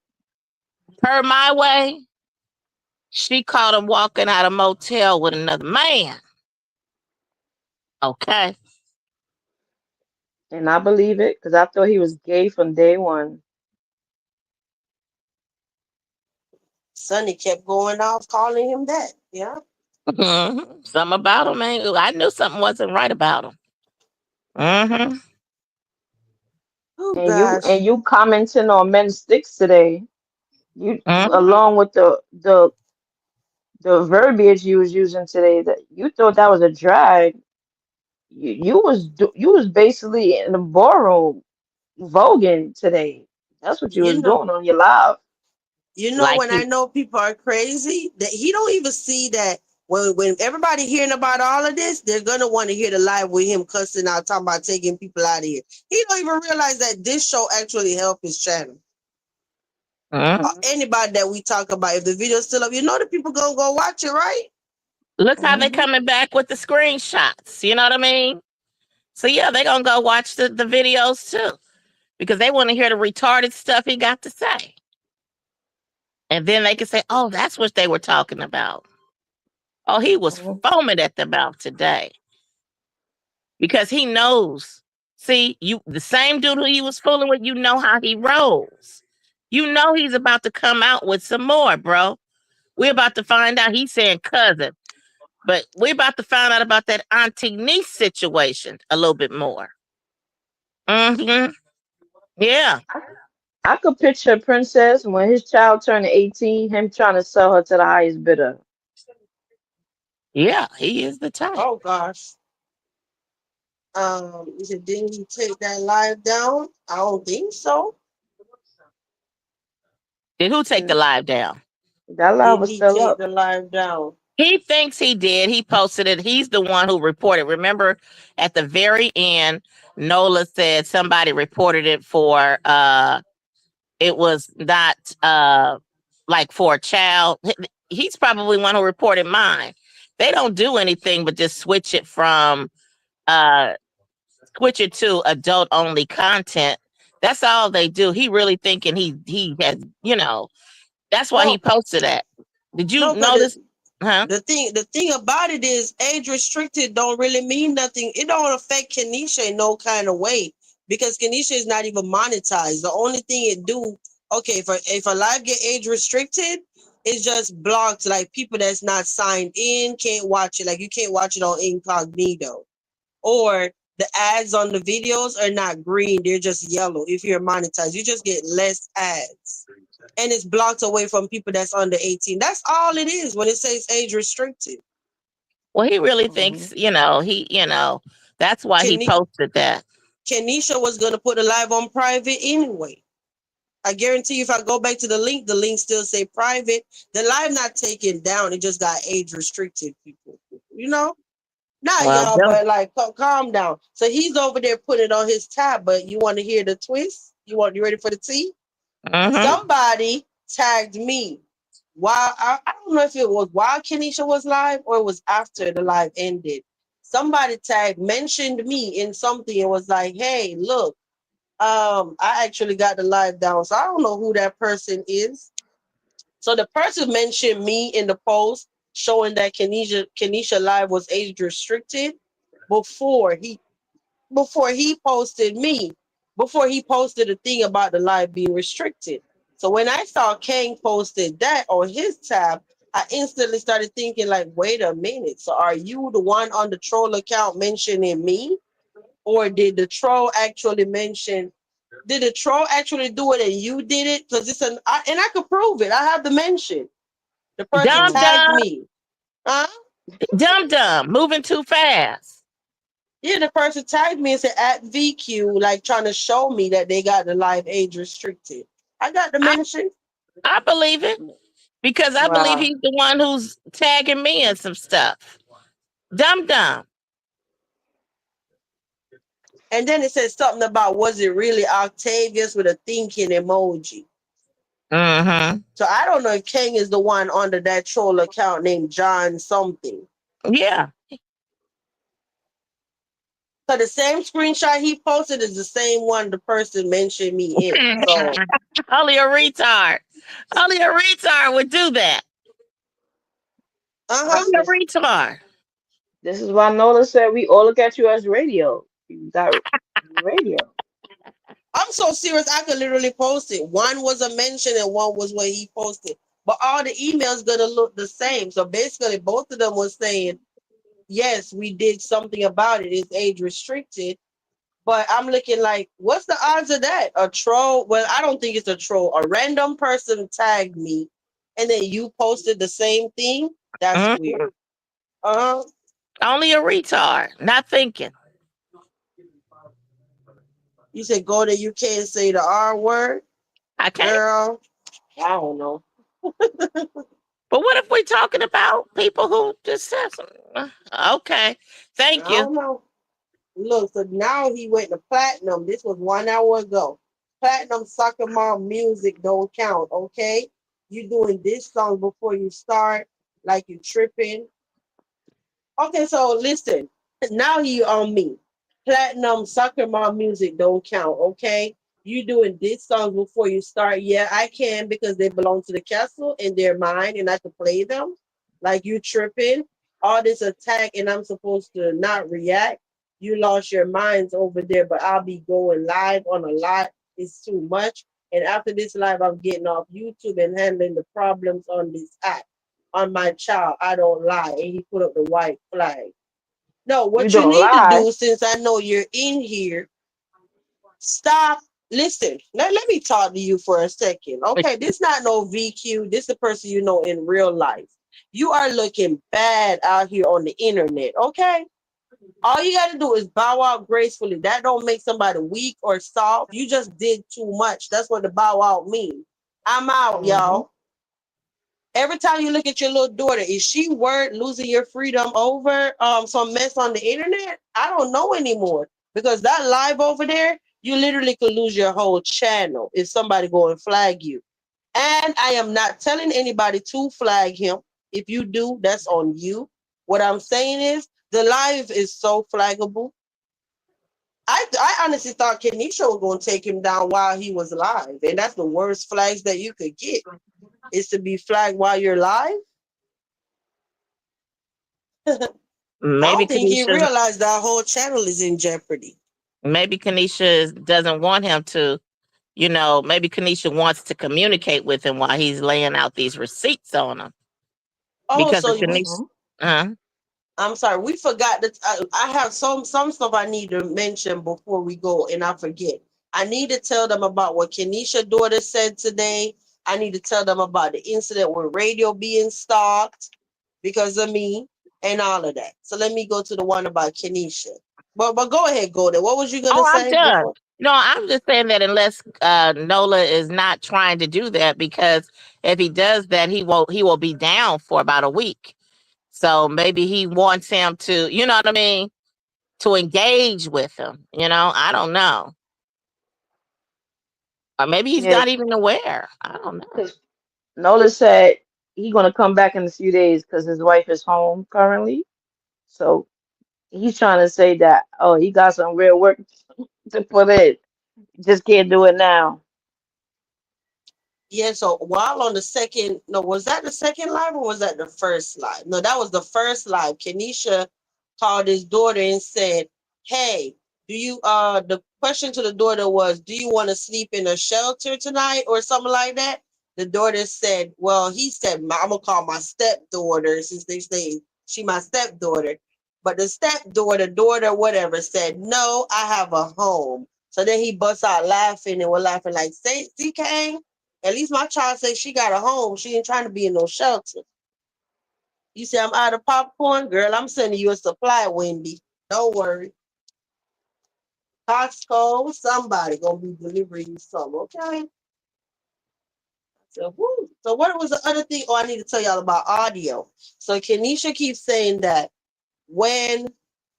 per My Way, she caught him walking out of a motel with another man. Okay. And I believe it, because I thought he was gay from day one. Sonny kept going off calling him that. Yeah. Something about him, man. I knew something wasn't right about him. Mm-hmm. Oh And you gosh. and you commenting on men's sticks today. You, Mm-hmm. along with the verbiage you was using today, that you thought that was a drag. You was basically in the ballroom voguing today. That's what you You was know, doing on your live. Like when I he, know people are crazy, that he don't even see that when everybody hearing about all of this, they're gonna want to hear the live with him cussing out, talking about taking people out of here. He don't even realize that this show actually helped his channel. mhm. Anybody that we talk about, if the video's still up, the people gonna go watch it, right? Look how they Hmm. coming back with the screenshots. You know what I mean? So yeah, they gonna go watch the videos too because they want to hear the retarded stuff he got to say, and then they can say, "Oh, that's what they were talking about." Oh, he was foaming at the mouth today because he knows. See, the same dude who he was fooling with, you know how he rolls. You know he's about to come out with some more, bro. We're about to find out. He's saying cousin, but we're about to find out about that auntie niece situation a little bit more. Mm-hmm. Yeah. I could picture Princess when his child turned 18, him trying to sell her to the highest bidder. Yeah, he is the type. Oh gosh. You said, didn't he take that live down? I don't think so. Did who take the And live down? That live Did was he still take up. the live down? He thinks he did. He posted it. He's the one who reported. Remember, at the very end, Nola said somebody reported it for it was not like for a child. He's probably one who reported mine. They don't do anything but just uh switch it to adult only content. That's all they do. He really thinking he has, that's why he No, posted that. Did you no, notice? because Huh? the thing about it is age restricted don't really mean nothing. It don't affect Kenisha in no kind of way because Kenisha is not even monetized. The only thing it do, okay, if a live get age restricted, it's just blocked. Like people that's not signed in can't watch it. Like you can't watch it on incognito, or the ads on the videos are not green; they're just yellow. If you're monetized, you just get less ads, and it's blocked away from people that's under 18. That's all it is when it says age restricted. Well, he really Hmm. thinks, that's why he Ken- posted that. Kenisha was gonna put the live on private anyway. I guarantee you, if I go back to the link still say private. The live not taken down. It just got age restricted people. You know, not Well, y'all, but like calm down. So he's over there putting it on his tab. But you want to hear the twist? You ready for the tea? mm-hmm. Somebody tagged me. While I don't know if it was while Kenisha was live or it was after the live ended. Somebody mentioned me in something and was like, "Hey, look, I actually got the live down." So I don't know who that person is. So the person mentioned me in the post showing that Kenisha live was age restricted before he posted me, before he posted a thing about the live being restricted. So when I saw Kang posted that on his tab, I instantly started thinking, like, wait a minute. So are you the one on the troll account mentioning me? Or did the troll actually do it and you did it? Because and I could prove it. I have the mention. The person Dumb, Hmm. tagged dumb, me. Huh? dumb, dumb, moving too fast. Yeah, the person tagged me and said at VQ, like trying to show me that they got the live age restricted. I got the I, mention. I believe it because I believe Wow. he's the one who's tagging me in some stuff. Dumb, dumb. And then it said something about was it really Octavius with a thinking emoji. Mm-hmm. So I don't know if King is the one under that troll account named John something. Yeah. So the same screenshot he posted is the same one the person mentioned me in. So Only a retard. Only a retard would do that. uh-huh. Only a This retard. this is why Nola said we all look at you as radio. You got radio. I'm so serious I could literally post it. One was a mention and one was what he posted. But all the emails gonna look the same. So basically both of them was saying, yes, we did something about it. It's age restricted. But I'm looking like, what's the odds of that? A troll? Well, I don't think it's a troll. A random person tagged me and then you posted the same thing. That's weird. Mhm. Uh-huh. Only a retard. Not thinking. You said go there, you can't say the R word, I can't. girl. I don't know. But what if we're talking about people who just said something? Okay. I Thank you. don't know. Look, so now he went to platinum. This was 1 hour ago. Platinum soccer mom music don't count, okay? You doing this song before you start, like you tripping. Okay, so listen. Now he on me. Platinum soccer mom music don't count, okay? You doing this song before you start. Yeah, I can because they belong to the castle and they're mine and I can play them. Like you tripping. All this attack and I'm supposed to not react. You lost your minds over there, but I'll be going live on a lot. It's too much. And after this live, I'm getting off YouTube and handling the problems on this app on my child. I don't lie. And he put up the white flag. No, You what you don't need to lie. do, since I know you're in here, stop. Listen, let me talk to you for a second. Okay, this not no VQ. This the person you know in real life. You are looking bad out here on the internet, okay? All you got to do is bow out gracefully. That don't make somebody weak or soft. You just did too much. That's what the bow out means. I'm out, Hmm. y'all. Every time you look at your little daughter, is she worth losing your freedom over some mess on the internet? I don't know anymore. Because that live over there, you literally could lose your whole channel if somebody go and flag you. And I am not telling anybody to flag him. If you do, that's on you. What I'm saying is the live is so flaggable. I honestly thought Kenisha was going to take him down while he was live. And that's the worst flags that you could get is to be flagged while you're live. I Maybe don't think he Kanisha, realized that whole channel is in jeopardy. maybe Kanisha doesn't want him to, maybe Kanisha wants to communicate with him while he's laying out these receipts on him. Oh, Because so of we Kanisha, uh, I'm sorry, we forgot that I have some stuff I need to mention before we go, and I forget. I need to tell them about what Kenisha daughter said today. I need to tell them about the incident with radio being stalked because of me and all of that. So let me go to the one about Kenisha. But go ahead, go there. What was you gonna oh, I'm say done. before? No, I'm just saying that unless Nola is not trying to do that, because if he does that, he will be down for about a week. So maybe he wants him to, you know what I mean, to engage with him. I don't know. Or maybe he's Yeah, not even aware. I don't know. because Nola said he gonna come back in a few days because his wife is home currently. So he's trying to say that, oh, he got some real work to put in. Just can't do it now. Yeah, so while on the second, no, was that the second live or was that the first live? No, that was the first live. Kenisha called his daughter and said, hey, the question to the daughter was, do you want to sleep in a shelter tonight or something like that? The daughter said, well, he said, I'm gonna call my stepdaughter since they say she my stepdaughter. But the stepdaughter, daughter, whatever, said, no, I have a home. So then he busts out laughing and we're laughing like, say, see, Kane? At least my child says she got a home. She ain't trying to be in no shelter. You say I'm out of popcorn, girl. I'm sending you a supply, Wendy. Don't worry. Costco, somebody gonna be delivering you some, okay? So, whoo. So what was the other thing? Oh, I need to tell y'all about audio. So Kenisha keeps saying that when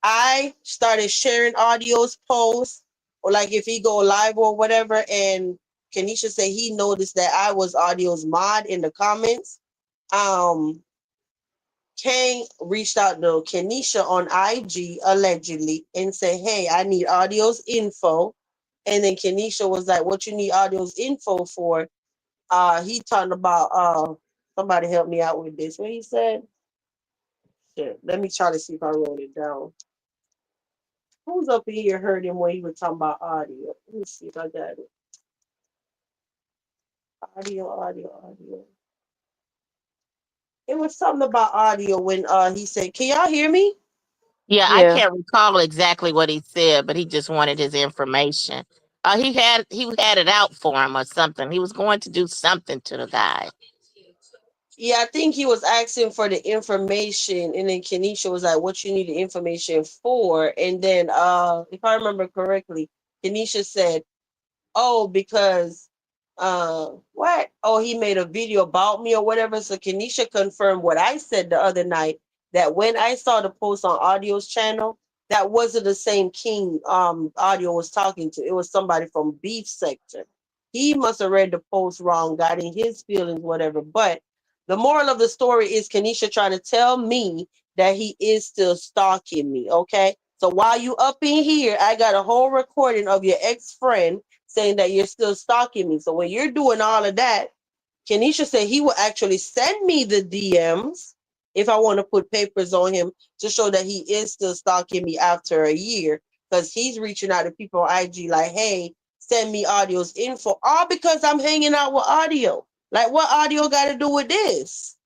I started sharing audios posts, or like if he go live or whatever, and Kenisha said he noticed that I was audio's mod in the comments. Um, Kang reached out to Kenisha on IG allegedly and said, hey, I need audio's info. And then Kenisha was like, what you need audio's info for? He talking about somebody help me out with this. What he said? Shit. Let me try to see if I wrote it down. Who's up in here heard him when he was talking about audio? Let me see if I got it. Audio. It was something about audio when he said, can y'all hear me? Yeah, I Yeah. can't recall exactly what he said, but he just wanted his information. He had it out for him or something. He was going to do something to the guy. Yeah, I think he was asking for the information, and then Kenisha was like, "What you need the information for?" And then, if I remember correctly, Kenisha said, oh, because what? Oh, he made a video about me or whatever. So Kenisha confirmed what I said the other night, that when I saw the post on Audio's channel, that wasn't the same King Audio was talking to. It was somebody from Beef Sector. He must have read the post wrong, got in his feelings, whatever. But the moral of the story is Kenisha trying to tell me that he is still stalking me. Okay. So while you up in here, I got a whole recording of your ex-friend saying that you're still stalking me. So when you're doing all of that, Kenisha said he will actually send me the DMs if I want to put papers on him to show that he is still stalking me after a year, because he's reaching out to people on IG like, hey, send me audio's info, all because I'm hanging out with audio. Like, what audio got to do with this?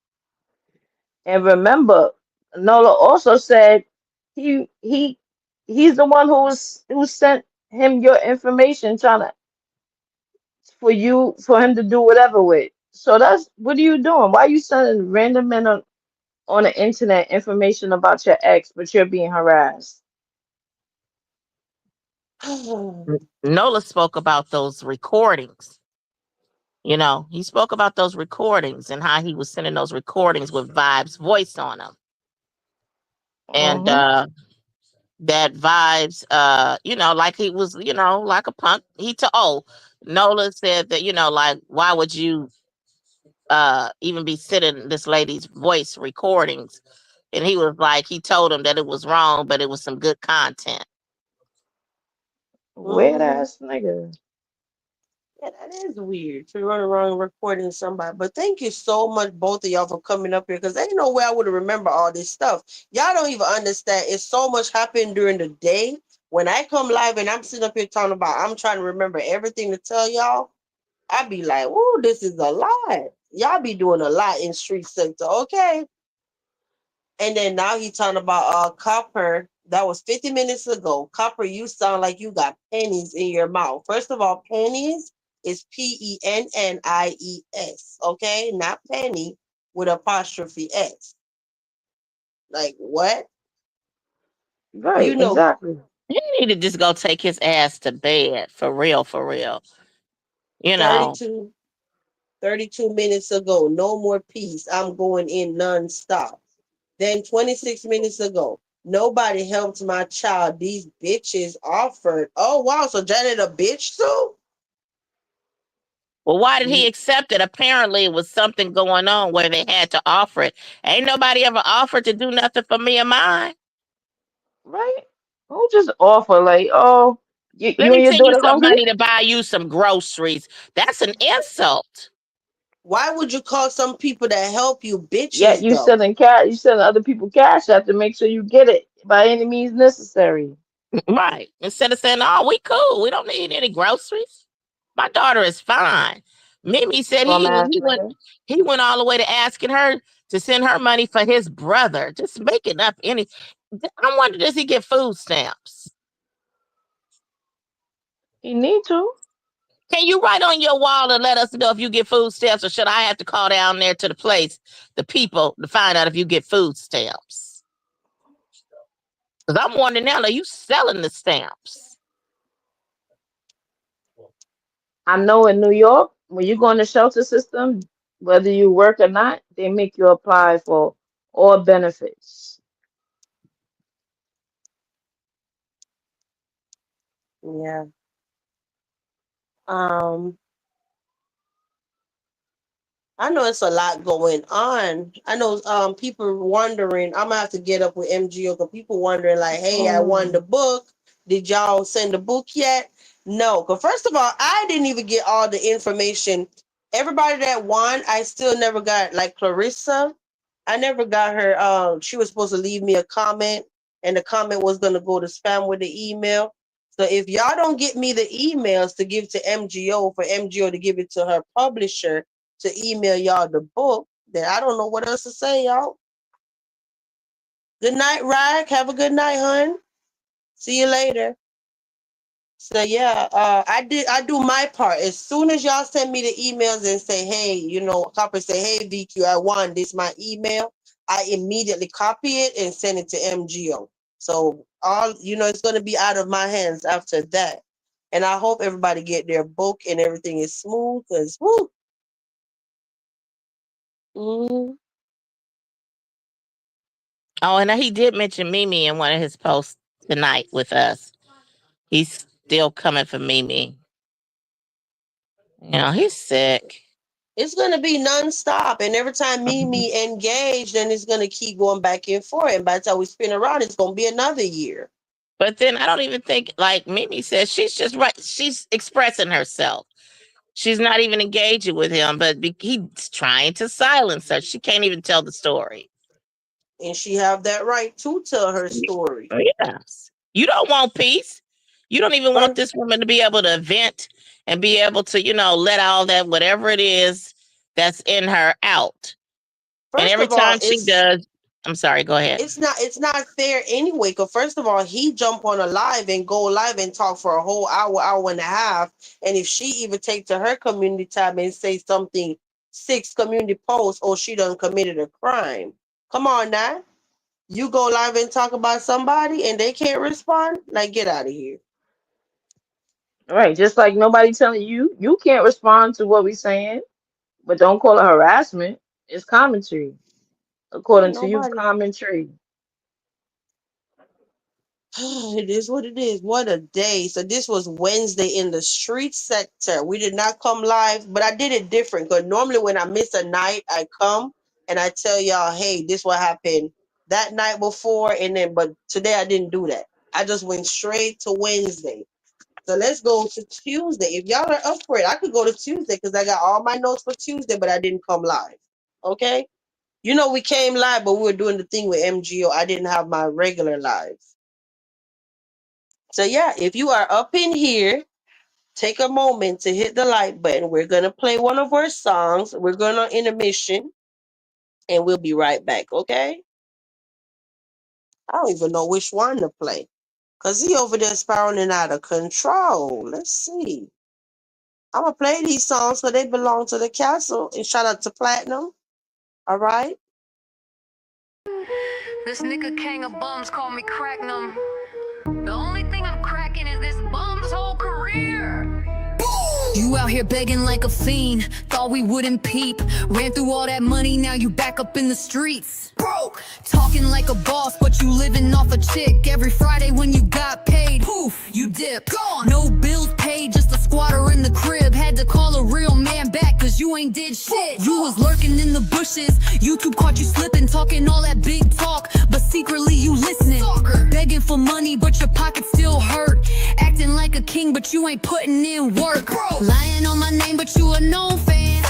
And remember, Nola also said he he's the one who sent him your information trying to for him to do whatever with. So that's what are you doing? Why are you sending random men on the internet information about your ex, but you're being harassed? Nola spoke about those recordings. You know, he spoke about those recordings and how he was sending those recordings with Vibe's voice on them. And Mm-hmm. that Vibes, you know, like he was, you know, like a punk. Nola said that, you know, like, why would you even be sending this lady's voice recordings? And he was like, he told him that it was wrong, but it was some good content. Weird Mm-hmm. ass nigga. Yeah, that is weird to run around recording somebody. But thank you so much, both of y'all, for coming up here because ain't no way I would have remember all this stuff. Y'all don't even understand. It's so much happened during the day. When I come live and I'm sitting up here talking about, I'm trying to remember everything to tell y'all. I be like, "Whoa, this is a lot." Y'all be doing a lot in street sector, okay? And then now he talking about Copper. That was 50 minutes ago. Copper, you sound like you got pennies in your mouth. First of all, pennies is Pennies, okay? Not penny with apostrophe S. Like what? Right, You know, exactly. He need to just go take his ass to bed. For real, for real. You know. 32, 32 minutes ago, no more peace. I'm going in nonstop. Then 26 minutes ago, nobody helped my child. These bitches offered. Oh wow, so Janet a bitch too? Well, why did he Ye- accept it? Apparently, it was something going on where they had to offer it. Ain't nobody ever offered to do nothing for me or mine. Right? Who just offer like, oh, Let you me and your send you daughter some hungry? money to buy you some groceries. That's an insult. Why would you call some people that help you Yet bitches you though? selling cash, you selling other people cash out to make sure you get it by any means necessary. Right. Instead of saying, oh, we cool. We don't need any groceries. My daughter is fine. Mimi said Bum he ass he went nigga. he went all the way to asking her to send her money for his brother. Just making up any. I wonder, does he get food stamps? He need to. Can you write on your wall and let us know if you get food stamps, or should I have to call down there to the place, the people, to find out if you get food stamps? Because I'm wondering now, are you selling the stamps? I know in New York, when you go in the shelter system, whether you work or not, they make you apply for all benefits. Yeah. Um, I know it's a lot going on. I know people wondering. I'm gonna have to get up with MGO because people wondering like, "Hey, I won the Mm. book. Did y'all send the book yet?" No, because first of all, I didn't even get all the information. Everybody that won, I still never got. Like Clarissa, I never got her. She was supposed to leave me a comment, and the comment was gonna go to spam with the email. So if y'all don't get me the emails to give to MGO for MGO to give it to her publisher to email y'all the book, then I don't know what else to say, y'all. Good night, Rag. Have a good night, hun. See you later. So yeah, I do my part. As soon as y'all send me the emails and say, hey, copy say, hey VQ, I want this my email, I immediately copy it and send it to MGO. So all it's gonna be out of my hands after that. And I hope everybody get their book and everything is smooth because whoo. Mhm. Oh, and he did mention Mimi in one of his posts tonight with us. He's still coming for Mimi. You know, he's sick. It's gonna be nonstop, and every time Mhm. me engage, then it's gonna keep going back and forth. And by the time we spin around, it's gonna be another year. But then I don't even think, like Mimi says, she's just right. She's expressing herself. She's not even engaging with him, but he's trying to silence her. She can't even tell the story. And she have that right to tell her story. Yes. You don't want peace. You don't even want First, this woman to be able to vent and be able to, let all that, whatever it is that's in her out. And first every of all, time she does, I'm sorry, go ahead. it's not fair anyway. Because first of all, he jump on a live and go live and talk for a whole hour, hour and a half. And if she even take to her community tab and say something, 6 community posts, or she done committed a crime. Come on now. You go live and talk about somebody and they can't respond? Like, get out of here. Right, just like nobody telling you you can't respond to what we saying, but don't call it harassment. It's commentary, Yeah, according to you, nobody. commentary. It is what it is. What a day. So this was Wednesday in the street sector. We did not come live, but I did it different because normally when I miss a night, I come and I tell y'all, hey, this what happened that night before. And then, but today I didn't do that. I just went straight to Wednesday. So let's go to Tuesday. If y'all are up for it, I could go to Tuesday because I got all my notes for Tuesday, but I didn't come live. Okay? You know, we came live, but we were doing the thing with MGO. I didn't have my regular live. So yeah, if you are up in here, take a moment to hit the like button. We're gonna play one of our songs. We're gonna intermission, and we'll be right back. Okay? I don't even know which one to play, cause he over there spiraling out of control. Let's see. I'm gonna play these songs because they belong to the castle. And shout out to Platinum. All right. This nigga king of bums call me cracknum. The only thing I'm cracking is this bum's whole career. You out here begging like a fiend, thought we wouldn't peep. Ran through all that money, now you back up in the streets. Broke, talking like a boss, but you living off a chick. Every Friday when you got paid, poof, you dip. Gone. No bills paid, just a squatter in the crib. Had to call a real man back, cause you ain't did shit. You was lurking in the bushes, YouTube caught you slipping. Talking all that big talk, but secretly you listening. Begging for money, but your pockets still hurt. Acting like a king, but you ain't putting in work. Lying on my name, but you a known fan.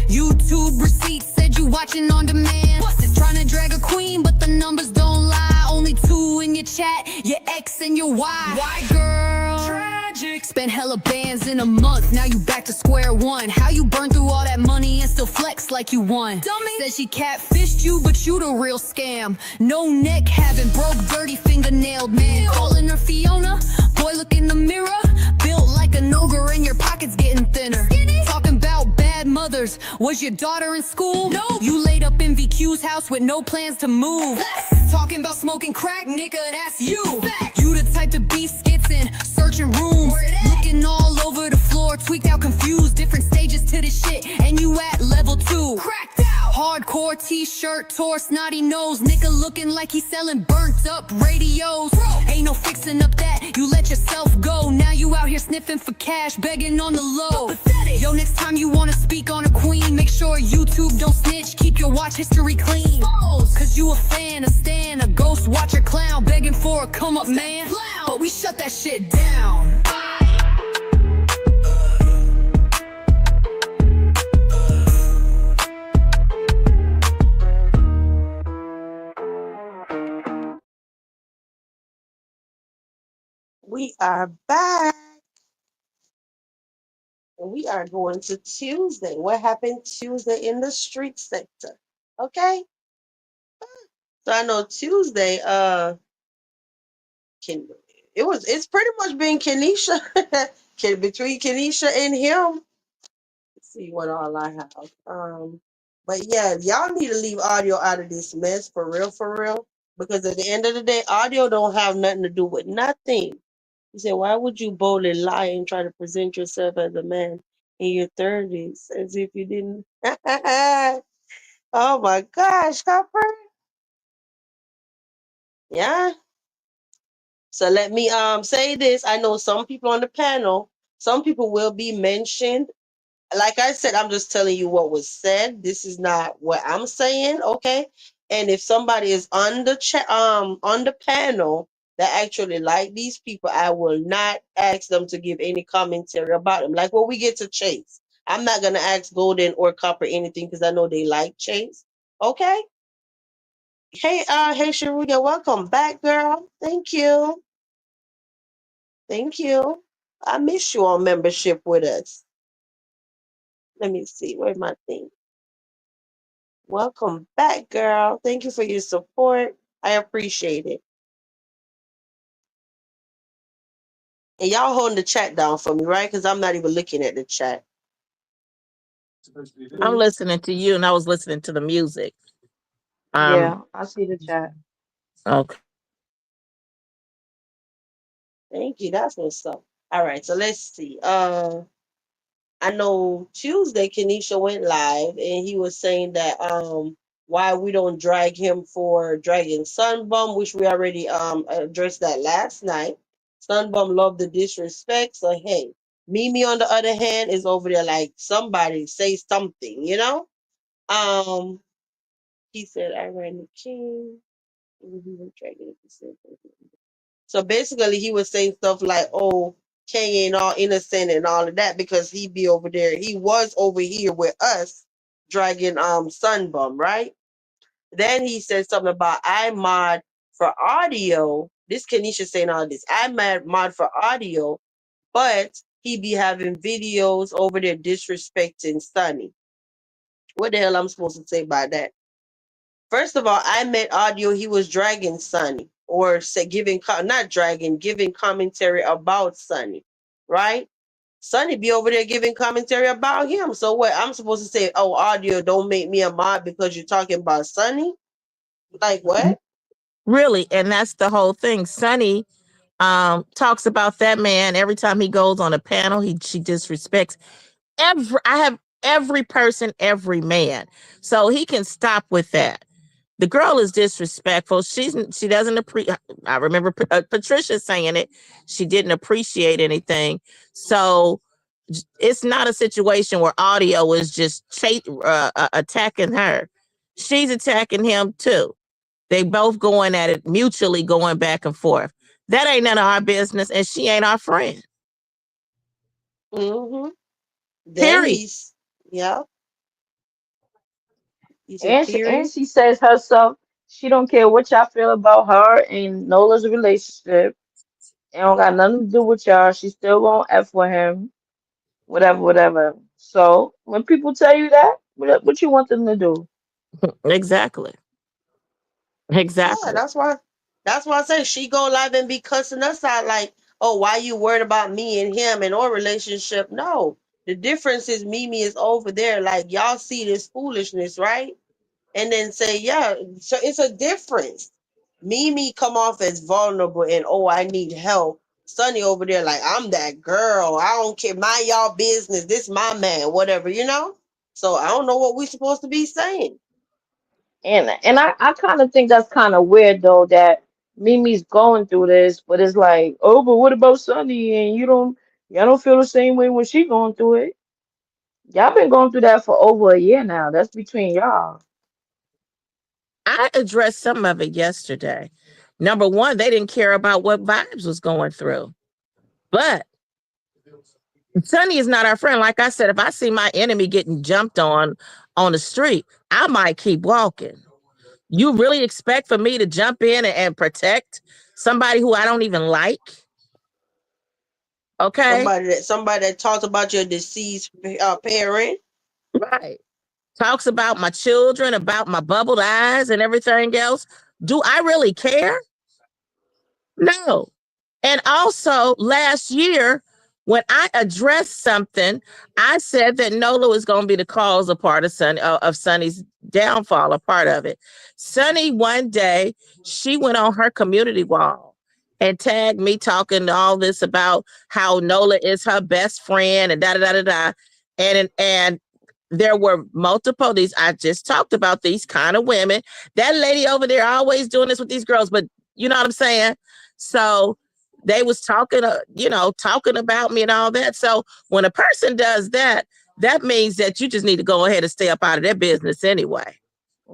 YouTube receipts said you watching on demand. Trying to drag a queen, but the numbers don't lie. Only two in your chat, your ex and your wife. Why, girl? Tragic. Spent hella bands in a month, now you back to square one. How you burn through all that money and still flex like you won? Dummy. Said she catfished you, but you the real scam. No neck having, broke, dirty, fingernailed man. Calling her Fiona, boy look in the mirror. Built like an ogre and your pockets getting thinner. Talking about bad mothers, was your daughter in school? No. You laid up in VQ's house with no plans to move. Talking about smoking crack, nigga, that's you. You the type to be skits in searching rooms. Looking all over the floor, tweaked out, confused. Different stages to this shit, and you at level 2. Cracked out. Hardcore t-shirt, tore snotty nose. Nigga looking like he's selling burnt up radios. Ain't no fixing up that, you let yourself go. Now you out here sniffing for cash, begging on the low. Yo, next time you wanna speak on a queen, make sure YouTube don't snitch, keep your watch history clean. Cause you a fan, a stan, a ghost watcher clown, begging for a come up man. But we shut that shit down. We are back. And we are going to Tuesday. What happened Tuesday in the street sector? Okay. So I know Tuesday, can it's pretty much been Kenisha. Between Kenisha and him. Let's see what all I have. But yeah, y'all need to leave audio out of this mess for real, for real. Because at the end of the day, audio don't have nothing to do with nothing. He said, why would you boldly lie and try to present yourself as a man in your 30s as if you didn't? Oh my gosh, Copper. Yeah. So let me say this. I know some people on the panel, some people will be mentioned. Like I said, I'm just telling you what was said. This is not what I'm saying, okay? And if somebody is on the on the panel that actually like these people, I will not ask them to give any commentary about them. Like what we get to Chase. I'm not gonna ask Golden or Copper anything because I know they like Chase. Okay? Hey Sharuga, welcome back, girl. Thank you. Thank you. I miss you on membership with us. Let me see. Where's my thing? Welcome back, girl. Thank you for your support. I appreciate it. And y'all holding the chat down for me, right? Because I'm not even looking at the chat. I'm Mm, listening to you, and I was listening to the music. Um, Yeah, I see the chat. okay. thank you. That's what's up. All right, so let's see. I know Tuesday Kenisha went live and he was saying that why we don't drag him for dragging Sunbum, which we already addressed that last night. Sunbum loved the disrespect, so hey, Mimi on the other hand is over there like somebody say something, you know? Um he said I ran the king. He was dragging it. So basically, he was saying stuff like, "Oh, Kang ain't all innocent and all of that because he be over there. He was over here with us, dragging Sunbum, right?" Then he said something about I mod for audio. This Kenisha saying all this. I mod for audio, but he be having videos over there disrespecting Sunny. What the hell I'm supposed to say about that? First of all, I met audio. He was dragging Sunny, or say not dragging, giving commentary about Sunny, right? Sunny be over there giving commentary about him. So what? I'm supposed to say, oh, audio, don't make me a mod because you're talking about Sunny? Like what? Really, and that's the whole thing. Sonny talks about that man every time he goes on a panel. She disrespects I have every person, every man. So he can stop with that. The girl is disrespectful. She doesn't appreciate. I remember Patricia saying it. She didn't appreciate anything. So it's not a situation where audio is just attacking her. She's attacking him too. They both going at it, mutually going back and forth. That ain't none of our business, and she ain't our friend. Mm-hmm. Then Period. yeah, he said, And period. she says herself, she don't care what y'all feel about her and Nola's relationship. It don't got nothing to do with y'all. She still won't F with him. Whatever, whatever. So when people tell you that, what you want them to do? Exactly. Yeah, Exactly. that's why I say she go live and be cussing us out like, oh, why you worried about me and him and our relationship? No. The difference is Mimi is over there. Like y'all see this foolishness, right? And then say, yeah, so it's a difference. Mimi come off as vulnerable and oh, I need help. Sonny over there, like, I'm that girl. I don't care. Mind y'all business. This my man, whatever, you know? So I don't know what we supposed to be saying. And I kind of think that's kind of weird though that Mimi's going through this, but it's like, oh, but what about Sunny? And y'all don't feel the same way when she going through it. Y'all been going through that for over a year now. That's between y'all. I addressed some of it yesterday. Number one, they didn't care about what Vibes was going through. But Sonny is not our friend. Like I said, if I see my enemy getting jumped on the street, I might keep walking. You really expect for me to jump in and protect somebody who I don't even like? Okay. Somebody that talked about your deceased parent. Right. Talks about my children, about my bubbled eyes and everything else. Do I really care? No. And also last year, when I addressed something, I said that Nola was going to be the cause of part of Sonny's downfall, a part of it. Sonny, one day, she went on her community wall and tagged me talking all this about how Nola is her best friend and da da da da da. And there were multiple these. I just talked about these kind of women. That lady over there always doing this with these girls, but you know what I'm saying? So they was talking, talking about me and all that. So when a person does that, that means that you just need to go ahead and stay up out of their business anyway.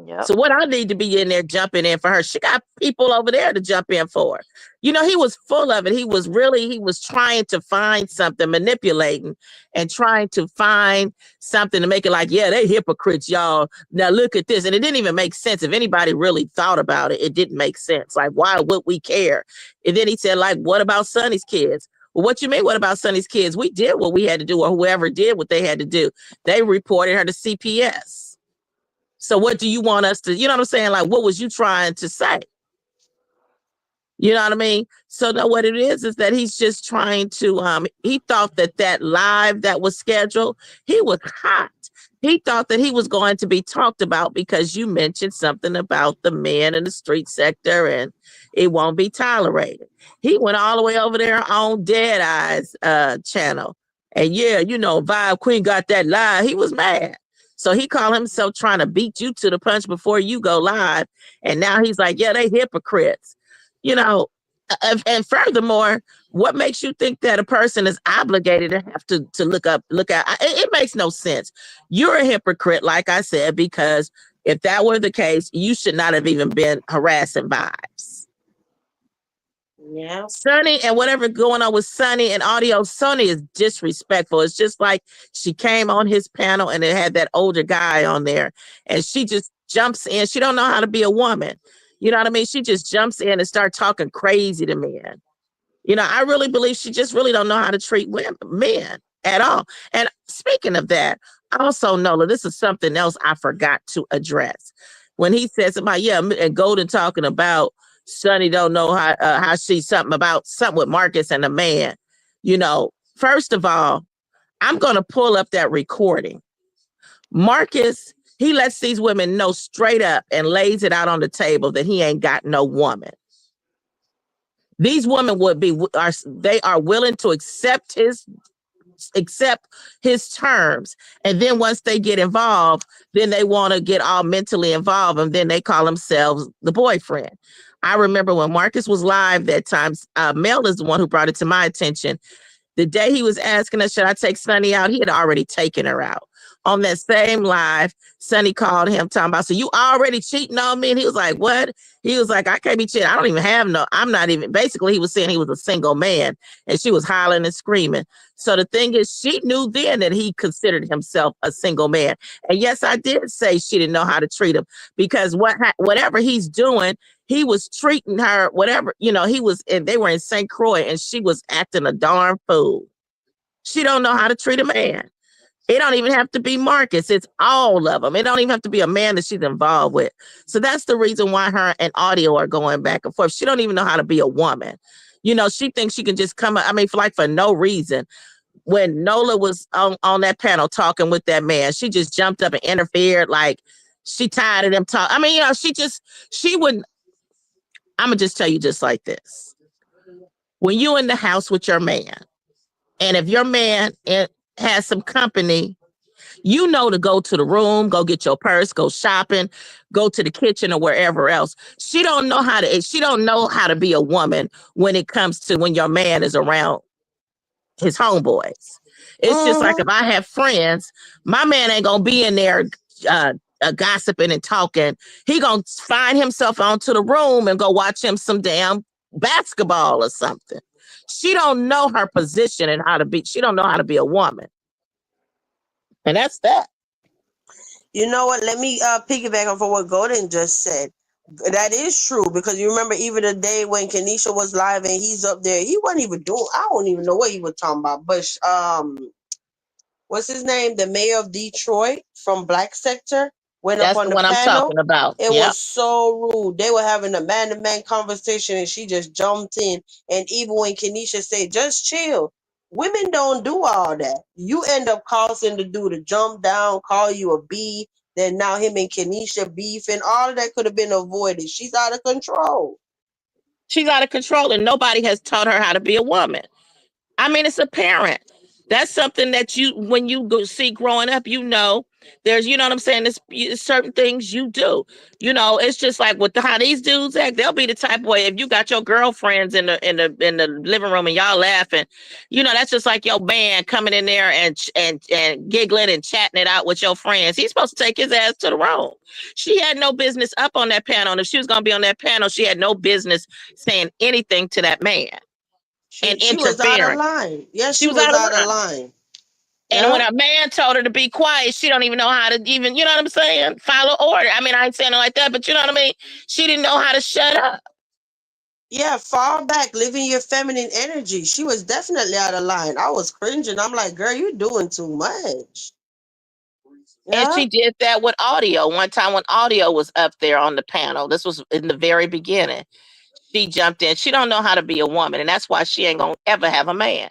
Yep. So what I need to be in there jumping in for her. She got people over there to jump in for her. He was full of it. He was trying to find something, manipulating and trying to find something to make it like, yeah, they hypocrites, y'all. Now look at this. And it didn't even make sense. If anybody really thought about it, it didn't make sense. Like, why would we care? And then he said, like, what about Sonny's kids? Well, what you mean, what about Sonny's kids? We did what we had to do, or whoever did what they had to do. They reported her to CPS. So what do you want us to, you know what I'm saying? Like, what was you trying to say? You know what I mean? So no, what it is that he's just trying to, he thought that live that was scheduled, he was hot. He thought that he was going to be talked about because you mentioned something about the men in the street sector and it won't be tolerated. He went all the way over there on Dead Eyes channel. And yeah, you know, Vibe Queen got that live. He was mad. So he called himself trying to beat you to the punch before you go live. And now he's like, yeah, they hypocrites. You know, and furthermore, what makes you think that a person is obligated to have to look at it makes no sense. You're a hypocrite, like I said, because if that were the case, you should not have even been harassing Vibes. Yeah. Sunny and whatever going on with Sunny and audio, Sunny is disrespectful. It's just like she came on his panel and it had that older guy on there and she just jumps in. She don't know how to be a woman. You know what I mean? She just jumps in and starts talking crazy to men. You know, I really believe she just really don't know how to treat men at all. And speaking of that, also, Nola, this is something else I forgot to address. When he says about, yeah, and Golden talking about Sonny don't know how she's something with Marcus and a man. You know, first of all, I'm going to pull up that recording. Marcus, he lets these women know straight up and lays it out on the table that he ain't got no woman. These women they are willing to accept his terms. And then once they get involved, then they want to get all mentally involved and then they call themselves the boyfriend. I remember when Marcus was live that time, Mel is the one who brought it to my attention. The day he was asking us, should I take Sunny out? He had already taken her out. On that same live, Sunny called him talking about, so you already cheating on me? And he was like, what? He was like, I can't be cheating. I don't even have I'm not even, basically he was saying he was a single man and she was hollering and screaming. So the thing is, she knew then that he considered himself a single man. And yes, I did say she didn't know how to treat him because whatever he's doing, he was treating her, whatever, you know, and they were in St. Croix and she was acting a darn fool. She don't know how to treat a man. It don't even have to be Marcus. It's all of them. It don't even have to be a man that she's involved with. So that's the reason why her and Audio are going back and forth. She don't even know how to be a woman. You know, she thinks she can just come up, for no reason. When Nola was on that panel talking with that man, she just jumped up and interfered like she tired of them talk. I mean, you know, she wouldn't. I'm going to just tell you just like this. When you in the house with your man, and if your man has some company, you know to go to the room, go get your purse, go shopping, go to the kitchen or wherever else. She don't know how to be a woman when it comes to when your man is around his homeboys. It's just like if I have friends, my man ain't gonna be in there gossiping and talking. He gonna find himself onto the room and go watch him some damn basketball or something. She don't know her position and she don't know how to be a woman. And that's that. You know what? Let me piggyback off of what Golden just said. That is true because you remember even the day when Kenesha was live and he's up there, he wasn't even doing. I don't even know what he was talking about. But what's his name? The mayor of Detroit from Black Sector went That's up on the the one panel. I'm talking about. It was so rude. They were having a man-to-man conversation and she just jumped in. And even when Kenesha said, just chill, women don't do all that. You end up causing the dude to jump down, call you a B. Then now him and Kenesha beef and all of that could have been avoided. She's out of control. She's out of control and nobody has taught her how to be a woman. I mean, it's apparent. That's something that when you go see growing up, you know, there's, you know what I'm saying? There's certain things you do. You know, it's just like with how these dudes act. They'll be the type of way if you got your girlfriends in the living room and y'all laughing, you know, that's just like your band coming in there and giggling and chatting it out with your friends. He's supposed to take his ass to the room. She had no business up on that panel. And if she was going to be on that panel, she had no business saying anything to that man. She was out of line. Yes, she was out of line. And when a man told her to be quiet, she don't even know how to even, you know what I'm saying, follow order. I mean, I ain't saying it like that, but you know what I mean? She didn't know how to shut up. Yeah, fall back, live in your feminine energy. She was definitely out of line. I was cringing. I'm like, girl, you're doing too much. Yeah. And she did that with Audio. One time when Audio was up there on the panel, this was in the very beginning, she jumped in. She don't know how to be a woman, and that's why she ain't going to ever have a man.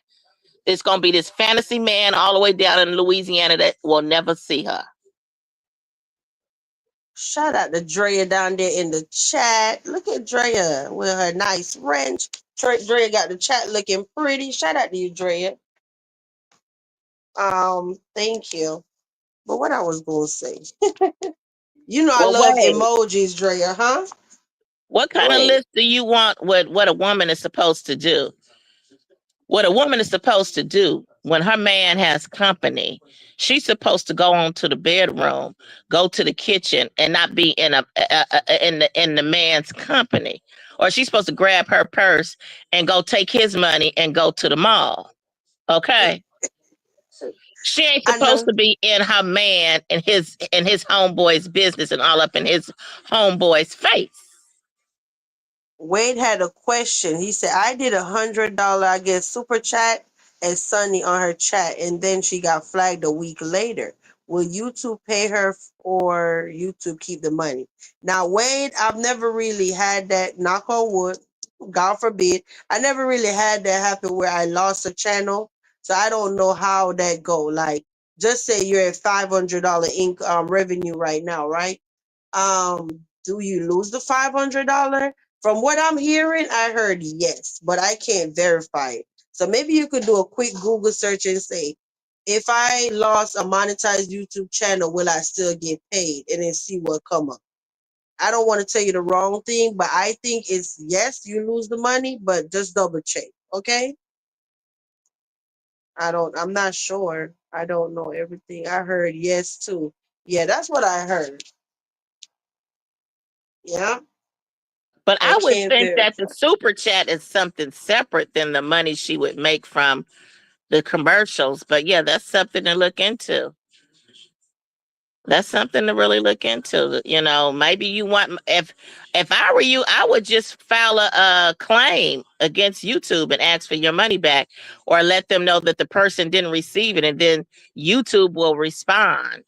It's going to be this fantasy man all the way down in Louisiana that will never see her. Shout out to Drea down there in the chat. Look at Drea with her nice wrench. Drea got the chat looking pretty. Shout out to you, Drea. Thank you. But what I was gonna say, you know, I Well, love wait. emojis, Drea, huh? What Go kind of ahead. list do you want with what a woman is supposed to do? What a woman is supposed to do when her man has company, she's supposed to go on to the bedroom, go to the kitchen, and not be in in the man's company. Or she's supposed to grab her purse and go take his money and go to the mall. Okay, she ain't I supposed know. to be in her man and his homeboy's business and all up in his homeboy's face. Wade had a question. He said, I did $100, I guess, super chat and Sunny on her chat, and then she got flagged a week later. Will YouTube pay her or YouTube keep the money? Now, Wade, I've never really had that, knock on wood, God forbid. I never really had that happen where I lost a channel. So I don't know how that go. Like, just say you're at $500 revenue right now, right? Do you lose the $500? From what I'm hearing, I heard yes, but I can't verify it. So maybe you could do a quick Google search and say, if I lost a monetized YouTube channel, will I still get paid? And then see what come up. I don't want to tell you the wrong thing, but I think it's yes, you lose the money, but just double check. Okay? I'm not sure. I don't know everything. I heard yes too. Yeah, that's what I heard. Yeah, But I I would can't think that the verify. super chat is something separate than the money she would make from the commercials. But yeah, that's something to look into. That's something to really look into. You know, maybe you want if I were you, I would just file a claim against YouTube and ask for your money back, or let them know that the person didn't receive it, and then YouTube will respond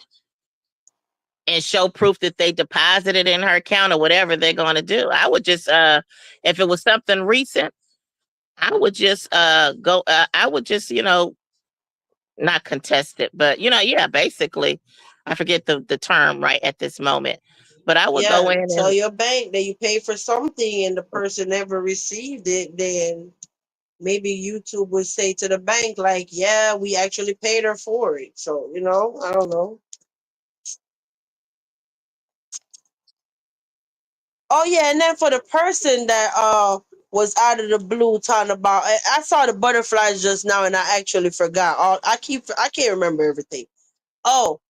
and show proof that they deposited in her account or whatever they're going to do. I would just if it was something recent, I would just go I would just, not contest it, but yeah, basically, I forget the term right at this moment, but I would go Yeah, in tell and your bank that you paid for something and the person never received it, then maybe YouTube would say to the bank, like, yeah, we actually paid her for it. So, I don't know. Oh yeah, and then for the person that was out of the blue talking about I saw the butterflies just now and I actually forgot. I can't remember everything. Oh,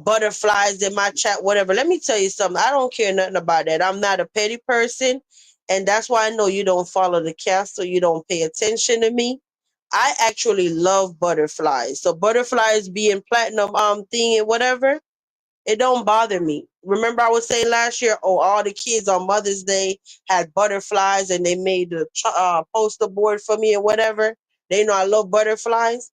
butterflies in my chat, whatever. Let me tell you something. I don't care nothing about that. I'm not a petty person, and that's why I know you don't follow the cast, so you don't pay attention to me. I actually love butterflies. So butterflies being platinum thing and whatever, it don't bother me. Remember I was saying last year, oh, all the kids on Mother's Day had butterflies and they made the poster board for me and whatever. They know I love butterflies.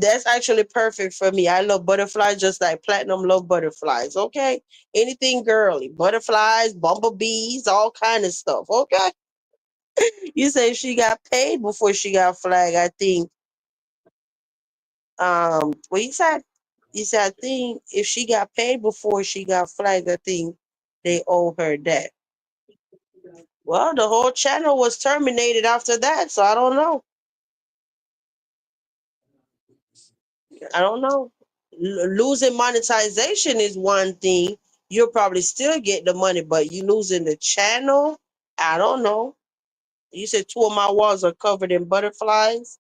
That's actually perfect for me. I love butterflies just like platinum love butterflies. Okay. Anything girly. Butterflies, bumblebees, all kind of stuff. Okay. You say she got paid before she got flagged, I think. What you said I think if she got paid before she got flagged, I think they owe her that. Well, the whole channel was terminated after that, so I don't know. I don't know. Losing monetization is one thing. You'll probably still get the money, but you losing the channel? I don't know. You said two of my walls are covered in butterflies.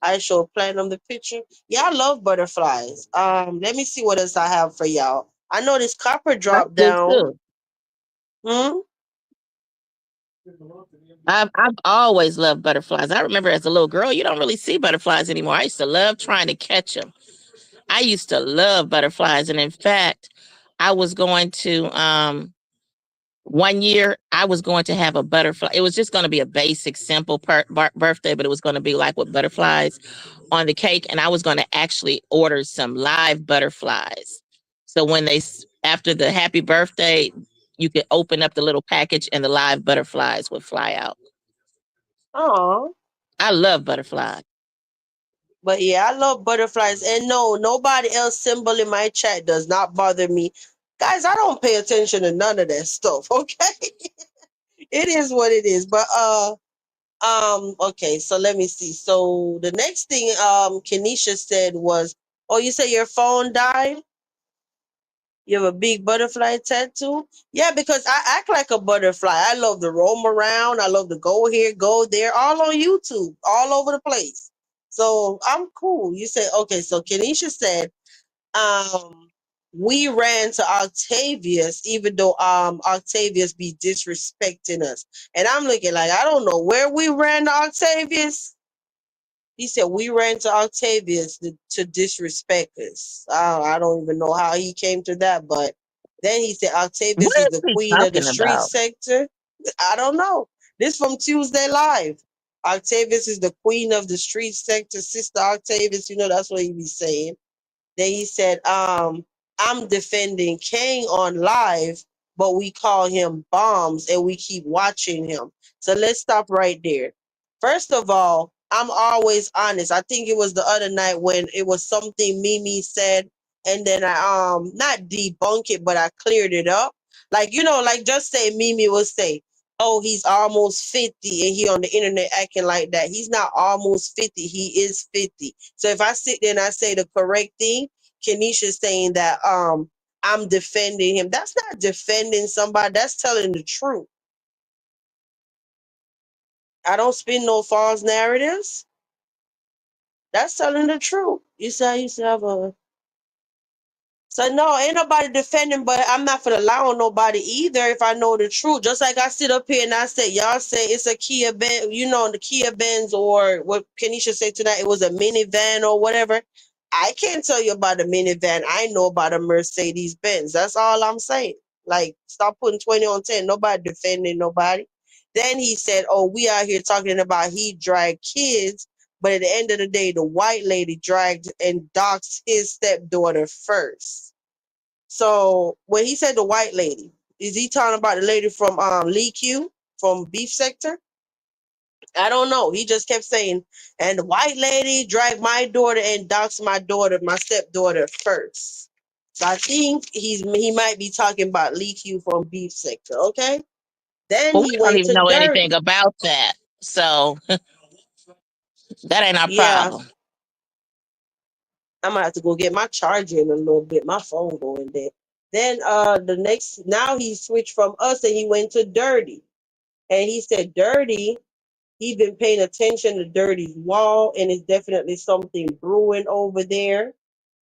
I showed Platinum the picture. Yeah, I love butterflies. Let me see what else I have for y'all. I know this copper I dropped do down. too. Hmm? I've always loved butterflies. I remember as a little girl, you don't really see butterflies anymore. I used to love trying to catch them. I used to love butterflies, and in fact, I was going to one year I was going to have a butterfly. It was just going to be a basic, simple birthday, but it was going to be like with butterflies on the cake, and I was going to actually order some live butterflies. So when after the happy birthday, you could open up the little package, and the live butterflies would fly out. Oh. I love butterflies. But yeah, I love butterflies. And no, nobody else symbol in my chat does not bother me. Guys, I don't pay attention to none of that stuff, okay? It is what it is. But okay, so let me see. So the next thing Kenisha said was, oh, you say your phone died? You have a big butterfly tattoo? Yeah, because I act like a butterfly. I love to roam around. I love to go here, go there, all on YouTube, all over the place. So I'm cool. You said, okay, so Kenisha said, um, we ran to Octavius, even though Octavius be disrespecting us. And I'm looking like, I don't know where we ran to Octavius. He said we ran to Octavius to disrespect us. I don't even know how he came to that, but then he said What Octavius is is the he queen of the talking street about? sector. I don't know. This from Tuesday Live. Octavius is the queen of the street sector. Sister Octavius, that's what he be saying. Then he said, I'm defending Kang on live, but we call him bombs and we keep watching him. So let's stop right there. First of all, I'm always honest. I think it was the other night when it was something Mimi said, and then I not debunk it, but I cleared it up. Like, like just say Mimi will say, oh, he's almost 50 and he on the internet acting like that. He's not almost 50, he is 50. So if I sit there and I say the correct thing, Kenisha saying that I'm defending him. That's not defending somebody, that's telling the truth. I don't spin no false narratives. That's telling the truth. You say I used to have a So no, ain't nobody defending, but I'm not gonna lie on nobody either if I know the truth. Just like I sit up here and I say, y'all say it's a Kia Benz, the Kia Benz, or what Kenisha said tonight, it was a minivan or whatever. I can't tell you about a minivan. I know about a Mercedes Benz. That's all I'm saying. Like, stop putting 20 on 10. Nobody defending nobody. Then he said, oh, we out here talking about he dragged kids, but at the end of the day, the white lady dragged and doxed his stepdaughter first. So when he said the white lady, is he talking about the lady from Lee Q from Beef Sector? I don't know. He just kept saying, and the white lady dragged my daughter and doxed my daughter, my stepdaughter first. So I think he might be talking about Lee Q from Beef Sector. Okay. Then But we he don't went even to know anything Dirty. about that. So that ain't our Yeah, problem. I'm gonna have to go get my charger in a little bit. My phone going dead. Then the next now he switched from us and he went to Dirty. And he said Dirty, he been paying attention to Dirty's wall, and it's definitely something brewing over there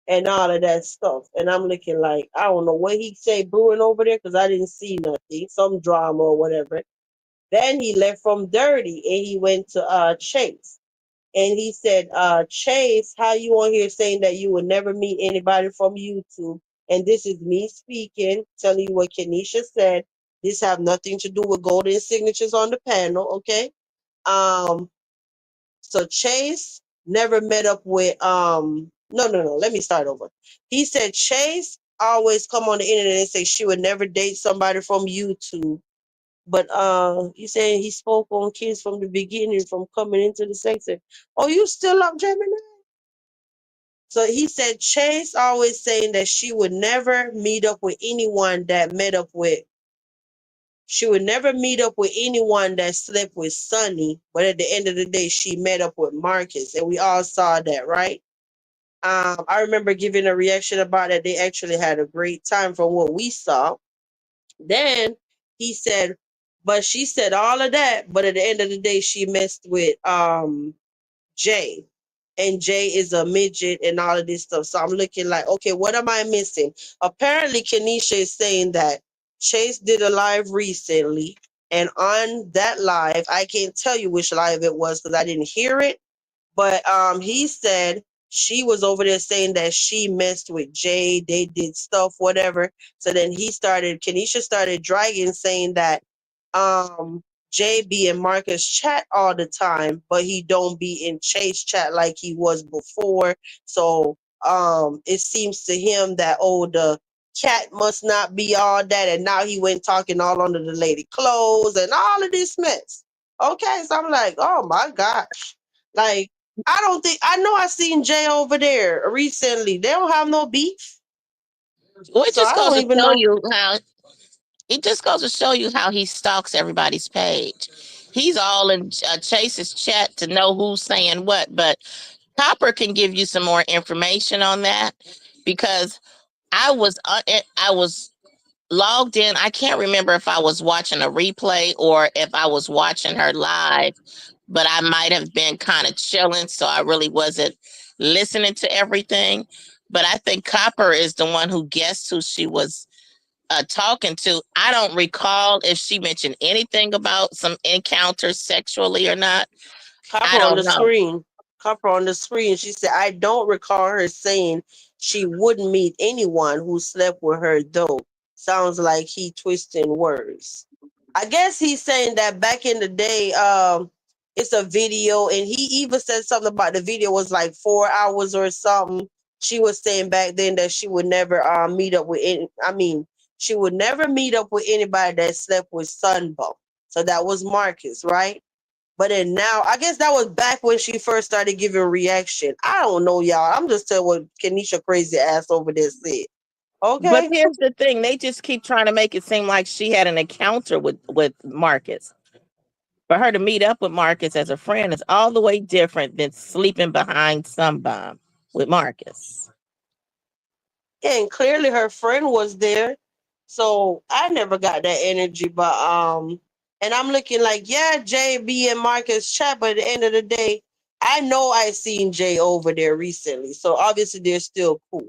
and all of that stuff. And I'm looking like, I don't know what he say brewing over there because I didn't see nothing, some drama or whatever. Then he left from Dirty and he went to Chase. And he said, Chase, how you on here saying that you would never meet anybody from YouTube? And this is me speaking, telling you what Kenisha said. This have nothing to do with golden signatures on the panel, okay? Um, so Chase never met up with no, let me start over. He said Chase always come on the internet and say she would never date somebody from YouTube. But he said he spoke on kids from the beginning, from coming into the sector. Oh, you still up, Gemini? So he said Chase always saying that she would never meet up with anyone that met up with she would never meet up with anyone that slept with Sonny, but at the end of the day, she met up with Marcus, and we all saw that, right? I remember giving a reaction about that. They actually had a great time from what we saw. Then he said, but she said all of that, but at the end of the day, she messed with Jay. And Jay is a midget and all of this stuff. So I'm looking like, okay, what am I missing? Apparently, Kenisha is saying that Chase did a live recently. And on that live, I can't tell you which live it was because I didn't hear it. But he said she was over there saying that she messed with Jay, they did stuff, whatever. So then Kenisha started dragging, saying that um JB and Marcus chat all the time, but he don't be in Chase chat like he was before. So it seems to him that the cat must not be all that, and now he went talking all under the lady clothes and all of this mess. Okay, so I'm like, oh my gosh. Like, I don't think I know I seen Jay over there recently. They don't have no beef. Well, it So just I goes don't to even show know. you how it just goes to show you how he stalks everybody's page. He's all in Chase's chat to know who's saying what, but Copper can give you some more information on that because I was logged in. I can't remember if I was watching a replay or if I was watching her live, but I might have been kind of chilling, so I really wasn't listening to everything. But I think Copper is the one who guessed who she was talking to. I don't recall if she mentioned anything about some encounters sexually or not. I Copper on don't the know. screen. Copper on the screen. She said, I don't recall her saying she wouldn't meet anyone who slept with her, though. Sounds like he twisting words. I guess he's saying that back in the day, it's a video, and he even said something about the video was like 4 hours or something. She was saying back then that she would never meet up with any. I mean, she would never meet up with anybody that slept with Sunbow. So that was Marcus, right? But then now, I guess that was back when she first started giving reaction. I don't know, y'all. I'm just telling what Kenisha crazy ass over there said. But Okay. here's the thing: they just keep trying to make it seem like she had an encounter with Marcus. For her to meet up with Marcus as a friend is all the way different than sleeping behind some bomb with Marcus. And clearly her friend was there. So I never got that energy. But and I'm looking like, yeah, Jay B and Marcus chat, but at the end of the day, I know I seen Jay over there recently. So obviously they're still cool.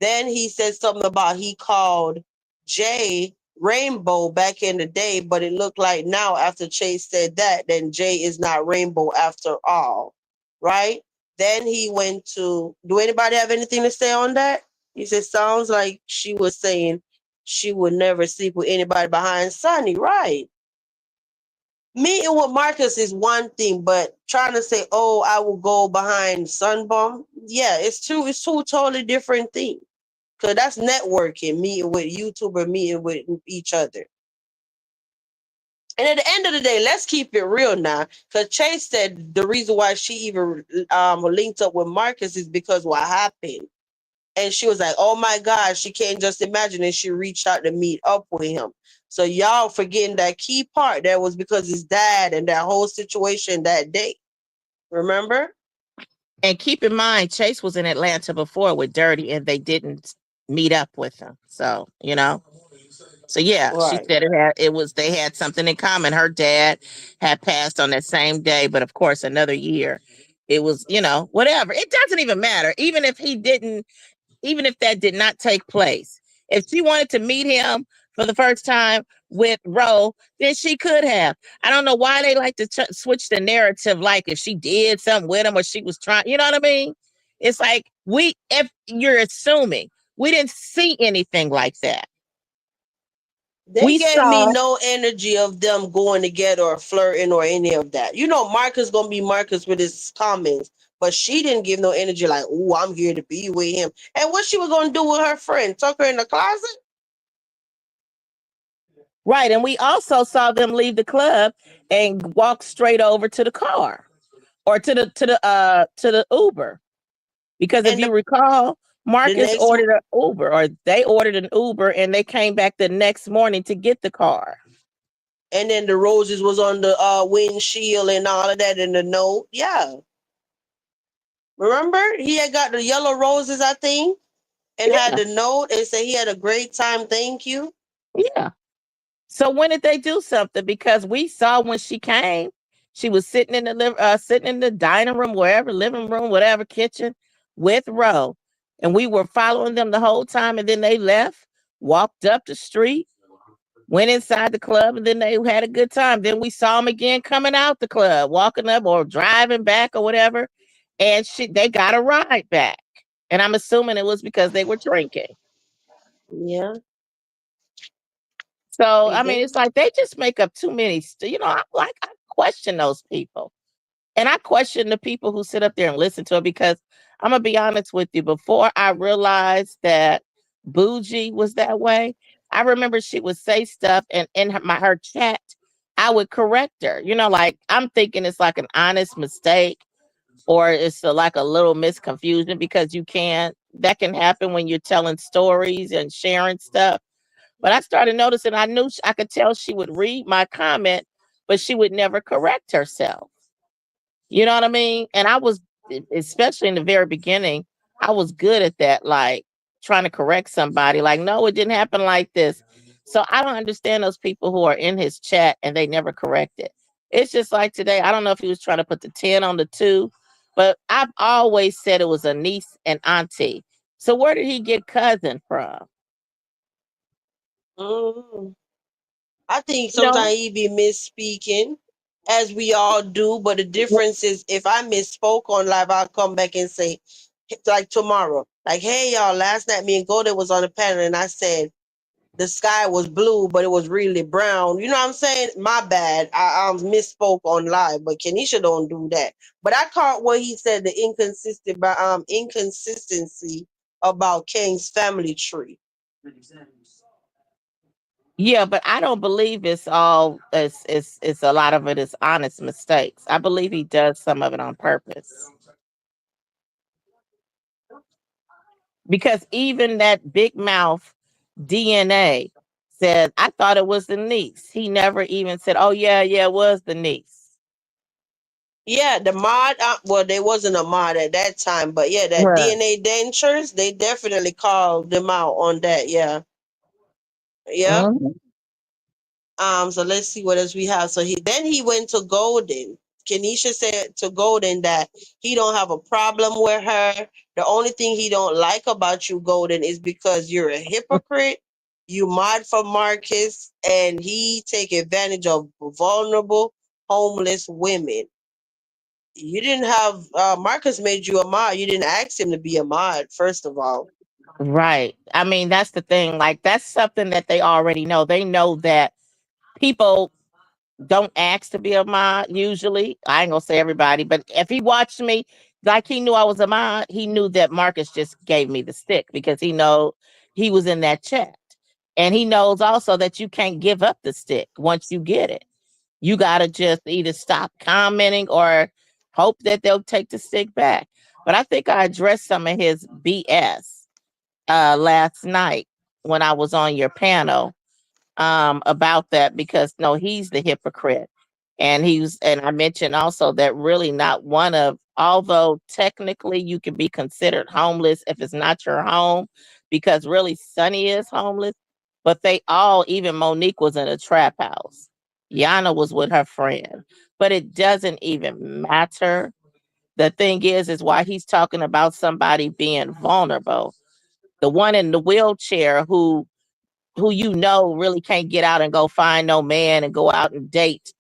Then he said something about he called Jay Rainbow back in the day, but it looked like now after Chase said that, then Jay is not Rainbow after all, right? Then he went to, do anybody have anything to say on that? He said, sounds like she was saying she would never sleep with anybody behind Sonny, right? Meeting with Marcus is one thing, but trying to say, oh, I will go behind Sunbum, yeah, it's two totally different things. Cause that's networking, meeting with YouTuber, meeting with each other. And at the end of the day, let's keep it real now. Cause Chase said the reason why she even linked up with Marcus is because what happened. And she was like, oh my God, she can't just imagine. And she reached out to meet up with him. So y'all forgetting that key part. That was because his dad and that whole situation that day. Remember? And keep in mind, Chase was in Atlanta before with Dirty, and they didn't meet up with him. So So yeah, she Right. said it was they had something in common. Her dad had passed on that same day, but of course another year. It was, whatever. It doesn't even matter. Even if that did not take place. If she wanted to meet him for the first time with Ro, then she could have. I don't know why they like to switch the narrative, like if she did something with him or she was trying, you know what I mean? It's like if you're assuming, we didn't see anything like that. They We gave me saw no energy of them going together or flirting or any of that. You know, Marcus gonna be Marcus with his comments, but she didn't give no energy like, "Oh, I'm here to be with him." And what she was gonna do with her friend? Tuck her in the closet? right, and we also saw them leave the club and walk straight over to the car or to the Uber. Because if And you recall, the Marcus next, ordered an Uber or they ordered an Uber and they came back the next morning to get the car. and then the roses was on the windshield and all of that in the note. Yeah, remember he had got the yellow roses, I think, and had Yeah. the note and said he had a great time. Thank you. Yeah. So when did they do something? Because we saw when she came, she was sitting in the sitting in the dining room, wherever, living room, whatever, kitchen with Ro. And we were following them the whole time. And then they left, walked up the street, went inside the club, and then they had a good time. Then we saw them again coming out the club, walking up or driving back or whatever. And they got a ride back. And I'm assuming it was because they were drinking. Yeah, So they I mean, did. it's like they just make up too many. I question those people, and I question the people who sit up there and listen to it because I'm gonna be honest with you. Before I realized that Bougie was that way, I remember she would say stuff, and in her chat, I would correct her. Like I'm thinking it's like an honest mistake or it's like a little misconfusion because you can't that can happen when you're telling stories and sharing stuff. But I started noticing I knew I could tell she would read my comment, but she would never correct herself. You know what I mean? And I was, especially in the very beginning, I was good at that, like trying to correct somebody, like, no, it didn't happen like this. So I don't understand those people who are in his chat and they never correct it. It's just like today, I don't know if he was trying to put the 10 on the 2, but I've always said it was a niece and auntie. So where did he get cousin from? Mhm. I think You know? sometimes he be misspeaking, as we all do. But the difference is, if I misspoke on live, I'll come back and say, like tomorrow, like, hey y'all, last night me and Golden was on the panel, and I said the sky was blue, but it was really brown. You know what I'm saying? My bad. I misspoke on live, but Kenisha don't do that. But I caught what he said, the inconsistency about King's family tree. Yeah, but I don't believe it's all it's a lot of it is honest mistakes. I believe he does some of it on purpose. Because even that big mouth DNA said, I thought it was the niece. He never even said, oh, yeah, yeah, it was the niece. Yeah, the mod. Well, there wasn't a mod at that time, but yeah, that Right. DNA dentures, they definitely called them out on that. Yeah, yep. Mhm. So let's see what else we have. So he went to Golden. Kenisha said to Golden that he don't have a problem with her. The only thing he don't like about you, Golden, is because you're a hypocrite. You mod for Marcus, and he take advantage of vulnerable, homeless women. You didn't have Marcus made you a mod. You didn't ask him to be a mod, first of all. Right. I mean, that's the thing. Like, that's something that they already know. They know that people don't ask to be a mod usually. I ain't gonna say everybody, but if he watched me like he knew I was a mod, he knew that Marcus just gave me the stick because he know he was in that chat. And he knows also that you can't give up the stick once you get it. You gotta just either stop commenting or hope that they'll take the stick back. But I think I addressed some of his BS last night when I was on your panel about that because no, he's the hypocrite. And I mentioned also that really not one of, although technically you can be considered homeless if it's not your home, because really Sonny is homeless, but they all, even Monique was in a trap house. Yana was with her friend, but it doesn't even matter. The thing is why he's talking about somebody being vulnerable. The one in the wheelchair who you know really can't get out and go find no man and go out and date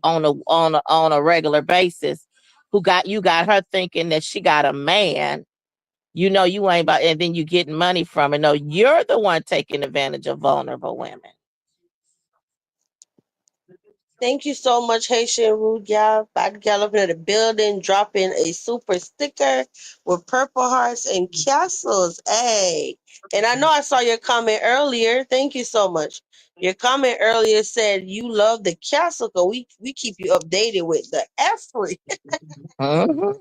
on a regular basis, who got her thinking that she got a man, you know you ain't about, and then you getting money from it. No, you're the one taking advantage of vulnerable women. Thank you so much, Haitian Rude Gal. Back galloping in the building, dropping a super sticker with purple hearts and castles. Hey. And I know I saw your comment earlier. Thank you so much. Your comment earlier said you love the castle because we keep you updated with the every. Mhm.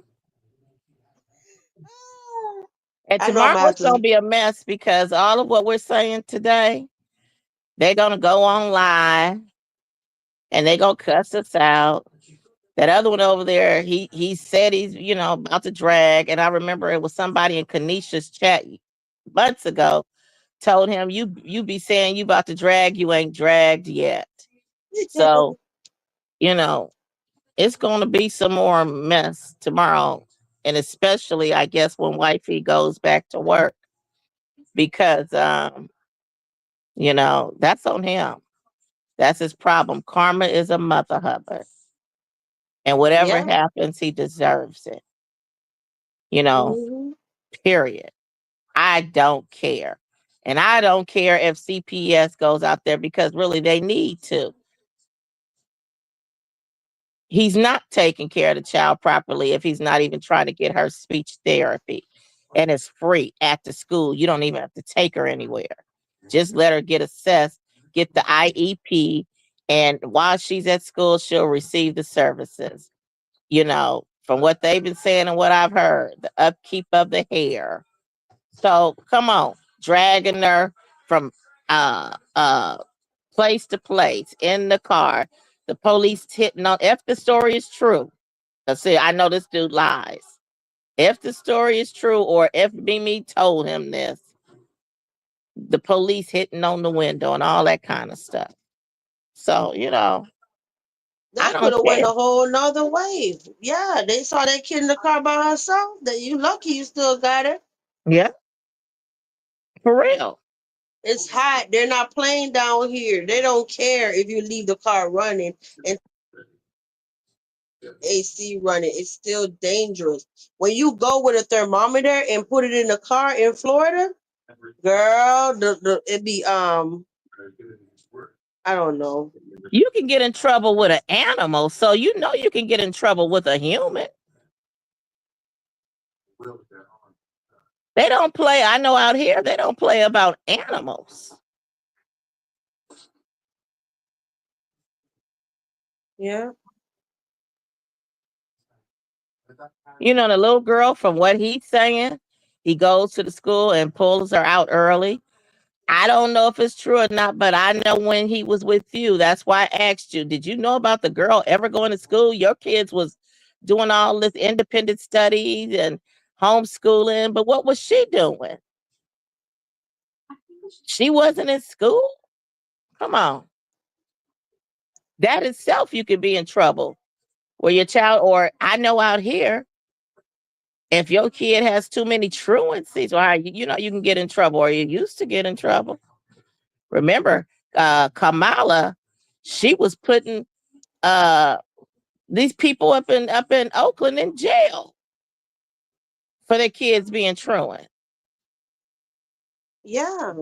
And I know I'm tomorrow's gonna asking. be a mess because all of what we're saying today, they're gonna go on live and they're gonna cuss us out. That other one over there, he said he's, about to drag. And I remember it was somebody in Kanisha's chat months ago told him, you be saying you about to drag, you ain't dragged yet. So, you know, it's gonna be some more mess tomorrow. And especially I guess when wifey goes back to work. Because that's on him. That's his problem. Karma is a mother hubber. And whatever Yeah. happens, he deserves it. You know, Hmm. period. I don't care. And I don't care if CPS goes out there because really they need to. He's not taking care of the child properly if he's not even trying to get her speech therapy. And it's free at the school. You don't even have to take her anywhere. Just let her get assessed, get the IEP, and while she's at school, she'll receive the services. From what they've been saying and what I've heard, the upkeep of the hair. So come on, dragging her from uh uh place to place in the car. The police hitting on if the story is true. See, I know this dude lies. If the story is true, or if Mimi told him this, the police hitting on the window and all that kind of stuff. So, I That could don't have went care. a whole nother way. Yeah, they saw that kid in the car by herself. That you lucky you still got her. Yeah, for real. It's hot. They're not playing down here. They don't care if you leave the car running and AC running. It's still dangerous. When you go with a thermometer and put it in the car in Florida, girl, it be I don't know. You can get in trouble with an animal, so you can get in trouble with a human. They don't play. I know out here they don't play about animals. Yeah. The little girl, from what he's saying, he goes to the school and pulls her out early. I don't know if it's true or not, but I know when he was with you, that's why I asked you, did you know about the girl ever going to school? Your kids was doing all this independent studies and homeschooling, but what was she doing? She wasn't in school. Come on. That itself, you could be in trouble. Where your child, or I know out here, if your kid has too many truancies, or you can get in trouble, or you used to get in trouble. Remember, Kamala, she was putting these people up in Oakland in jail for their kids being truant. Yeah.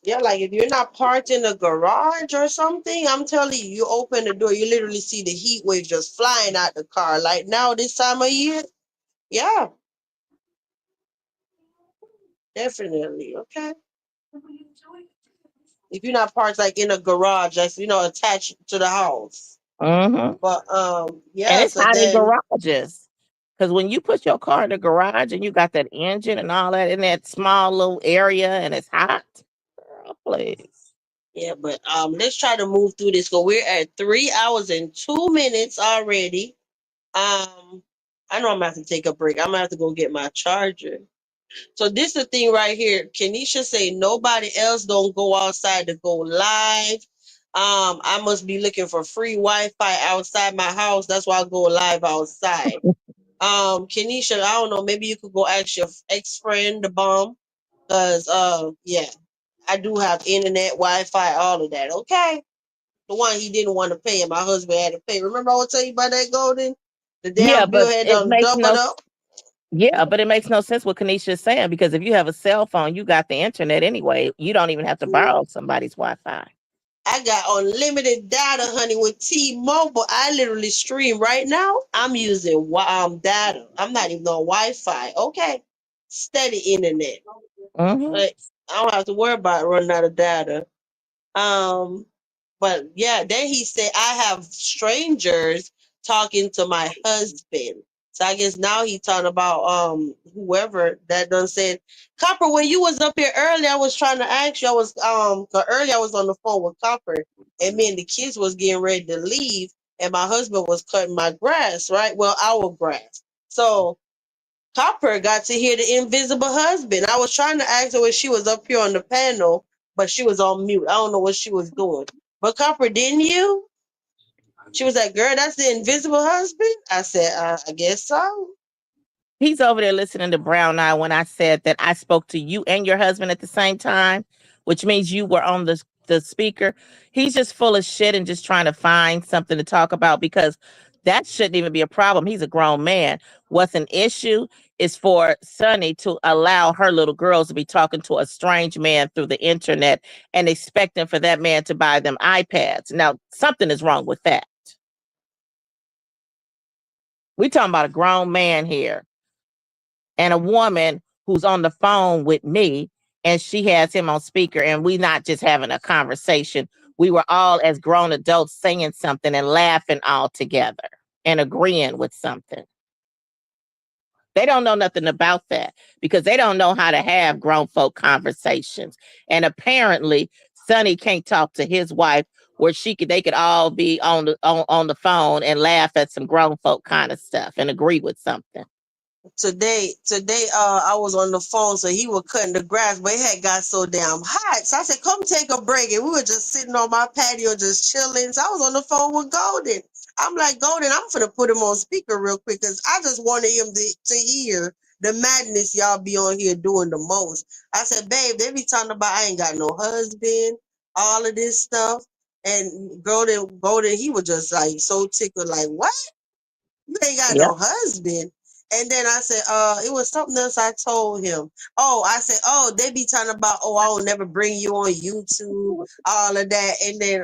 Yeah, like if you're not parked in a garage or something, I'm telling you, you open the door, you literally see the heat waves just flying out the car. Like now, this time of year, yeah, definitely. Okay. If you're not parked like in a garage, that's attached to the house. Mm-hmm. But And yeah, it's so hot in then garages. Because when you put your car in the garage and you got that engine and all that in that small little area and it's hot, girl, please. yeah, but let's try to move through this. So we're at 3 hours and 2 minutes already. I know I'm gonna have to take a break. I'm gonna have to go get my charger. So this is the thing right here. Kenisha say nobody else don't go outside to go live. I must be looking for free Wi-Fi outside my house. That's why I go live outside. Kenisha, I don't know. Maybe you could go ask your ex-friend, the bomb, cause yeah, I do have internet, Wi-Fi, all of that. Okay, the one he didn't want to pay and my husband had to pay. Remember I was telling you about that golden? The Yeah, damn bill but had it done makes doubled no up. yeah, but it makes no sense what Kanisha is saying, because if you have a cell phone, you got the internet anyway. You don't even have to borrow somebody's Wi-Fi. I got unlimited data, honey, with T-Mobile. I literally stream right now. I'm using data. I'm not even on Wi-Fi. Okay, steady internet. Hmm. Like I don't have to worry about running out of data. Um, but yeah, then he said I have strangers talking to my husband. So I guess now he talking about whoever that done said. Copper, when you was up here earlier, I was trying to ask you. I was 'cause earlier I was on the phone with Copper, and me and the kids was getting ready to leave, and my husband was cutting my grass, right? Well, our grass. So Copper got to hear the invisible husband. I was trying to ask her when she was up here on the panel, but she was on mute. I don't know what she was doing. But Copper, didn't you? She was like, girl, that's the invisible husband? I said, I guess so. He's over there listening to Brown Eye when I said that I spoke to you and your husband at the same time, which means you were on the speaker. He's just full of shit and just trying to find something to talk about, because that shouldn't even be a problem. He's a grown man. What's an issue is for Sonny to allow her little girls to be talking to a strange man through the internet and expecting for that man to buy them iPads. Now, something is wrong with that. We talking about a grown man here and a woman who's on the phone with me, and she has him on speaker, and we not just having a conversation. We were all as grown adults saying something and laughing all together and agreeing with something. They don't know nothing about that because they don't know how to have grown folk conversations. And apparently, Sonny can't talk to his wife where they could all be on the phone and laugh at some grown folk kind of stuff and agree with something. Today, I was on the phone, so he was cutting the grass, but it had got so damn hot. So I said, "Come take a break," and we were just sitting on my patio, just chilling. So I was on the phone with Golden. I'm like, Golden, I'm gonna put him on speaker real quick because I just wanted him to hear the madness y'all be on here doing the most. I said, "Babe, they be talking about I ain't got no husband, all of this stuff." And Golden, he was just like so tickled, like, "What? You ain't got Yep. no husband?" And then I said, it was something else I told him. I said, they be talking about, I will never bring you on YouTube, all of that. And then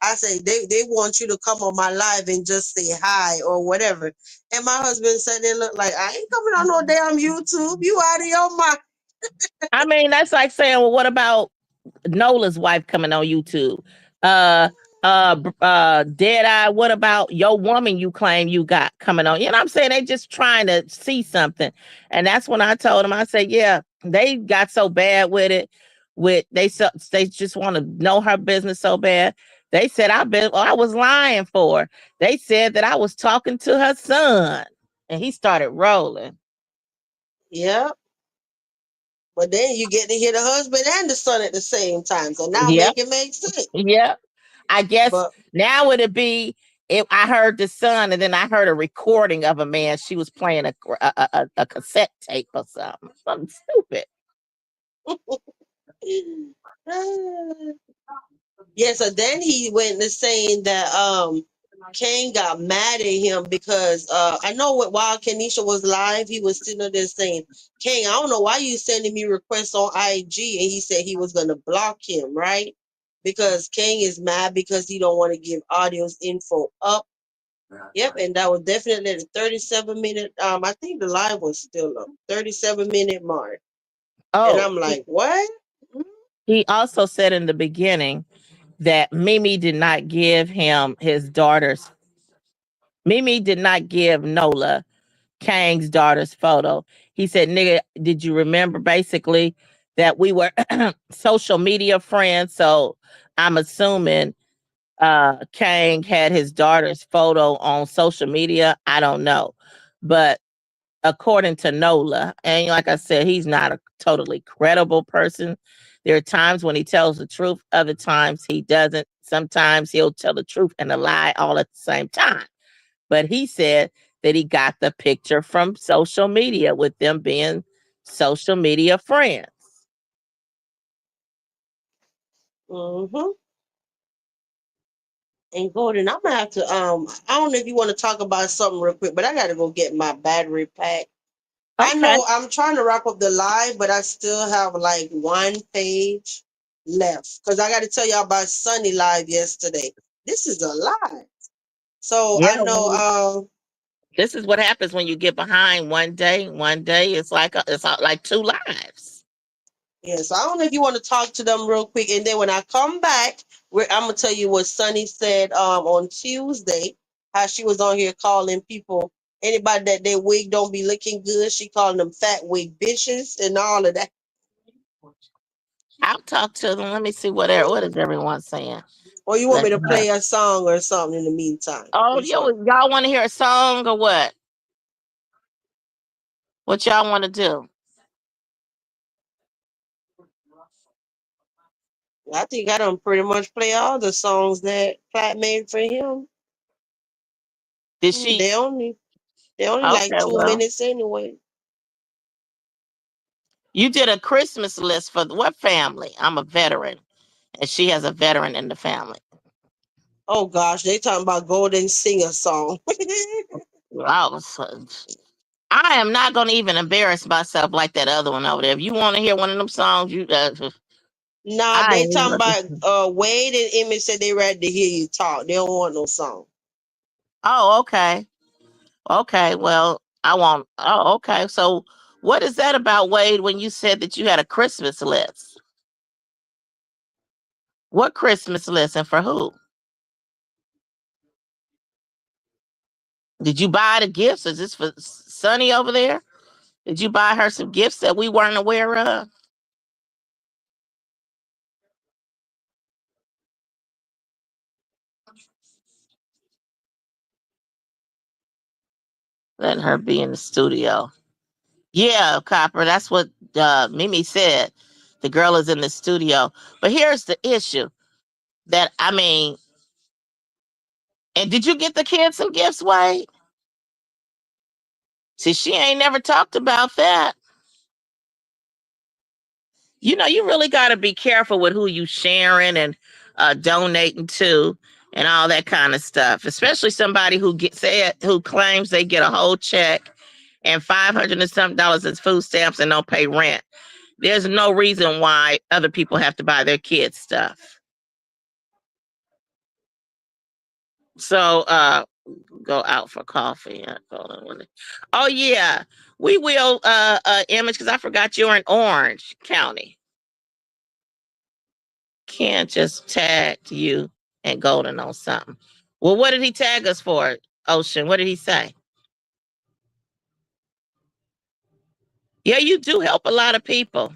I say they want you to come on my live and just say hi or whatever. And my husband said they look like I ain't coming on no damn YouTube. You out of your mind. I mean, that's like saying, well, what about Nola's wife coming on YouTube? Dead Eye, what about your woman you claim you got coming on? You know what I'm saying? They just trying to see something. And that's when I told him, I said, yeah, they got so bad with it. They just want to know her business so bad. They said I was lying for her. They said that I was talking to her son. And he started rolling. Yeah. But then you get to hear the husband and the son at the same time. So now Yep. make it make sense. Yep. I guess But now it'd be if I heard the son and then I heard a recording of a man. She was playing a cassette tape or something stupid. yeah, so then he went to saying that Kane got mad at him because I know while Kenisha was live, he was sitting there saying, Kane, I don't know why you sending me requests on IG, and he said he was gonna block him, right? Because Kane is mad because he don't want to give audios info up. Yep, and that was definitely the 37-minute. I think the live was still up, 37-minute mark, and Oh, I'm like, what? he also said in the beginning that Mimi did not give Nola Kang's daughter's photo. He said, nigga, did you remember basically that we were social media friends? So I'm assuming Kang had his daughter's photo on social media. I don't know. But according to Nola, and like I said, he's not a totally credible person. There are times when he tells the truth, other times he doesn't. Sometimes he'll tell the truth and a lie all at the same time. But he said that he got the picture from social media with them being social media friends. Mm-hmm. And Gordon, I'm gonna have to I don't know if you want to talk about something real quick, but I gotta go get my battery pack. I Okay. know I'm trying to wrap up the live, but I still have like one page left. Because I gotta tell y'all about Sunny Live yesterday. This is a lot. So Yeah. I know This is what happens when you get behind one day. One day it's like two lives. yeah, so I don't know if you want to talk to them real quick, and then when I come back, I'm gonna tell you what Sunny said on Tuesday, how she was on here calling people anybody that their wig don't be looking good. She calling them fat wig bitches and all of that. I'll talk to them. Let me see what is everyone saying. Or you want me Let to her. play a song or something in the meantime? Oh, Which one? y'all want to hear a song or what? What y'all want to do? I think I don't pretty much play all the songs that Fat made for him. Did Mm, she? They only like Okay, two well, minutes anyway. you did a Christmas list for what family? I'm a veteran, and she has a veteran in the family. Oh gosh, they talking about Golden Singer song. Wow, I am not going to even embarrass myself like that other one over there. If you want to hear one of them songs, Nah, I they ain't talking about looking. Wade and Emmett said they ready to hear you talk. They don't want no song. Oh, okay. Okay, well, I want. Oh, okay. So, what is that about, Wade? When you said that you had a Christmas list, what Christmas list and for who? Did you buy the gifts? Is this for Sonny over there? Did you buy her some gifts that we weren't aware of? Letting her be in the studio. Yeah, Copper, that's what Mimi said. The girl is in the studio. But here's the issue that, I mean, and did you get the kids some gifts, Wade? See, she ain't never talked about that. You know, you really got to be careful with who you sharing and donating to and all that kind of stuff, especially somebody who who claims they get a whole check and 500 and something dollars in food stamps and don't pay rent. There's no reason why other people have to buy their kids stuff. So go out for coffee. Hold on. Oh yeah, we will Image, because I forgot you're in Orange County. Can't just tag you and Golden on something. Well, what did he tag us for, Ocean? What did he say? Yeah, you do help a lot of people.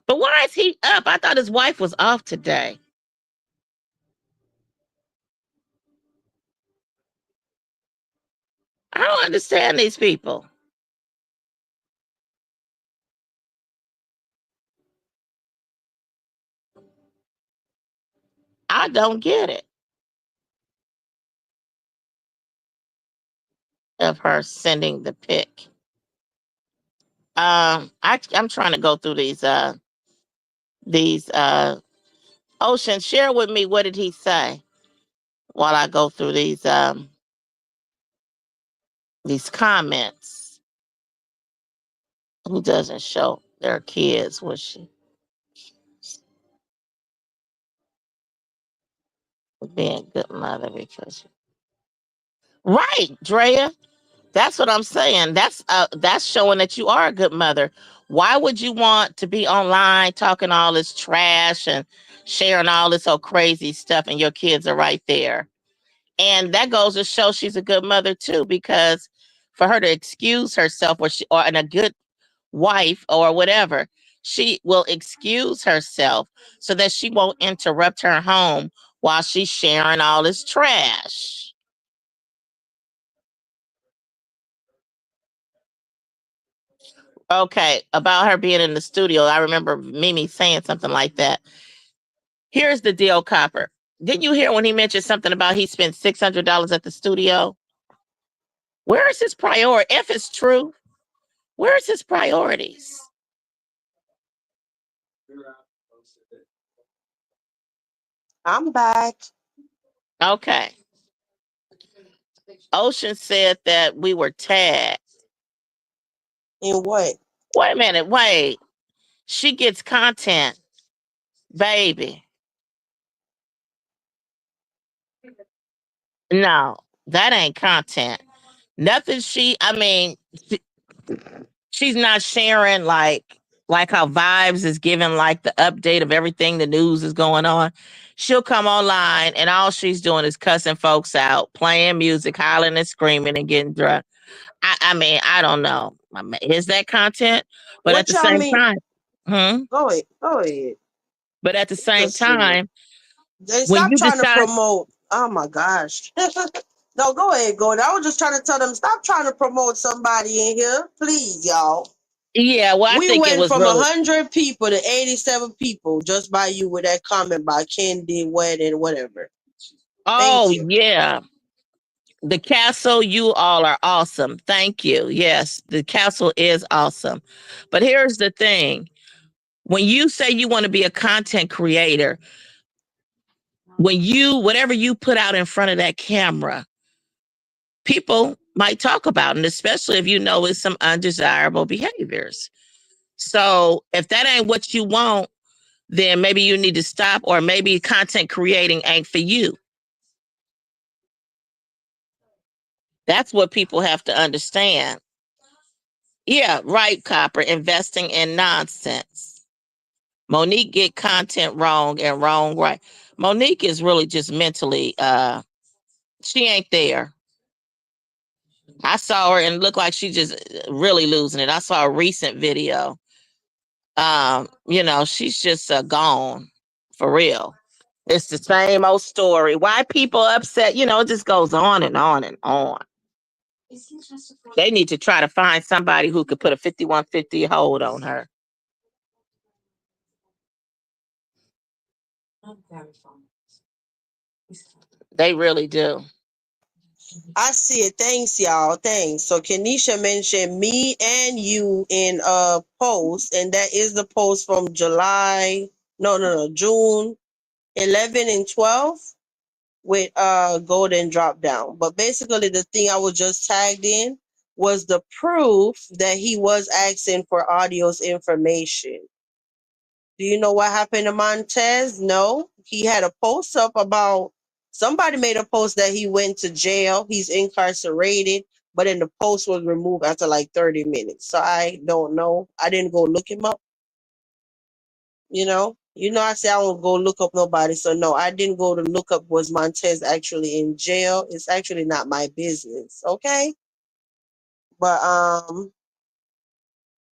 But why is he up? I thought his wife was off today. I don't understand these people. I don't get it. Of her sending the pic. I'm trying to go through these Ocean, share with me, what did he say while I go through these comments. Who doesn't show their kids what she being a good mother because right, Drea. That's what I'm saying. That's showing that you are a good mother. Why would you want to be online talking all this trash and sharing all this old crazy stuff and your kids are right there? And that goes to show she's a good mother too, because for her to excuse herself or in a good wife or whatever, she will excuse herself so that she won't interrupt her home while she's sharing all this trash. Okay, about her being in the studio, I remember Mimi saying something like that. Here's the deal, Copper. Didn't you hear when he mentioned something about he spent $600 at the studio? Where is his priority? If it's true, where is his priorities? I'm back. Okay. Ocean said that we were tagged. In what? Wait a minute, wait. She gets content, baby. No, that ain't content. Nothing I mean, she's not sharing like how Vibes is giving like the update of everything the news is going on. She'll come online and all she's doing is cussing folks out, playing music, hollering and screaming and getting drunk. I mean, I don't know. Is that content? But at What the y'all same mean? time, Go ahead. Go ahead. but at the same Just silly. time, Then when stop you trying to decide, promote. Oh my gosh. No, go ahead, go ahead. I was just trying to tell them stop trying to promote somebody in here. Please, y'all. yeah, well, I We think it went was from really, 100 people to 87 people just by you with that comment by Candy, wedding, whatever. Thank oh, you. yeah. The castle, you all are awesome. Thank you. Yes, the castle is awesome. But here's the thing, when you say you want to be a content creator, whatever you put out in front of that camera, people might talk about it, especially if you know it's some undesirable behaviors. So if that ain't what you want, then maybe you need to stop, or maybe content creating ain't for you. That's what people have to understand. Yeah, right, Copper. Investing in nonsense. Monique get content wrong and wrong right. Monique is really just mentally She ain't there. I saw her and it looked like she just really losing it. I saw a recent video. She's just gone for real. It's the same old story. Why people upset, it just goes on and on and on. They need to try to find somebody who could put a 5150 hold on her. They really do. I see it. Thanks, y'all. Thanks. So Kenisha mentioned me and you in a post, and that is the post from July. No, June 11 and 12 with golden drop down. But basically, the thing I was just tagged in was the proof that he was asking for audio's information. Do you know what happened to Montez? No. He had a post up about somebody made a post that he went to jail. He's incarcerated, but then the post was removed after like 30 minutes. So I don't know. I didn't go look him up. I say I won't go look up nobody. So no, I didn't go to look up was Montez actually in jail. It's actually not my business. Okay. But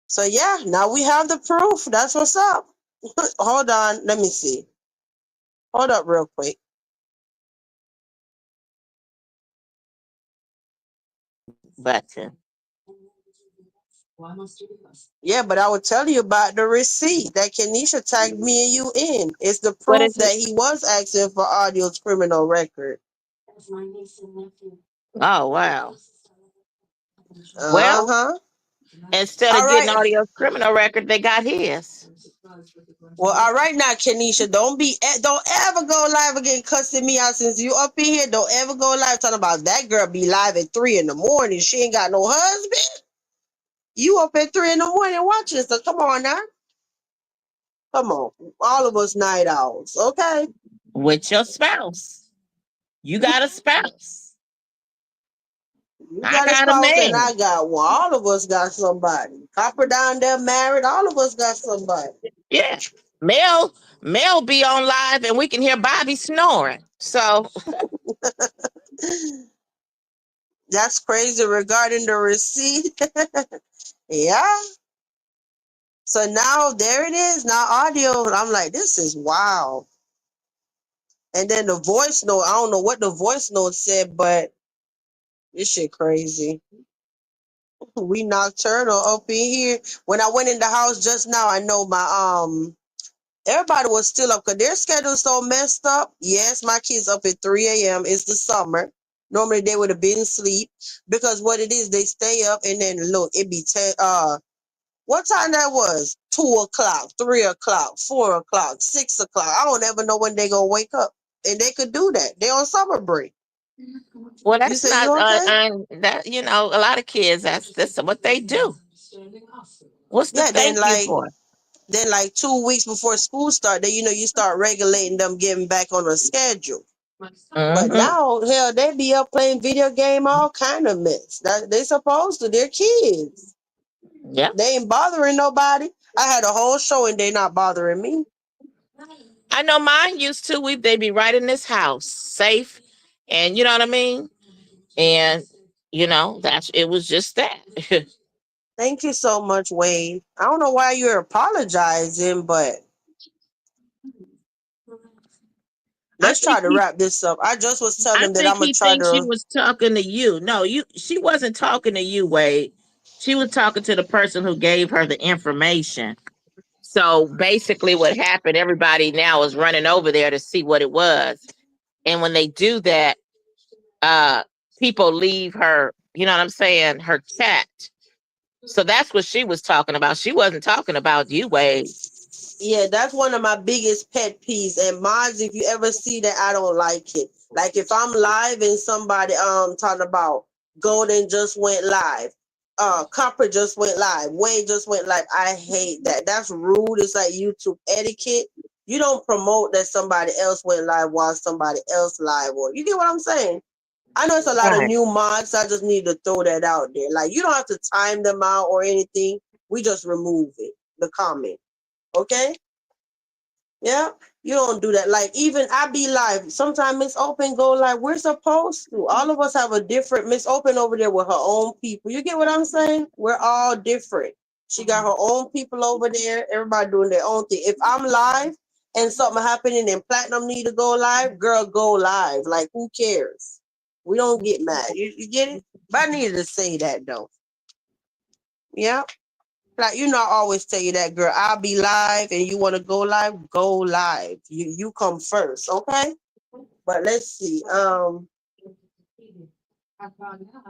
so yeah, now we have the proof. That's what's up. Hold on, let me see. Hold up real quick. Button. Yeah, but I will tell you about the receipt that Kenisha tagged me and you in. It's the What proof is it? that he was asking for audio's criminal record. Oh, wow. Well, Uh-huh. instead All of getting right. audio criminal record, they got his. Well, all right now, Kenisha, don't ever go live again cussing me out since you up in here. Don't ever go live talking about that girl be live at 3 a.m. She ain't got no husband. You up at 3 a.m. watching, so come on now. Come on. All of us night owls, okay? With your spouse. You got a spouse. You I got a got a spouse and man. I got one. All of us got somebody. Copper down there married. All of us got somebody. Yeah. Mel be on live and we can hear Bobby snoring. So That's crazy regarding the receipt. Yeah. So now there it is. Now audio. I'm like, this is wild. And then the voice note. I don't know what the voice note said, but this shit crazy. We nocturnal up in here. When I went in the house just now, I know my everybody was still up because their schedule's so messed up. Yes, my kids up at 3 a.m. It's the summer. Normally they would have been asleep because what it is, they stay up and then look, it be 10 what time that was? 2 o'clock, 3 o'clock, 4 o'clock, 6 o'clock. I don't ever know when they gonna wake up. And they could do that. They on summer break. well, You that's say not you okay? that a lot of kids. That's what they do. What's the Yeah, thank you for? then like 2 weeks before school start, then you start regulating them getting back on a schedule. But Mm-hmm. now, hell, they be up playing video game, all kind of mess. That they supposed to. They're kids. Yeah. They ain't bothering nobody. I had a whole show and they not bothering me. I know mine used to. They be right in this house, safe, and you know what I mean. And that's it. Was just that. Thank you so much, Wade. I don't know why you're apologizing, but I let's try think to wrap this up. I just was telling I them that think I'm gonna he try thinks she to. was talking to you. No, she wasn't talking to you, Wade. She was talking to the person who gave her the information. So basically what happened, everybody now is running over there to see what it was. And when they do that, uh people leave her, you know what I'm saying, her chat. So that's what she was talking about. She wasn't talking about you, Wade. Yeah, that's one of my biggest pet peeves. And Mods, if you ever see that, I don't like it. Like if I'm live and somebody talking about Golden just went live, Copper just went live, Wade just went live. I hate that. That's rude. It's like YouTube etiquette. You don't promote that somebody else went live while somebody else live. Or you get what I'm saying? I know it's a lot of Right. new mods. So I just need to throw that out there. Like you don't have to time them out or anything. We just remove it. The comment. Okay? Yeah. You don't do that. Like even I be live. Sometimes Miss Open go like we're supposed to. All of us have a different Miss Open over there with her own people. You get what I'm saying? We're all different. She got her own people over there. Everybody doing their own thing. If I'm live and something happening and Platinum need to go live, girl, go live. Like who cares? We don't get mad. You get it? But I needed to say that though. Yeah. Like you know, I always tell you that, girl. I'll be live, and you want to go live, go live. You come first, okay? But let's see. And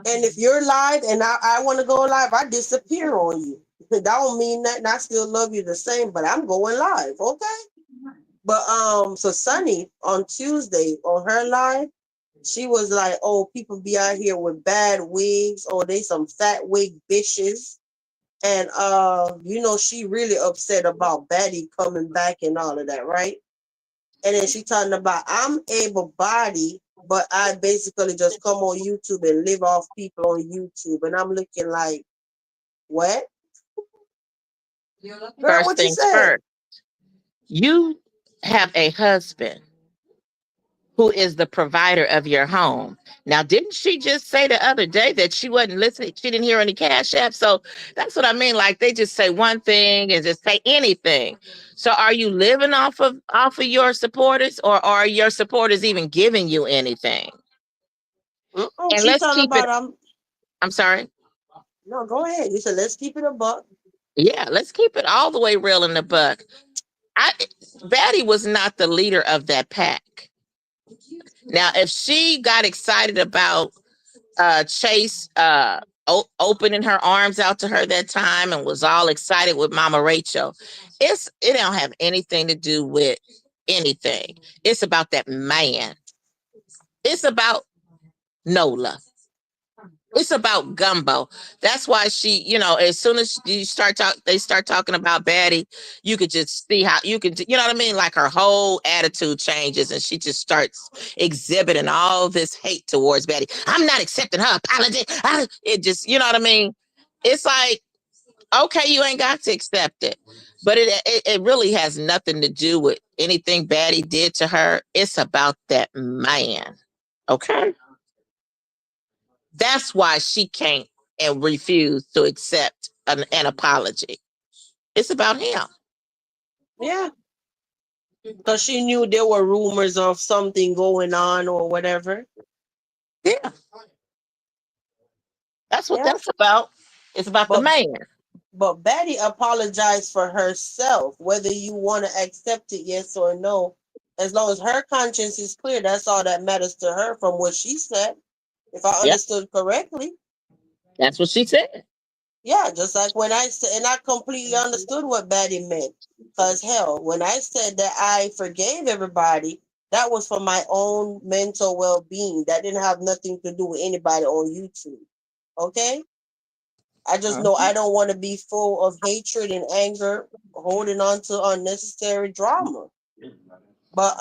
if you're live and I want to go live, I disappear on you. That don't mean that, and I still love you the same. But I'm going live, okay? But so Sunny on Tuesday on her live, she was like, "Oh, people be out here with bad wigs. Oh, they some fat wig bitches." And you know, she really upset about Betty coming back and all of that, right? And then she talking about I'm able body, but I basically just come on YouTube and live off people on YouTube. And I'm looking like, what? Girl, First what you things said? first, you have a husband who is the provider of your home. Now, didn't she just say the other day that she wasn't listening? She didn't hear any cash app. So that's what I mean. Like they just say one thing and just say anything. So are you living off of your supporters, or are your supporters even giving you anything? Mm-mm. And She let's talking keep it. about I'm sorry. no, go ahead. You said let's keep it a buck. Yeah, let's keep it all the way real in the buck. I Batty was not the leader of that pack. Now, if she got excited about Chase opening her arms out to her that time and was all excited with Mama Rachel, it don't have anything to do with anything. It's about that man. It's about Nola. It's about Gumbo. That's why she, as soon as they start talking about Batty, you could just see how you know what I mean? Like her whole attitude changes and she just starts exhibiting all this hate towards Batty. I'm not accepting her apology. It just, you know what I mean? It's like, okay, you ain't got to accept it. But it really has nothing to do with anything Batty did to her. It's about that man. Okay? That's why she can't and refuse to accept an apology. It's about him. Yeah. Because she knew there were rumors of something going on or whatever. Yeah, that's what Yeah. that's about. It's about the But man. But Betty apologized for herself, whether you want to accept it, yes or no. As long as her conscience is clear, that's all that matters to her from what she said, if I Yep, understood correctly. that's what she said. Yeah, just like when I said, and I completely understood what Betty meant. Because hell, when I said that I forgave everybody, that was for my own mental well being. That didn't have nothing to do with anybody on YouTube. Okay? I just know Mhm. I don't want to be full of hatred and anger, holding on to unnecessary drama. But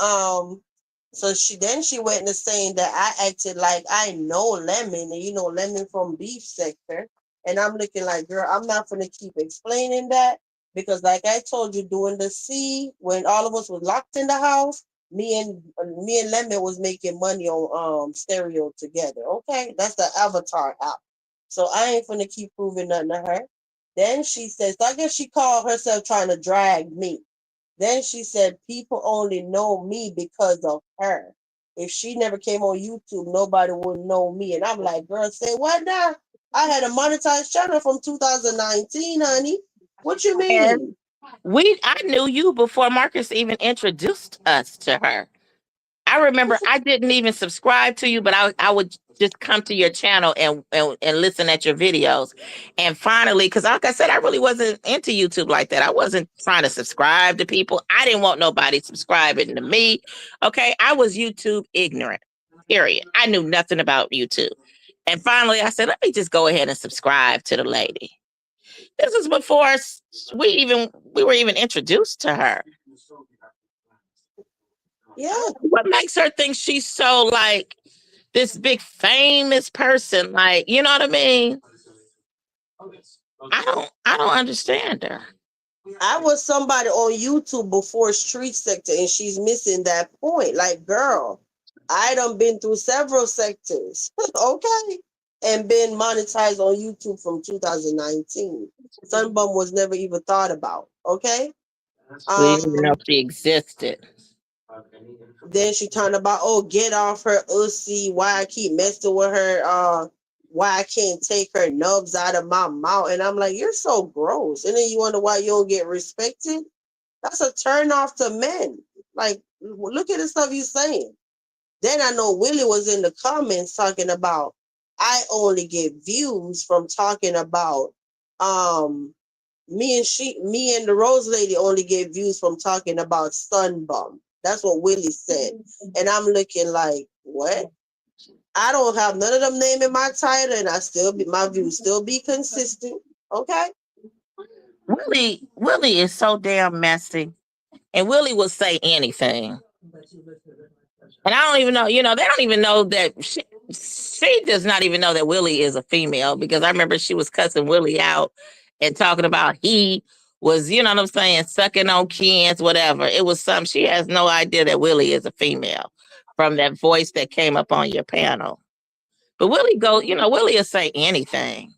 so she went into saying that I acted like I know Lemon, and you know Lemon from Beef Sector, and I'm looking like, girl, I'm not gonna keep explaining that because, like I told you, during the C when all of us was locked in the house, me and Lemon was making money on stereo together. Okay, that's the Avatar app. So I ain't gonna keep proving nothing to her. Then she says, so I guess she called herself trying to drag me. Then she said, people only know me because of her. If she never came on YouTube, nobody would know me. And I'm like, girl, say what now? I had a monetized channel from 2019, honey. What you And mean? I knew you before Marcus even introduced us to her. I remember I didn't even subscribe to you, but I would just come to your channel and listen at your videos. And finally, because like I said, I really wasn't into YouTube like that. I wasn't trying to subscribe to people. I didn't want nobody subscribing to me. Okay. I was YouTube ignorant, period. I knew nothing about YouTube. And finally, I said, let me just go ahead and subscribe to the lady. This was before we were even introduced to her. Yeah, What makes her think she's so like this big famous person? Like, you know what I mean? I don't understand her. I was somebody on YouTube before Street Sector, and she's missing that point. Like, girl, I done been through several sectors, okay, and been monetized on YouTube from 2019. Sunbum was never even thought about, okay. We didn't even know Um, she existed. then she talking about, oh, get off her ussy. Why I keep messing with her? Why I can't take her nubs out of my mouth? And I'm like, you're so gross. And then you wonder why you don't get respected. That's a turn off to men. Like, look at the stuff you saying. Then I know Willie was in the comments talking about, I only get views from talking about me and the Rose Lady only get views from talking about Sunbum. That's what Willie said. And I'm looking like, what? I don't have none of them name in my title, and my views still be consistent. Okay. Willie is so damn messy. And Willie will say anything. And I don't even know, they don't even know that she does not even know that Willie is a female, because I remember she was cussing Willie out and talking about he was, you know what I'm saying, sucking on kids, whatever. It was something. She has no idea that Willie is a female from that voice that came up on your panel. But Willie will say anything.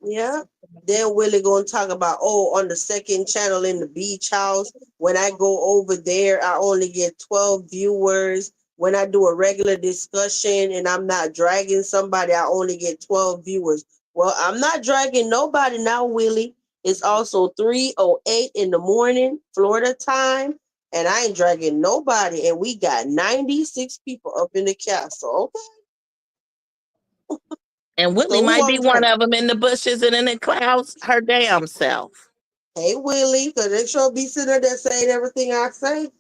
Yeah. Then Willie gonna talk about, oh, on the second channel in the beach house, when I go over there, I only get 12 viewers. When I do a regular discussion and I'm not dragging somebody, I only get 12 viewers. Well, I'm not dragging nobody now, Willie. It's also 3:08 in the morning, Florida time, and I ain't dragging nobody. And we got 96 people up in the castle. Okay. And Willie So who might be I'm one dragging? of them in the bushes and in the clouds her damn self. Hey, Willie, because they sure be sitting there saying everything I say.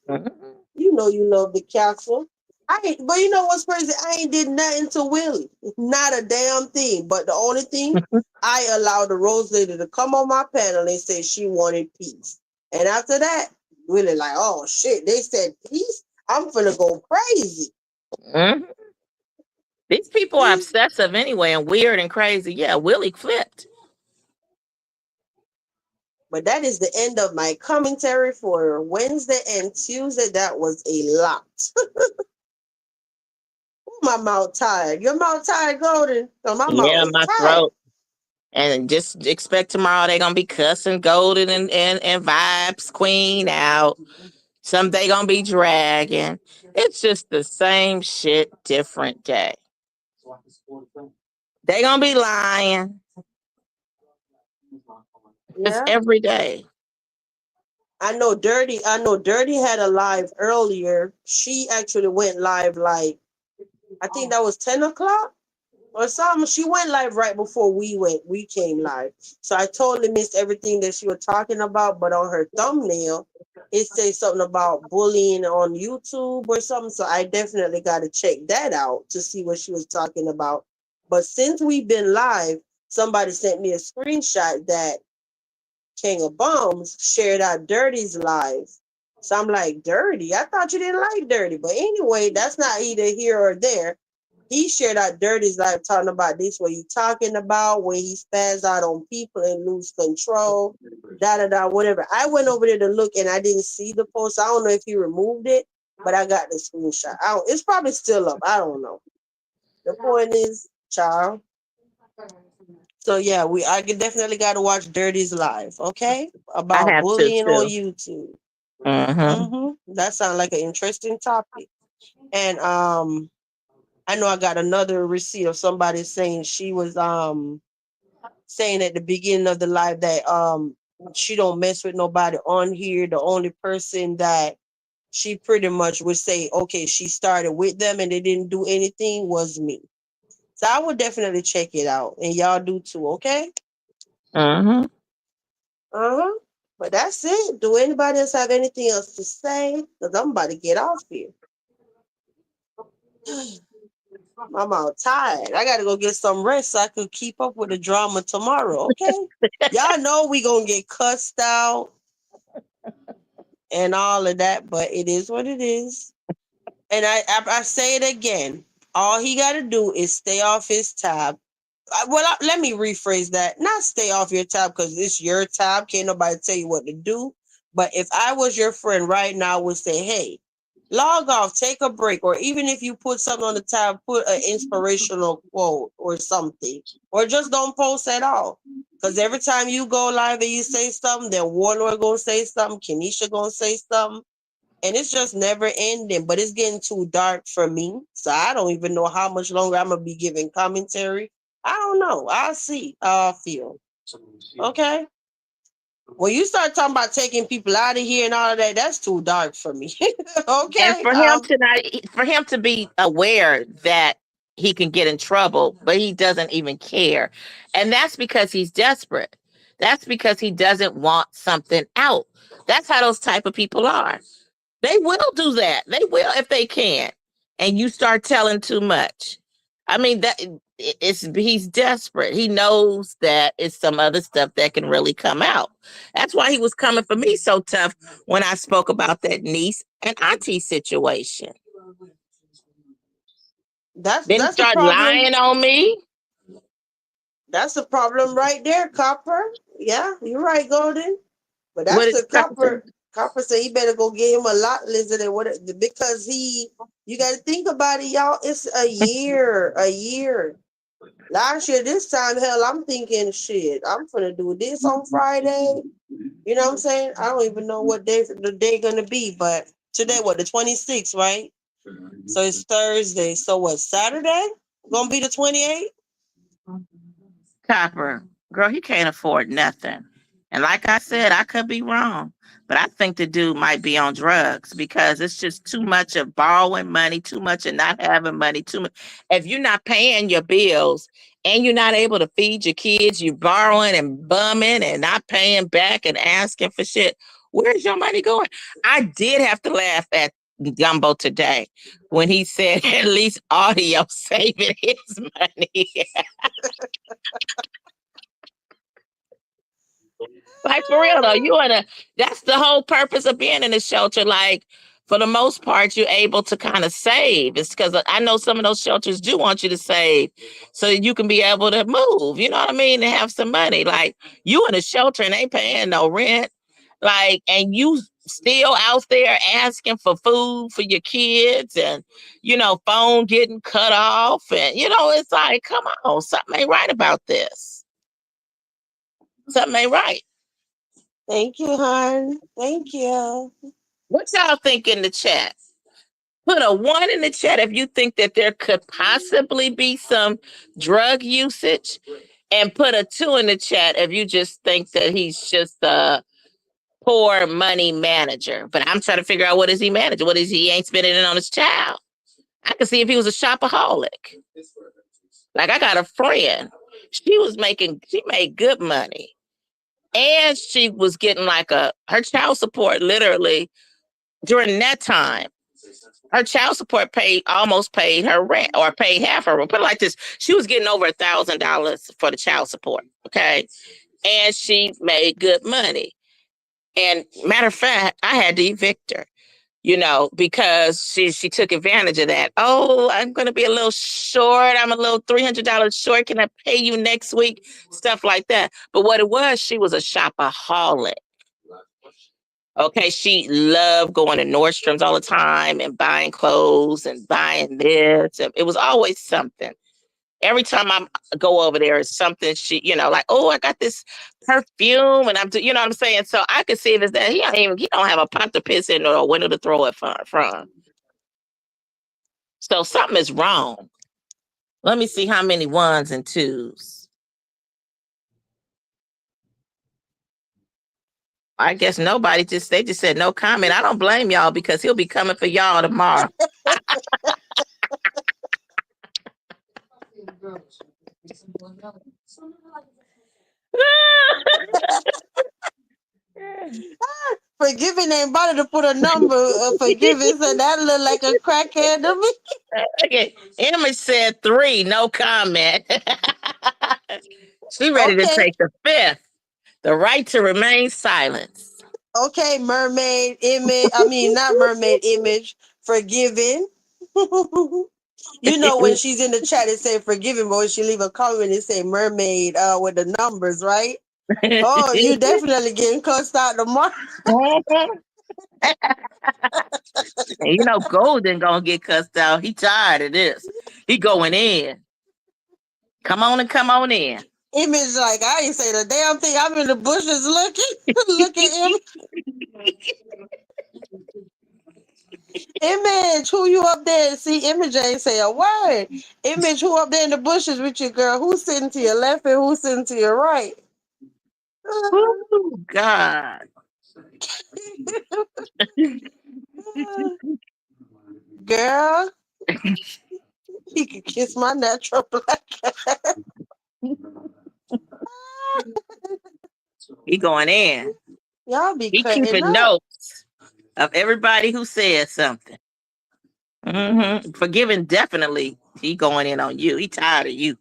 Mhm. You know you love the castle. But you know what's crazy? I ain't did nothing to Willie. Not a damn thing. But the only thing, I allowed the Rose Lady to come on my panel and say she wanted peace. And after that, Willie like, oh shit, they said peace? I'm finna go crazy. Mhm. These people are See? obsessive anyway and weird and crazy. Yeah, Willie flipped. But that is the end of my commentary for Wednesday and Tuesday. That was a lot. My mouth tired. Your mouth tired, Golden? So my mouth Yeah, is my tired. throat. And just expect tomorrow they're gonna be cussing Golden and Vibes Queen out. Some they gonna be dragging. It's just the same shit, different day. They gonna be lying. It's Yeah. every day. I know Dirty had a live earlier. She actually went live like, I think that was 10 o'clock or something. She went live right before we came live. So I totally missed everything that she was talking about, but on her thumbnail, it says something about bullying on YouTube or something. So I definitely gotta check that out to see what she was talking about. But since we've been live, somebody sent me a screenshot that King of Bombs shared out Dirty's live. So I'm like, Dirty? I thought you didn't like Dirty. But anyway, that's not either here or there. He shared out Dirty's live talking about this, what he talking about when he spaz out on people and lose control, da da da, whatever. I went over there to look and I didn't see the post. I don't know if he removed it, but I got the screenshot. It's probably still up. I don't know. The point is, child. So yeah, I definitely got to watch Dirty's live, okay? I About have to bullying on too. YouTube. Mm-hmm. That sounds like an interesting topic. And I know I got another receipt of somebody saying she was saying at the beginning of the live that she don't mess with nobody on here. The only person that she pretty much would say, okay, she started with them and they didn't do anything was me. So I would definitely check it out, and y'all do too, okay? Mm-hmm. Uh-huh. But that's it. Do anybody else have anything else to say? Because I'm about to get off here. I'm all tired. I gotta go get some rest so I could keep up with the drama tomorrow, okay? Y'all know we gonna get cussed out and all of that, but it is what it is. And I say it again. All he gotta do is stay off his tab Let me rephrase that. Not stay off your tab because it's your tab. Can't nobody tell you what to do. But if I was your friend right now, I would say, hey, log off, take a break, or even if you put something on the tab, put an inspirational quote or something, or just don't post at all. Because every time you go live and you say something, then Warlord gonna say something, Kenisha gonna say something, and it's just never ending. But it's getting too dark for me, so I don't even know how much longer I'm gonna be giving commentary. I don't know. I'll see how I feel. Okay. When you start talking about taking people out of here and all of that, that's too dark for me. And Okay. for him to be aware that he can get in trouble, but he doesn't even care. And that's because he's desperate. That's because he doesn't want something out. That's how those type of people are. They will do that. They will if they can. And you start telling too much. I mean that it's he's desperate. He knows that it's some other stuff that can really come out. That's why he was coming for me so tough when I spoke about that niece and auntie situation. Then he That's the started problem. lying on me. That's the problem right there, Copper. Yeah, you're right, Golden. But What that's did the Copper say? Copper. Copper said he better go get him a lot lizard and what because he. You got to think about it, y'all. It's a year, a year. Last year, this time, hell, I'm thinking, shit, I'm gonna do this on Friday. You know what I'm saying? I don't even know what day the day gonna be, but today, what, the 26th, right? So it's Thursday. So what, Saturday? Gonna be the 28th? Copper, girl, he can't afford nothing. And like I said, I could be wrong, but I think the dude might be on drugs because it's just too much of borrowing money, too much of not having money, too much. If you're not paying your bills and you're not able to feed your kids, you're borrowing and bumming and not paying back and asking for shit. Where's your money going? I did have to laugh at Gumbo today when he said at least audio saving his money. Like for real though, that's the whole purpose of being in a shelter. Like for the most part, you're able to kind of save. It's because I know some of those shelters do want you to save so that you can be able to move, you know what I mean? And have some money. Like you in a shelter and ain't paying no rent. Like, and you still out there asking for food for your kids and phone getting cut off. And it's like, come on, something ain't right about this. Something ain't right. Thank you, hon. Thank you. What y'all think in the chat? Put a 1 in the chat if you think that there could possibly be some drug usage, and put a 2 in the chat if you just think that he's just a poor money manager. But I'm trying to figure out what is he managing? What is he ain't spending it on his child? I could see if he was a shopaholic. Like I got a friend. She made good money. And she was getting like her child support literally during that time. Her child support almost paid her rent or paid half her rent. Put it like this: she was getting over $1,000 for the child support. Okay, and she made good money. And matter of fact, I had to evict her. Because she took advantage of that. Oh, I'm going to be a little short. I'm a little $300 short. Can I pay you next week? Stuff like that. But what it was, she was a shopaholic. Okay, she loved going to Nordstrom's all the time and buying clothes and buying this. And it was always something. Every time I go over there, it's something like, oh, I got this perfume, and you know what I'm saying. So I could see if it's that he don't have a pot to piss in or a window to throw it from. So something is wrong. Let me see how many 1s and 2s. I guess nobody they just said no comment. I don't blame y'all because he'll be coming for y'all tomorrow. Forgiving ain't bother to put a number of forgiving, so that look like a crackhead to me. Okay, Image said 3, no comment. She ready to Okay. take the 5th, the right to remain silent. Okay, mermaid image. I mean, not mermaid image. Forgiving. You know when she's in the chat, it say forgiving, but when she leave a comment, it say mermaid with the numbers, right? Oh, you definitely getting cussed out tomorrow. And Golden gonna get cussed out. He tired of this. He going in. Come on and come on in. Image like I ain't say the damn thing. I'm in the bushes looking. Look at him. Image, who you up there? See, Image ain't say a word. Image, who up there in the bushes with you, girl? Who's sitting to your left and who's sitting to your right? Oh God. Girl, he could kiss my natural black. He going in. Y'all be He cutting keeping up. notes of everybody who said something. Forgiving, definitely. He going in on you. He tired of you.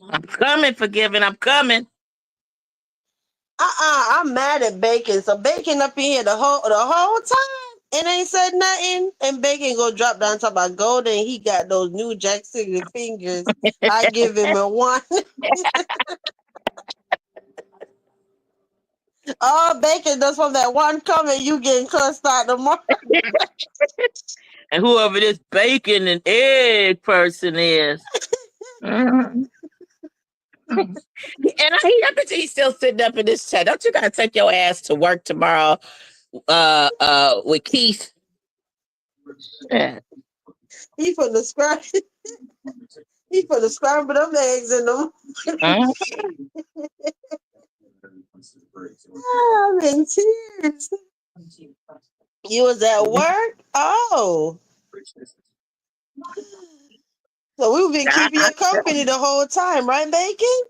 I'm coming, forgiving. I'm coming. I'm mad at Bacon. So Bacon up in here the whole time and ain't said nothing. And Bacon go drop down talk about Golden. He got those new Jack City fingers. I give him a 1. Oh, Bacon does from that one comment you getting cussed out tomorrow. And whoever this bacon and egg person is. And I bet he's still sitting up in this chat. Don't you gotta take your ass to work tomorrow with Keith? Yeah. He put the scrambled them eggs in them. I'm in tears. You was at work? Oh. So we've been keeping you company the whole time, right, Bacon?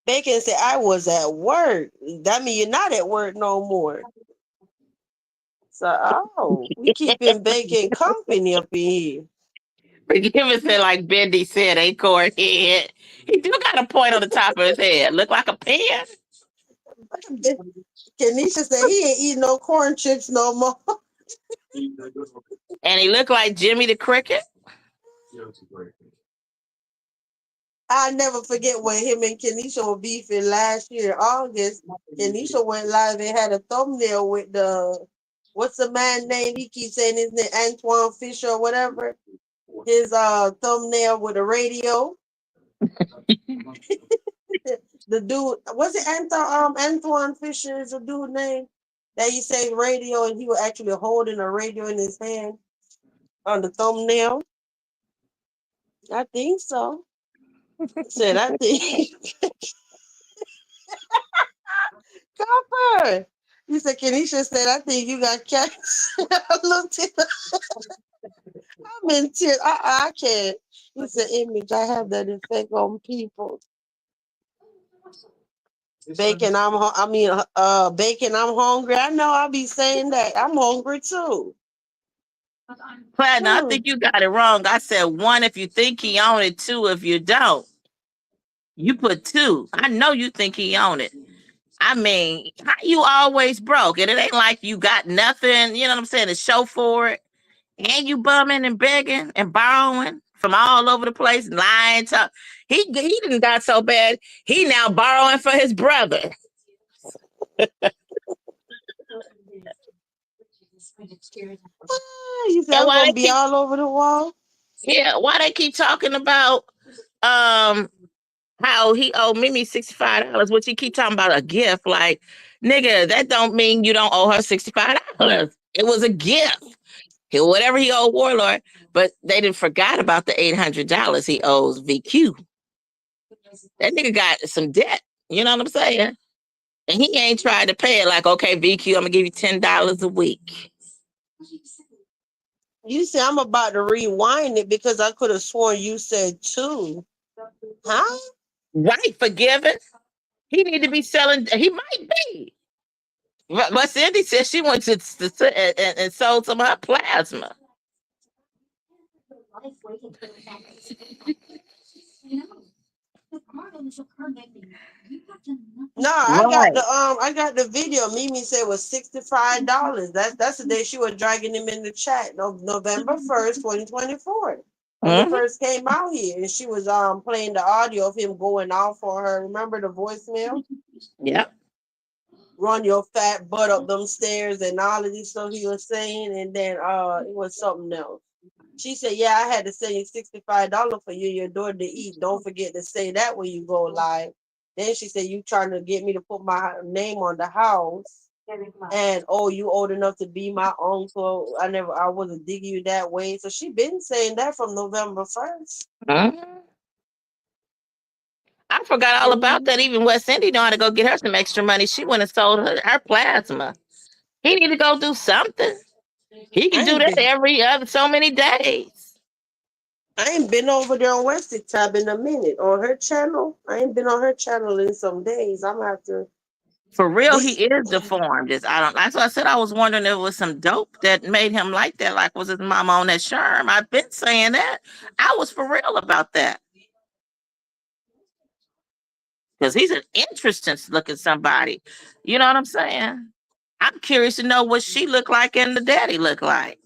Bacon said, I was at work. That means you're not at work no more. So, we keeping Bacon company up in here. Forgiveness said, like Bendy said, acorn head. He do got a point on the top of his head. Look like a pen. Kenisha said he ain't eating no corn chips no more. And he looked like Jimmy the Cricket. I never forget when him and Kenisha were beefing last year, August. Kenisha went live and had a thumbnail with what's the man name? He keeps saying his name, Antoine Fisher or whatever. His thumbnail with a radio. The dude, was it Antoine Fisher is a dude name that he say radio and he was actually holding a radio in his hand on the thumbnail. I think so. Said I think. Copper. He said, Kenisha said, I think you got catch. I looked at I'm in tears. I can't. He said, Image, I have that effect on people. Bacon, Bacon, I'm hungry. I know I'll be saying that. I'm hungry too. Platinum, I think you got it wrong. I said 1 if you think he own it, 2 if you don't. You put 2. I know you think he own it. I mean, how you always broke? And it ain't like you got nothing, you know what I'm saying, to show for it. And you bumming and begging and borrowing from all over the place, lying to he didn't got so bad. He now borrowing for his brother. You said I'm gonna be all over the wall. Yeah, why they keep talking about how he owed Mimi $65, which he keep talking about a gift. Like, nigga, that don't mean you don't owe her $65. It was a gift. Whatever he owed Warlord, but they didn't forgot about the $800 he owes VQ. That nigga got some debt. You know what I'm saying? And he ain't tried to pay it. Like, okay, VQ, I'm gonna give you $10 a week. You said I'm about to rewind it because I could have sworn you said 2. Huh? Right, forgiven. He need to be selling. He might be. But Cindy said she went to and sold some of her plasma. No, Right. I got the video. Mimi said it was $65. That's the day she was dragging him in the chat. No, November 1st, 2024. When he Hmm. first came out here, and she was playing the audio of him going off on her. Remember the voicemail? Yep. Run your fat butt up them stairs and all of this stuff he was saying, and then it was something else. She said, "Yeah, I had to send you $65 for you and your daughter to eat. Don't forget to say that when you go live." Then she said, "You trying to get me to put my name on the house, and oh, you old enough to be my uncle. I wasn't digging you that way." So she been saying that from November 1st. Mhm. I forgot all about Mm-hmm. that. Even West Indy know how to go get her some extra money. She went and sold her plasma. He need to go do something. He can I do ain't that been every other so many days. I ain't been over there on Westy Tab in a minute on her channel. I ain't been on her channel in some days. I'm gonna have to. For real, he This is deformed. I don't. That's why I said I was wondering if it was some dope that made him like that. Like was his mama on that sherm? I've been saying that. I was for real about that because he's an interesting looking somebody. You know what I'm saying? I'm curious to know what she looked like and the daddy looked like.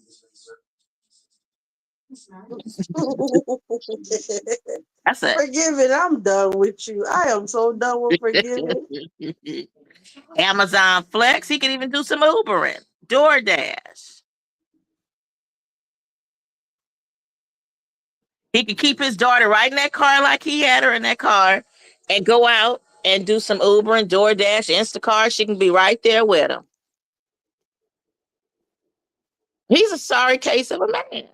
That's it. Forgiving, I'm done with you. I am so done with forgiving. Amazon Flex. He can even do some Ubering, DoorDash. He could keep his daughter right in that car like he had her in that car and go out and do some Uber and DoorDash, Instacart. She can be right there with him. He's a sorry case of a man.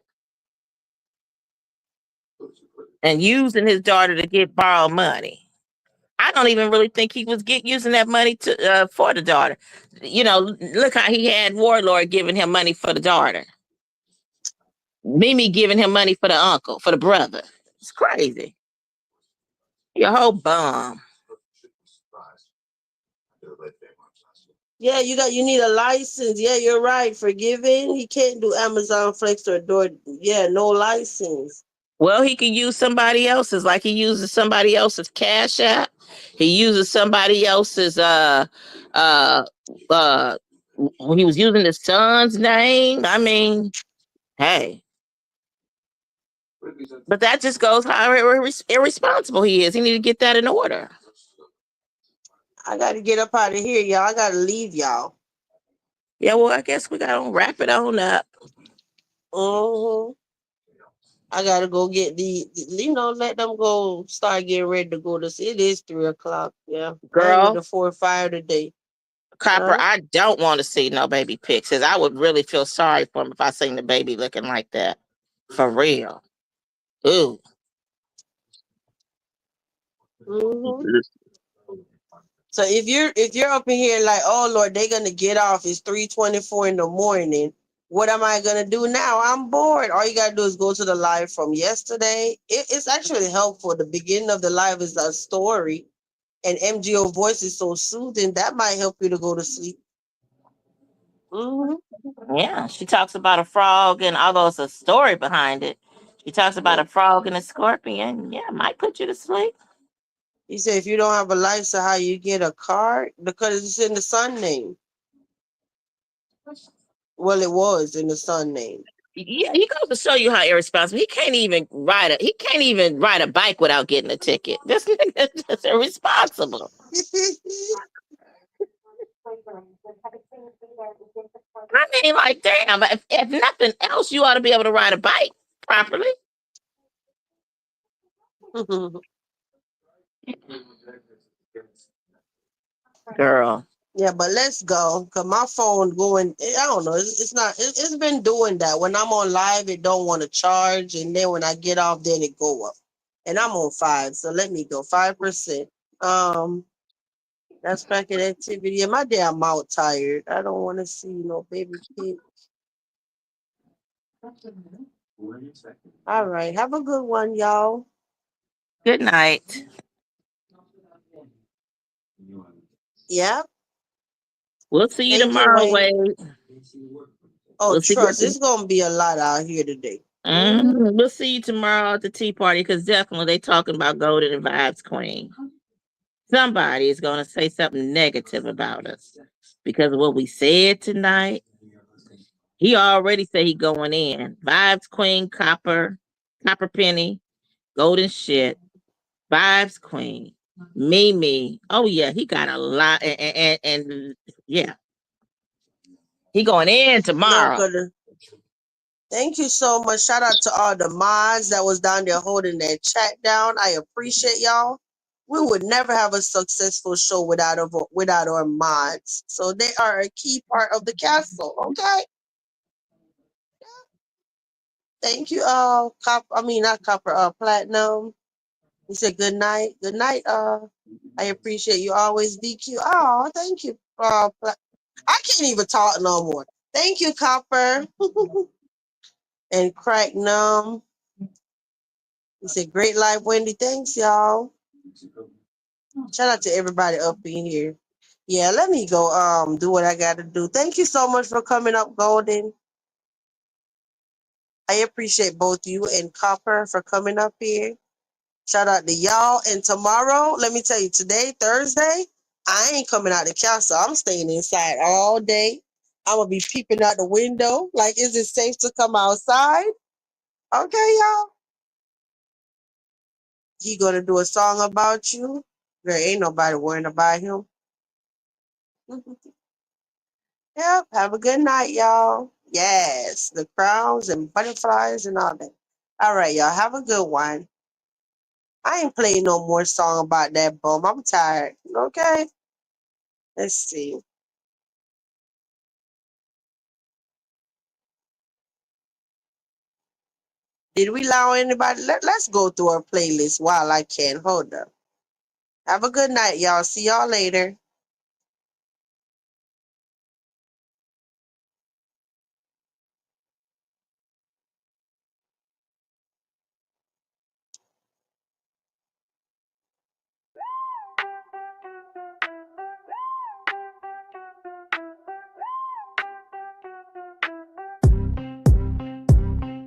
And using his daughter to get borrowed money. I don't even really think he was using that money to for the daughter. You know, look how he had Warlord giving him money for the daughter. Mimi giving him money for the uncle, for the brother. It's crazy. Your whole bum. Yeah, you need a license. Yeah, you're right. Forgiving. He can't do Amazon Flex or Door. Yeah, no license. Well, he could use somebody else's, like he uses somebody else's Cash App. He uses somebody else's uh uh when he was using his son's name. I mean, hey. But that just goes how irresponsible he is. He need to get that in order. I got to get up out of here, y'all. I got to leave y'all. Yeah, well, I guess we gotta wrap it on up. hmm I got to go get let them go start getting ready to go to sleep. It is 3 o'clock. Yeah. I ain't with Girl, the 4 or 5 today. Copper, Huh? I don't want to see no baby pics. 'Cause I would really feel sorry for him if I seen the baby looking like that. For real. Ooh. hmm So if you're up in here like, oh Lord, they're gonna get off. It's 3:24 in the morning. What am I gonna do now? I'm bored. All you gotta do is go to the live from yesterday. It's actually helpful. The beginning of the live is a story, and MGO voice is so soothing that might help you to go to sleep. hmm Yeah, she talks about a frog, and although it's a story behind it, she talks about Yeah. a frog and a scorpion. Yeah, might put you to sleep. He said if you don't have a license, how you get a card? Because it's in the son name. Well, it was in the son name. Yeah, he goes to show you how irresponsible. He can't even ride a bike without getting a ticket. This nigga is just irresponsible. I mean, like, damn, if nothing else, you ought to be able to ride a bike properly. Girl. Yeah, but let's go. Cause my phone going. I don't know. It's not. It's been doing that. When I'm on live, it don't want to charge, and then when I get off, then it go up. And I'm on 5, so let me go 5%. Um, that's cracking activity. And my damn mouth tired. I don't want to see no baby kid. All right, have a good one, y'all. Good night. Yeah. We'll see you Thank you, tomorrow, Wayne. Wade. Oh, We'll see you. trust. It's gonna be a lot out here today. Mm-hmm. We'll see you tomorrow at the tea party because definitely they talking about golden and vibes, queen. Somebody is going to say something negative about us because of what we said tonight. He already said he going in. Vibes Queen, Copper Penny, Golden Shit, Vibes Queen, Mimi. Oh yeah, he got a lot, and yeah, he going in No, tomorrow. good. Thank you so much. Shout out to all the mods that was down there holding their chat down. I appreciate y'all. We would never have a successful show without our mods. So they are a key part of the castle. Okay. Thank you, not copper, platinum. He said good night. Good night. I appreciate you always, DQ. Oh, thank you. I can't even talk no more. Thank you, Copper. And Cracknum. He said, great life, Wendy. Thanks, y'all. Shout out to everybody up in here. Yeah, let me go do what I gotta do. Thank you so much for coming up, Golden. I appreciate both you and Copper for coming up here. Shout out to y'all. And tomorrow, let me tell you, today, Thursday, I ain't coming out the castle. I'm staying inside all day. I'm gonna be peeping out the window. Like, is it safe to come outside? Okay, y'all. He gonna do a song about you. There ain't nobody worrying about him. Yep. Have a good night, y'all. Yes, the crowns and butterflies and all that. All right, y'all. Have a good one. I ain't playing no more song about that bum. I'm tired. Okay. Let's see. Did we allow anybody? Let's go through our playlist while I can. Hold up. Have a good night, y'all. See y'all later.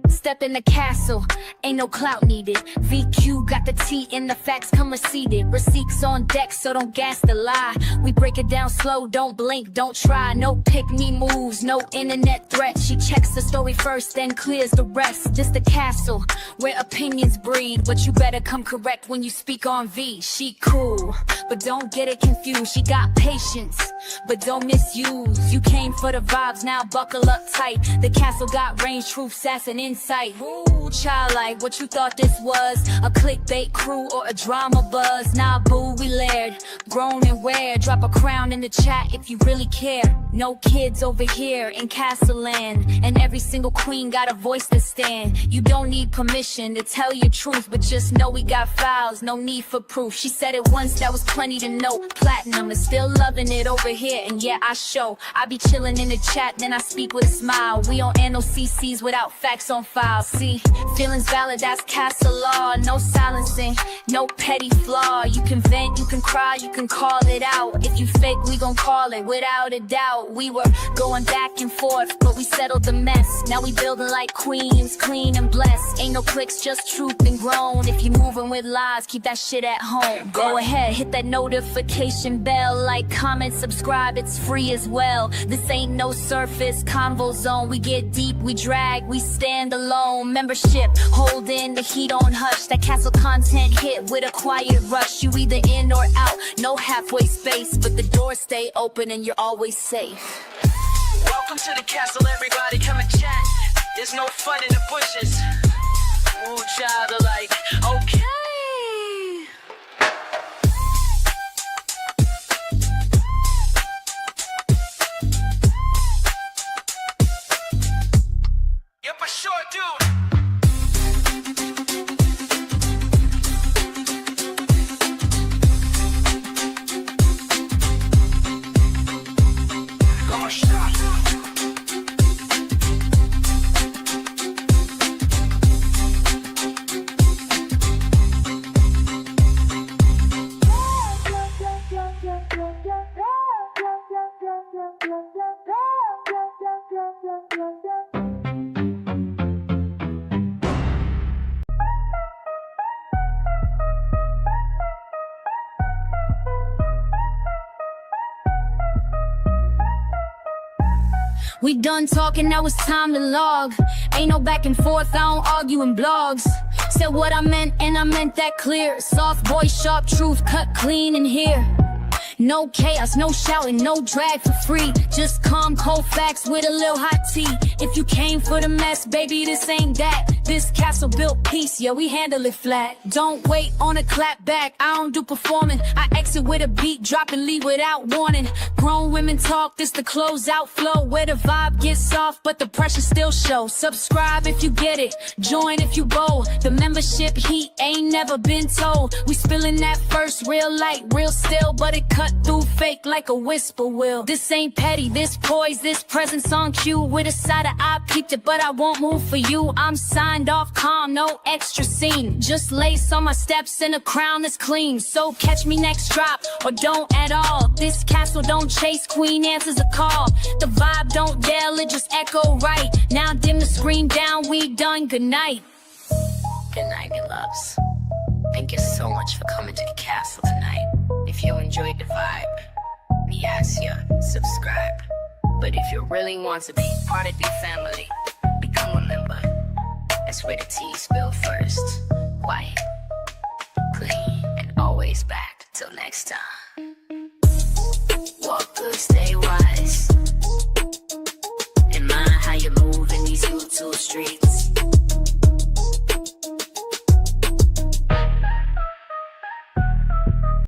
Step in the castle, ain't no clout needed. VQ got the T and the facts come receipted. Receipts on deck, so don't gas the lie. We break it down slow, don't blink, don't try. No pick me moves, no internet threat. She checks the story first, then clears the rest. This the castle, where opinions breed. But you better come correct when you speak on V. She cool, but don't get it confused. She got patience, but don't misuse. You came for the vibes, now buckle up tight. The castle got range, truth, sass, and insight. Ooh, childlike, what you thought this was? A clickbait crew or a drama buzz? Nah, boo, we layered, grown and rare. Drop a crown in the chat if you really care. No kids over here in Castle Land, and every single queen got a voice to stand. You don't need permission to tell your truth, but just know we got files, no need for proof. She said it once, that was plenty to know. Platinum is still loving it over here, and yeah, I show. I be chilling in the chat, then I speak with a smile. We don't air no CCs without facts on file. See, feelings valid, that's castle law. No silencing, no petty flaw. You can vent, you can cry, you can call it out. If you fake, we gon' call it without a doubt. We were going back and forth, but we settled the mess. Now we building like queens, clean and blessed. Ain't no clicks, just truth and grown. If you moving with lies, keep that shit at home. Go ahead, hit that notification bell. Like, comment, subscribe, it's free as well. This ain't no surface convo zone. We get deep, we drag, we stand alone. Membership, holding the heat on hush. That castle content hit with a quiet rush. You either in or out, no halfway space, but the doors stay open and you're always safe. Welcome to the castle, everybody come and chat. There's no fun in the bushes. Ooh, child, like, okay. Yep, I sure do. We done talking, now it's time to log. Ain't no back and forth, I don't argue in blogs. Said what I meant and I meant that clear. Soft voice, sharp truth, cut clean in here. No chaos, no shouting, no drag for free. Just calm, cold facts with a little hot tea. If you came for the mess, baby, this ain't that. This castle built peace, yeah, we handle it flat. Don't wait on a clap back, I don't do performing. I exit with a beat, drop and leave without warning. Grown women talk, this the closeout flow. Where the vibe gets soft, but the pressure still shows. Subscribe if you get it, join if you bold. The membership heat ain't never been told. We spilling that first, real light, real still. But it cut through fake like a whisper will. This ain't petty, this poise, this presence on cue. With a side of eye, peeped it, but I won't move for you. I'm signed off calm, no extra scene. Just lace on my steps and a crown that's clean. So catch me next drop, or don't at all. This castle don't chase, queen answers a call. The vibe don't yell, it just echo right. Now dim the screen down, we done, good night. Good night, you loves. Thank you so much for coming to the castle tonight. If you enjoyed the vibe, we ask you, subscribe. But if you really want to be part of the family, become a member. That's where the tea spilled first. Quiet, clean, and always back. Till next time. Walk good, stay wise. And mind how you move in these YouTube streets.